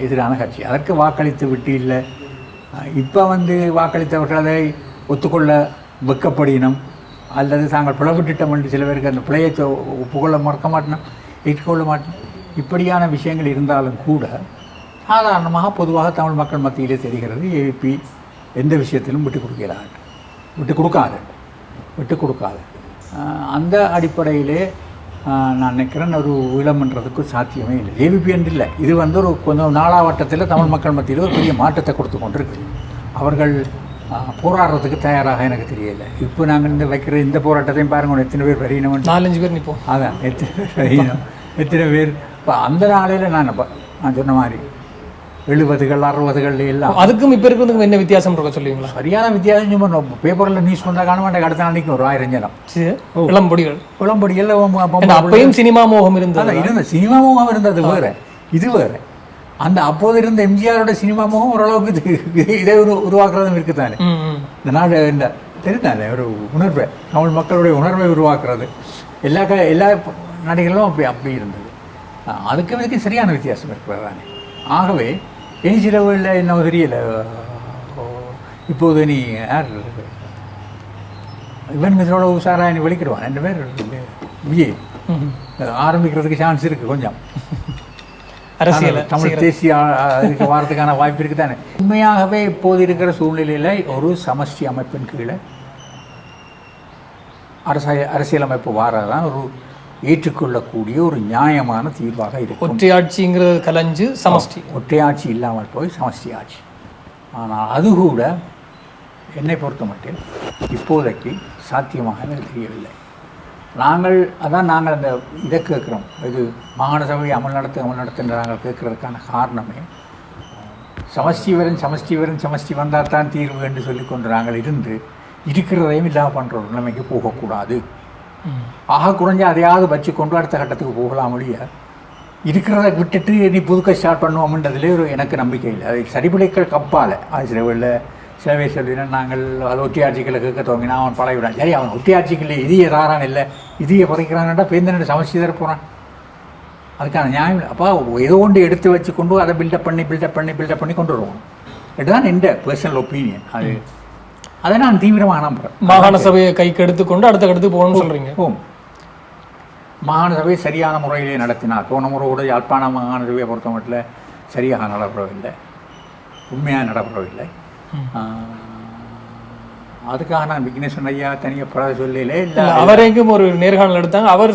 எதிரான கட்சி. அதற்கு வாக்களித்து விட்டு இல்லை. இப்போ வந்து வாக்களித்தவர்கள் அதை ஒத்துக்கொள்ள வெக்கப்படினம் அல்லது தாங்கள் பிளவிட்டிட்டம் என்று சில பேருக்கு அந்த பிழையை ஒப்புக்கொள்ள மறக்க மாட்டோம், ஏற்றுக்கொள்ள மாட்டோம். இப்படியான விஷயங்கள் இருந்தாலும் கூட சாதாரணமாக பொதுவாக தமிழ் மக்கள் மத்தியிலே தெரிகிறது ஏவிபி எந்த விஷயத்திலும் விட்டு கொடுக்காது. அந்த அடிப்படையிலே நான் நினைக்கிறேன் ஒரு ஈழம்ன்றதுக்கு சாத்தியமே இல்லை. ஏவிபி என்று இல்லை, இது வந்து ஒரு கொஞ்சம் நாளாவட்டத்தில் தமிழ் மக்கள் மத்தியில் ஒரு பெரிய மாற்றத்தை கொடுத்து கொண்டிருக்கு. அவர்கள் போராடுறதுக்கு தயாராக எனக்கு தெரியலை. இப்போ நாங்கள் இந்த வைக்கிற இந்த போராட்டத்தையும் பாருங்க, எத்தனை பேர் வரையணும், 4-5 பேர் நிற்போம். அதான் எத்தனை பேர் வரையணும், எத்தனை பேர். இப்போ அந்த நாளையில் நான் சொன்ன மாதிரி 70கள் 60கள் எல்லாம் அதுக்கும் இப்போ இருக்கிறதுக்கும் என்ன வித்தியாசம் இருக்க சொல்லுவீங்களா? சரியான வித்தியாசம். சும்மா பேப்பரில் நியூஸ் பண்ணால் காண மாட்டேன், அடுத்த நாளைக்கு ஒரு 1000 ஜனம் இளம்பொடிகள். அப்பயும் சினிமா மோகம் இருந்தது. சினிமா மோகம் இருந்தது வேறு, இது வேறு. அந்த அப்போது இருந்த எம்ஜிஆரோட சினிமா முகம் ஓரளவுக்கு இதை உருவாக்குறதும் இருக்குதானே. இந்த நாடு இந்த தெரிந்தானே ஒரு உணர்வை, தமிழ் மக்களுடைய உணர்வை உருவாக்குறது எல்லா நடிகர்களும் அப்படி இருந்தது. அதுக்கு சரியான வித்தியாசம் இருக்கிறது தானே. ஆகவே இனி சிலவில் என்ன தெரியல. இப்போது நீ யார் இவன் மிசோட உஷாராக நீ வெளிக்கிடுவான் 2 பேர் விஜய் ஆரம்பிக்கிறதுக்கு சான்ஸ் இருக்குது கொஞ்சம். அரசியல் தமிழ் தேசிய இதுக்கு வாரத்துக்கான வாய்ப்பு இருக்குது தானே. உண்மையாகவே இப்போது இருக்கிற சூழ்நிலையில் ஒரு சமஷ்டி அமைப்பின் கீழே அரசியலமைப்பு வாரதான் ஒரு ஏற்றுக்கொள்ளக்கூடிய ஒரு நியாயமான தீர்வாக இருக்கும். ஒற்றையாட்சிங்கிறது கலைஞ்சு சமஷ்டி, ஒற்றையாட்சி இல்லாமல் போய் சமஷ்டி ஆட்சி. ஆனால் அது கூட என்னை பொறுத்த மட்டும் இப்போதைக்கு சாத்தியமாக எனக்கு தெரியவில்லை. நாங்கள் அந்த இதை கேட்குறோம், இது மாகாண சபை அமல்நடத்துன்ற நாங்கள் கேட்குறதுக்கான காரணமே சமஷ்டி வந்தால் தான் தீர்வு என்று சொல்லிக்கொண்டு நாங்கள் இருக்கிறதையும் இல்லாமல் பண்ணுற ஒரு நிலைமைக்கு போகக்கூடாது. ஆக குறைஞ்ச அதையாவது வச்சு கொண்டு அடுத்த கட்டத்துக்கு போகலாம் ஒழிய இருக்கிறத விட்டுட்டு நீ புதுக்க ஸ்டார்ட் பண்ணுவோம்ன்றதுலேயே எனக்கு நம்பிக்கை இல்லை. அது சரிபிழைக்கள் கப்பால் அது சில பேர் சொல்லினா நாங்கள் அது ஒட்டியாட்சிகளை கேட்க துவங்கினா அவன் பழகிவிடான். சரி, அவன் ஒட்டியாட்சிகள் இதையே தாரான் இல்லை இதையே குறைக்கிறான்டா பேருந்து சமஸ்டி தர போகிறான். அதுக்கான நியாயம் இல்லை. அப்போ ஏதோ ஒன்று எடுத்து வச்சு கொண்டு அதை பில்டப் பண்ணி கொண்டு வருவோம். இதுதான் எந்த பர்சனல் ஒப்பீனியன். அதை நான் தீவிரமாக நம்புகிறேன். மாகாண சபையை கைக்கு எடுத்துக்கொண்டு அடுத்த கட்டத்துக்கு போகணும்னு சொல்கிறீங்க. மாகாண சபையை சரியான முறையிலே நடத்தினார். போன முறை கூட யாழ்ப்பாண மாகாண சபையை பொறுத்த மட்டும் சரியாக நடைபெறவில்லை, உண்மையாக நடைபெறவில்லை. அதுக்காக நான் விக்னேஸ்வரன் ஐயா தனியாக சொல்லலே இல்லை. அவரைக்கும் ஒரு நேர்காணல் எடுத்தாங்க. அவர்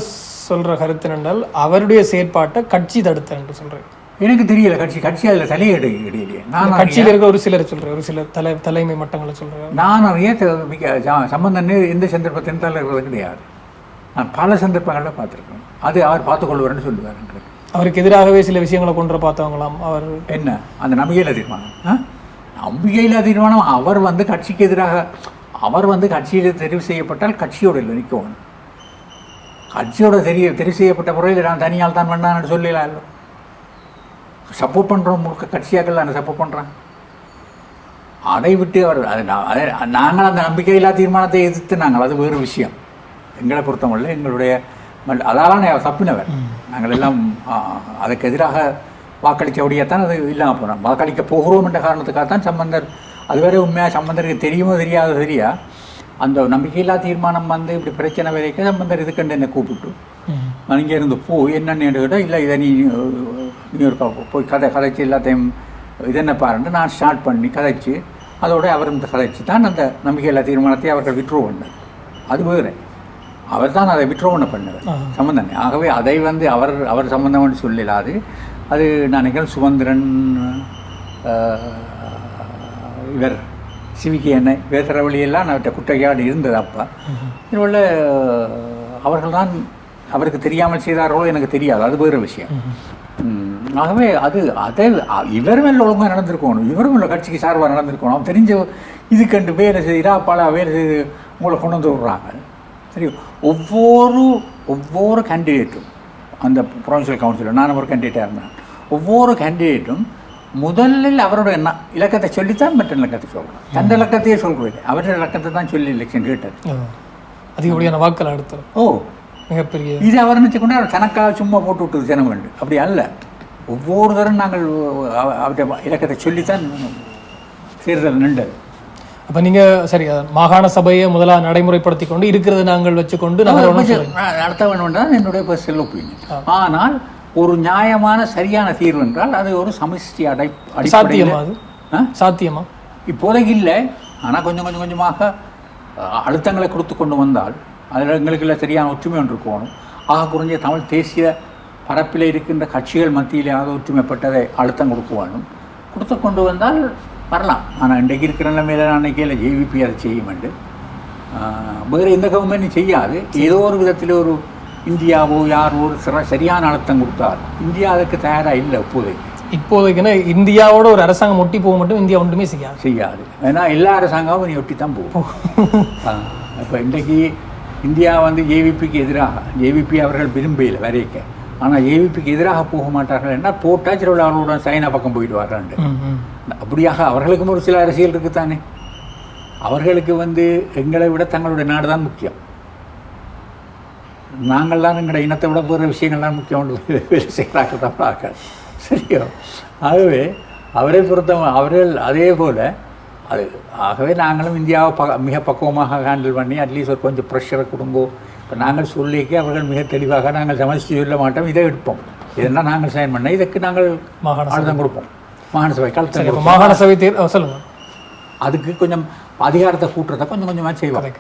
சொல்கிற கருத்து என்றால் அவருடைய செயற்பாட்டை கட்சி தடுத்த என்று சொல்கிறேன். எனக்கு தெரியல, கட்சி அதில் தலையீடு இடையிலே நான் கட்சியில் இருக்க ஒரு சிலர் சொல்கிறேன், ஒரு சில தலைமை மட்டங்களை சொல்கிறேன். நான் நிறைய சம்பந்தம் எந்த சந்தர்ப்பத்தின் தலைவர் கிடையாது. நான் பல சந்தர்ப்பங்களில் பார்த்துருக்கேன். அது அவர் பார்த்துக்கொள்வார்னு சொல்லுவார். எங்களுக்கு அவருக்கு எதிராகவே சில விஷயங்களை கொண்டு பார்த்தவங்களாம். அவர் என்ன அந்த நம்பிக்கையில் தீர்மானம் அவர் வந்து கட்சிக்கு எதிராக கட்சியில் தெரிவு செய்யப்பட்டால் கட்சியோடு இல்லை நிற்கணும். கட்சியோட தெரிவு செய்யப்பட்ட முறையில் நான் தனியால் தான் பண்ணான்னு சொல்லலாம். சப்போர்ட் பண்ணுறோம், முழுக்க கட்சியாக்கள் நான் சப்போர்ட் பண்ணுறேன். அதை விட்டு அவர் நாங்கள் அந்த நம்பிக்கையில்லா தீர்மானத்தை எதிர்த்து நாங்கள் அது வேறு விஷயம். எங்களை பொறுத்தவரை எங்களுடைய அதால் தப்பினவர் நாங்கள் எல்லாம் அதுக்கு எதிராக வாக்களித்தபடியாத்தான் அது இல்லாமல் போனோம். வாக்களிக்க போகிறோம் என்ற காரணத்துக்காகத்தான் சம்பந்தர் அதுவரை உண்மையாக சம்பந்தருக்கு தெரியுமோ தெரியா அந்த நம்பிக்கையில்லா தீர்மானம் வந்து இப்படி பிரச்சனை வரைக்கும் சம்பந்தர் இதுக்கண்டு என்னை கூப்பிட்டு நான் இங்கே இருந்து என்னென்னு கேட்டால் இல்லை இதை நீ ஒரு போய் கதைச்சி எல்லாத்தையும் இதென்ன பாருன்னு நான் ஸ்டார்ட் பண்ணி கதைச்சி அதோட அவர் இந்த கதைச்சி தான் அந்த நம்பிக்கையில்லா தீர்மானத்தை அவர்கள் விட்ரோ பண்ணார். அது வேறு, அவர் தான் அதை விட்ரோ பண்ணவர் சம்பந்தன். ஆகவே அதை வந்து அவர் சம்பந்தம்னு சொல்லலாது. அது நான் நினைக்கிறேன் சுமந்திரன் இவர் சிவிகே எண்ணெய் வேசரவழியெல்லாம் நான் குட்டையாடு இருந்தது. அப்போ இதுபோல் அவர்கள் தான் அவருக்கு தெரியாமல் செய்தாரோ எனக்கு தெரியாது, அது வேறு விஷயம். ஆகவே அதை இவரும் இல்லை ஒழுங்காக நடந்திருக்கணும், இவரும் இல்லை கட்சிக்கு சார்பாக நடந்திருக்கணும். அவன் தெரிஞ்ச இதுக்கண்டு வேலை செய்கிறா பல வேலை செய்து உங்களை கொண்டு வந்து விடுறாங்க. சரி, ஒவ்வொரு கேண்டிடேட்டும் அந்த ப்ரொவின்சியல் கவுன்சிலர், நான் ஒரு கேண்டிடேட்டாக இருந்தேன், ஒவ்வொரு கேண்டிடேட்டும் முதலில் அவரோட இலக்கத்தை சொல்லித்தான் மற்ற இலக்கத்தை சொல்கிறேன். தந்த இலக்கத்தையே சொல்கிறேன், அவரோட இலக்கத்தை தான் சொல்லி எலெக்ஷன் கேட்டது. அதிகப்படியான வாக்கள் அடுத்து மிகப்பெரிய இது அவர் நினச்சிக்கொண்டு அவர் தனக்காக சும்மா போட்டு விட்டது ஜனம் வேண்டு. அப்படி அல்ல, ஒவ்வொரு தரம் நாங்கள் அவருடைய இலக்கத்தை சொல்லித்தான் தேர்தல் நின்றது. அப்போ நீங்கள் சரி மாகாண சபையை முதலாக நடைமுறைப்படுத்தி கொண்டு இருக்கிறது நாங்கள் வச்சுக்கொண்டு நடத்த வேண்டும் தான் என்னுடைய பர்சனல் ஒப்பீனியன். ஆனால் ஒரு நியாயமான சரியான தீர்வு என்றால் அது ஒரு சமஷ்டி சாத்தியமா இப்போதைக்கு இல்லை. ஆனால் கொஞ்சமாக அழுத்தங்களை கொடுத்து கொண்டு வந்தால் அதில் எங்களுக்குள்ள சரியான ஒற்றுமை ஒன்று இருக்கணும். ஆக குறைஞ்ச தமிழ் தேசிய பரப்பில் இருக்கின்ற கட்சிகள் மத்தியிலேயாவது ஒற்றுமைப்பட்டதை அழுத்தம் கொடுக்க வேணும். கொடுத்து கொண்டு வந்தால் வரலாம். ஆனால் இன்றைக்கு இருக்கிற நிலைமையில் அன்றைக்கில் ஜேவிபி அதை செய்யும் என்று வேறு எந்த கவர்மெண்ட்டும் செய்யாது. ஏதோ ஒரு விதத்தில் ஒரு இந்தியாவோ யாரோ ஒரு சரியான அழுத்தம் கொடுத்தால் இந்தியா அதுக்கு தயாராக இல்லை இப்போதைக்குன்னா இந்தியாவோட ஒரு அரசாங்கம் ஒட்டி போக மட்டும் இந்தியா ஒன்றுமே செய்யாது. ஏன்னா எல்லா அரசாங்கமும் நீ ஒட்டி தான் போகும். இப்போ இன்றைக்கு இந்தியா ஜேவிபிக்கு எதிராக, ஜேவிபி அவர்கள் விரும்பல வரைக்க, ஆனால் ஜேவிபிக்கு எதிராக போக மாட்டார்கள் என்ன போட்டால் அவர்களுடன் சைனா பக்கம் போயிடுவார்கள். அப்படியாக அவர்களுக்கும் ஒரு சில அரசியல் இருக்குத்தானே. அவர்களுக்கு எங்களை விட தங்களுடைய நாடு தான் முக்கியம். நாங்கள் தான் எங்களோட இனத்தை விட போகிற விஷயங்கள்லாம் முக்கியம் வேலை செய்கிறார்கள் தமிழாக்கள். சரியோ? ஆகவே அவரை அவர்கள் அதே போல் ஆகவே நாங்களும் இந்தியாவை மிக பக்குவமாக ஹேண்டில் பண்ணி அட்லீஸ்ட் ஒரு கொஞ்சம் ப்ரெஷரை கொடுங்கோ. இப்போ நாங்கள் சொல்லிக்க அவர்கள் மிக தெளிவாக நாங்கள் சமஸ்டி சொல்ல மாட்டோம், இதை எடுப்போம், இதெல்லாம் நாங்கள் சைன் பண்ண இதுக்கு நாங்கள் அழுத்தம் கொடுப்போம். மாகாண சபை கலத்து மாகாண சபை சொல்லுங்கள், அதுக்கு கொஞ்சம் அதிகாரத்தை கூட்டுறதை கொஞ்சமாக செய்வாங்க.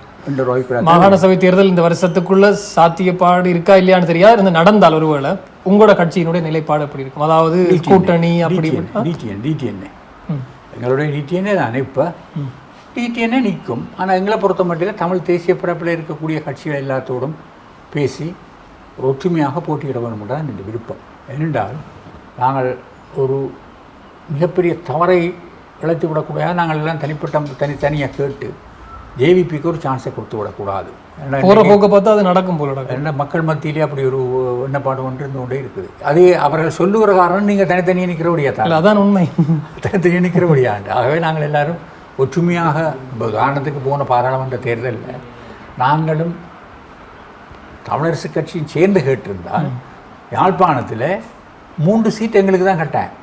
மாகாண சபை தேர்தல் இந்த வருஷத்துக்குள்ள சாத்தியப்பாடு இருக்கா இல்லையான்னு தெரியாது. இந்த நடந்தால் ஒருவேளை உங்களோட கட்சியினுடைய நிலைப்பாடு எப்படி இருக்கும்? அதாவது கூட்டணி அப்படி டிடிஎன்ஏ எங்களுடைய டிடிஎன்ஏ தானே இப்போ டிடிஎன்ஏ நிற்கும். ஆனால் எங்களை பொறுத்த மட்டும் தமிழ் தேசிய பரப்பில் இருக்கக்கூடிய கட்சிகள் எல்லாத்தோடும் பேசி ஒரு ஒற்றுமையாக போட்டியிட வேண்டும் தான் இந்த விருப்பம். ஏனென்றால் நாங்கள் ஒரு மிகப்பெரிய தவறை இழைத்து விடக்கூடாது. நாங்கள் எல்லாம் தனித்தனியாக கேட்டு ஜேவிபிக்கு ஒரு சான்ஸை கொடுத்து விடக்கூடாது. போகிற போக்க பார்த்தா அது நடக்கும் போல என்ன மக்கள் மத்தியிலே அப்படி ஒரு எண்ணப்பாடு ஒன்று இருந்து கொண்டே இருக்குது. அது அவர்கள் சொல்லுகிற காரணம் நீங்கள் தனித்தனியாக நிற்கிறபடியா தான், அதான் உண்மை, தனித்தனியாக நிற்கிறபடியாண்டு. ஆகவே நாங்கள் எல்லாரும் ஒற்றுமையாக உதாரணத்துக்கு போன பாராளுமன்ற தேர்தலில் நாங்களும் தமிழரசு கட்சியும் சேர்ந்து கேட்டிருந்தால் யாழ்ப்பாணத்தில் 3 சீட் எங்களுக்கு தான் கட்டேன்.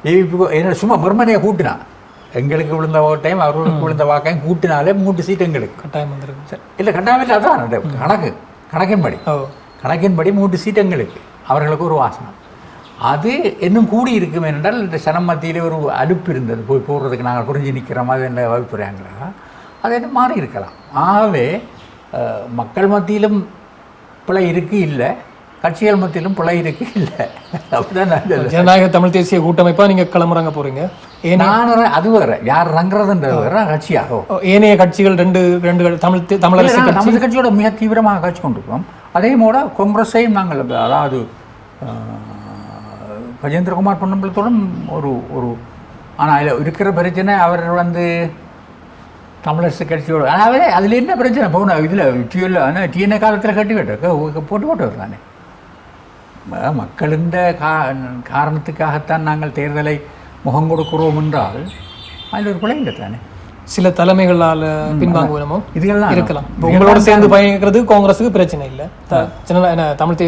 ஜேவிபி என்ன சும்மா மறுமனையாக கூட்டினான். எங்களுக்கு விழுந்த டைம் அவர்களுக்கு விழுந்த வாக்கையும் கூட்டினாலே 3 சீட் எங்களுக்கு கட்டாயம் வந்துருக்கு. இல்லை கட்டாயம் இல்லை, அதான் அந்த கணக்கின்படி 3 சீட் எங்களுக்கு, அவர்களுக்கு ஒரு வாசனம். அது இன்னும் கூடி இருக்கும் என்றால் இந்த சனம் மத்தியிலே ஒரு அலுப்பு இருந்தது, போய் போடுறதுக்கு நாங்கள் புரிஞ்சு நிற்கிற மாதிரி என்ன வகுப்புறாங்களா, அது என்ன மாறி இருக்கலாம். ஆகவே மக்கள் மத்தியிலும் பிழை இருக்கு இல்லை, கட்சிகள் மத்தியிலும் பிழை இருக்கு இல்லை. அப்படிதான் ஜனநாயக தமிழ் தேசிய கூட்டமைப்பா நீங்கள் கிளம்புறாங்க போகிறீங்க. நான் அது வேறு, யார் ரங்குறதுன்றது வேறு கட்சியாகும். ஏனைய கட்சிகள் ரெண்டு தமிழரசு கட்சியோட மிக தீவிரமாக காட்சி கொண்டிருக்கிறோம். அதே போல காங்கிரஸையும் நாங்கள், அதாவது கஜேந்திரகுமார் பொன்னம்பலத்தோடும் ஒரு ஆனால் அதில் இருக்கிற பிரச்சனை அவர் தமிழரசு கட்சியோடு, ஆனால் அதில் என்ன பிரச்சனை போகணும் இதில் டிஎல்ல, ஆனால் டிஎன்ஏ காலத்தில் கட்டி போட்டு தானே. மக்களின் காரணத்துக்காகத்தான் நாங்கள் தேர்தலை முகம் கொடுக்கிறோம் என்றால் அதில் ஒரு பிழை இல்லை தானே. சில தலைமைகளால் பின்வாங்குவோமோ இதுகள்லாம் இருக்கலாம். உங்களோட சேர்ந்து பயணிக்கிறது காங்கிரஸுக்கு பிரச்சனை இல்லை, தமிழ்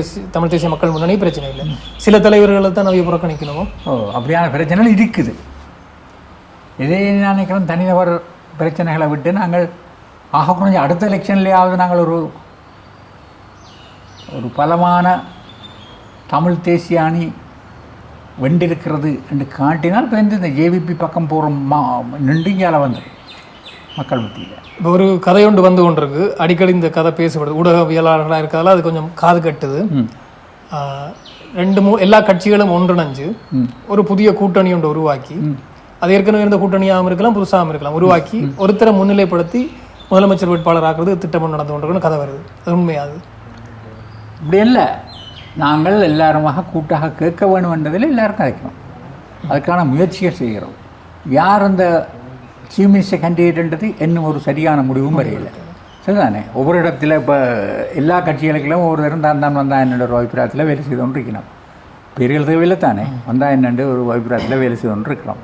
தேசிய மக்கள் முன்னணி பிரச்சனை இல்லை, சில தலைவர்களை தான் நம்ம புறக்கணிக்கணுமோ அப்படியான பிரச்சனைகள் இருக்குது. இதே நினைக்கிறோம் தனிநபர் பிரச்சனைகளை விட்டு நாங்கள் ஆக குறைஞ்ச அடுத்த எலெக்ஷன்லேயாவது நாங்கள் ஒரு பலமான தமிழ் தேசிய அணி வெண்டிருக்கிறது என்று காட்டினால் இப்போ இந்த ஜேவிபி பக்கம் போகிற நின்றுங்கால மக்கள் மத்தியில் இப்போ ஒரு கதை ஒன்று வந்து கொண்டிருக்கு, அடிக்கடி இந்த கதை பேசப்படுது, ஊடகவியலாளர்களாக இருக்கிறதால அது கொஞ்சம் காது கட்டுது. எல்லா கட்சிகளும் ஒன்றிணைஞ்சு ஒரு புதிய கூட்டணி ஒன்று உருவாக்கி, அது ஏற்கனவே இருந்த கூட்டணியாகவும் இருக்கலாம் புதுசாகவும் இருக்கலாம், உருவாக்கி ஒருத்தரை முன்னிலைப்படுத்தி முதலமைச்சர் வேட்பாளர் ஆக்குறது திட்டம் நடந்து கொண்டிருக்குன்னு கதை வருது. அது உண்மையாது? இப்படி இல்லை, நாங்கள் எல்லாருமாக கூட்டாக கேட்க வேண்டும் என்றதில் எல்லாருக்கும் கிடைக்கணும். அதுக்கான முயற்சிகள் செய்கிறோம். யார் அந்த சீஃப் மினிஸ்டர் கேண்டிடேட்ன்றது இன்னும் ஒரு சரியான முடிவும் வரையில்லை. சரிதானே? ஒவ்வொரு இடத்துல இப்போ எல்லா கட்சிகளுக்கும் ஒவ்வொரு தரம் தான் வந்தால் என்னோட ஒரு அபிப்பிராயத்தில் வேலை செய்து கொண்டு இருக்கணும். பெரிய தேவையில்லை தானே, வந்தால் என்னென்று ஒரு அபிப்பிராயத்தில் வேலை செய்து கொண்டு இருக்கிறோம்,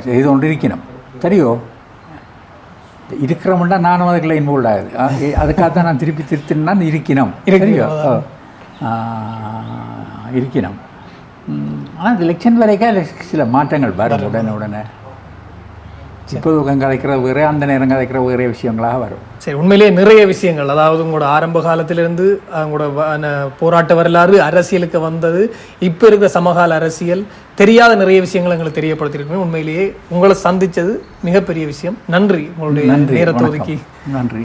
செய்து கொண்டு இருக்கணும். சரியோ, இருக்கிறோம்னா நானும் அதுக்குள்ள இன்வால்வ் ஆகுது. அதுக்காக தான் நான் திருப்பி திருத்தினா இருக்கணும். சரியோ, இருக்கணும். ஆனால் எலெக்ஷன் வரைக்கும் சில மாற்றங்கள் வரும் உடனே. இப்போது கதைக்கிற வேறு, அந்த நேரம் கதைக்கிற வேறு விஷயங்களாக வரும். சரி, உண்மையிலேயே நிறைய விஷயங்கள், அதாவது உங்களோட ஆரம்ப காலத்திலிருந்து உங்களோட போராட்ட வரலாறு, அரசியலுக்கு வந்தது, இப்போ இருக்கிற சமகால அரசியல், தெரியாத நிறைய விஷயங்கள் எங்களுக்கு தெரியப்படுத்தியிருக்கோம். உண்மையிலேயே உங்களை சந்தித்தது மிகப்பெரிய விஷயம். நன்றி, உங்களுடைய நேரத்தை ஒதுக்கி. நன்றி.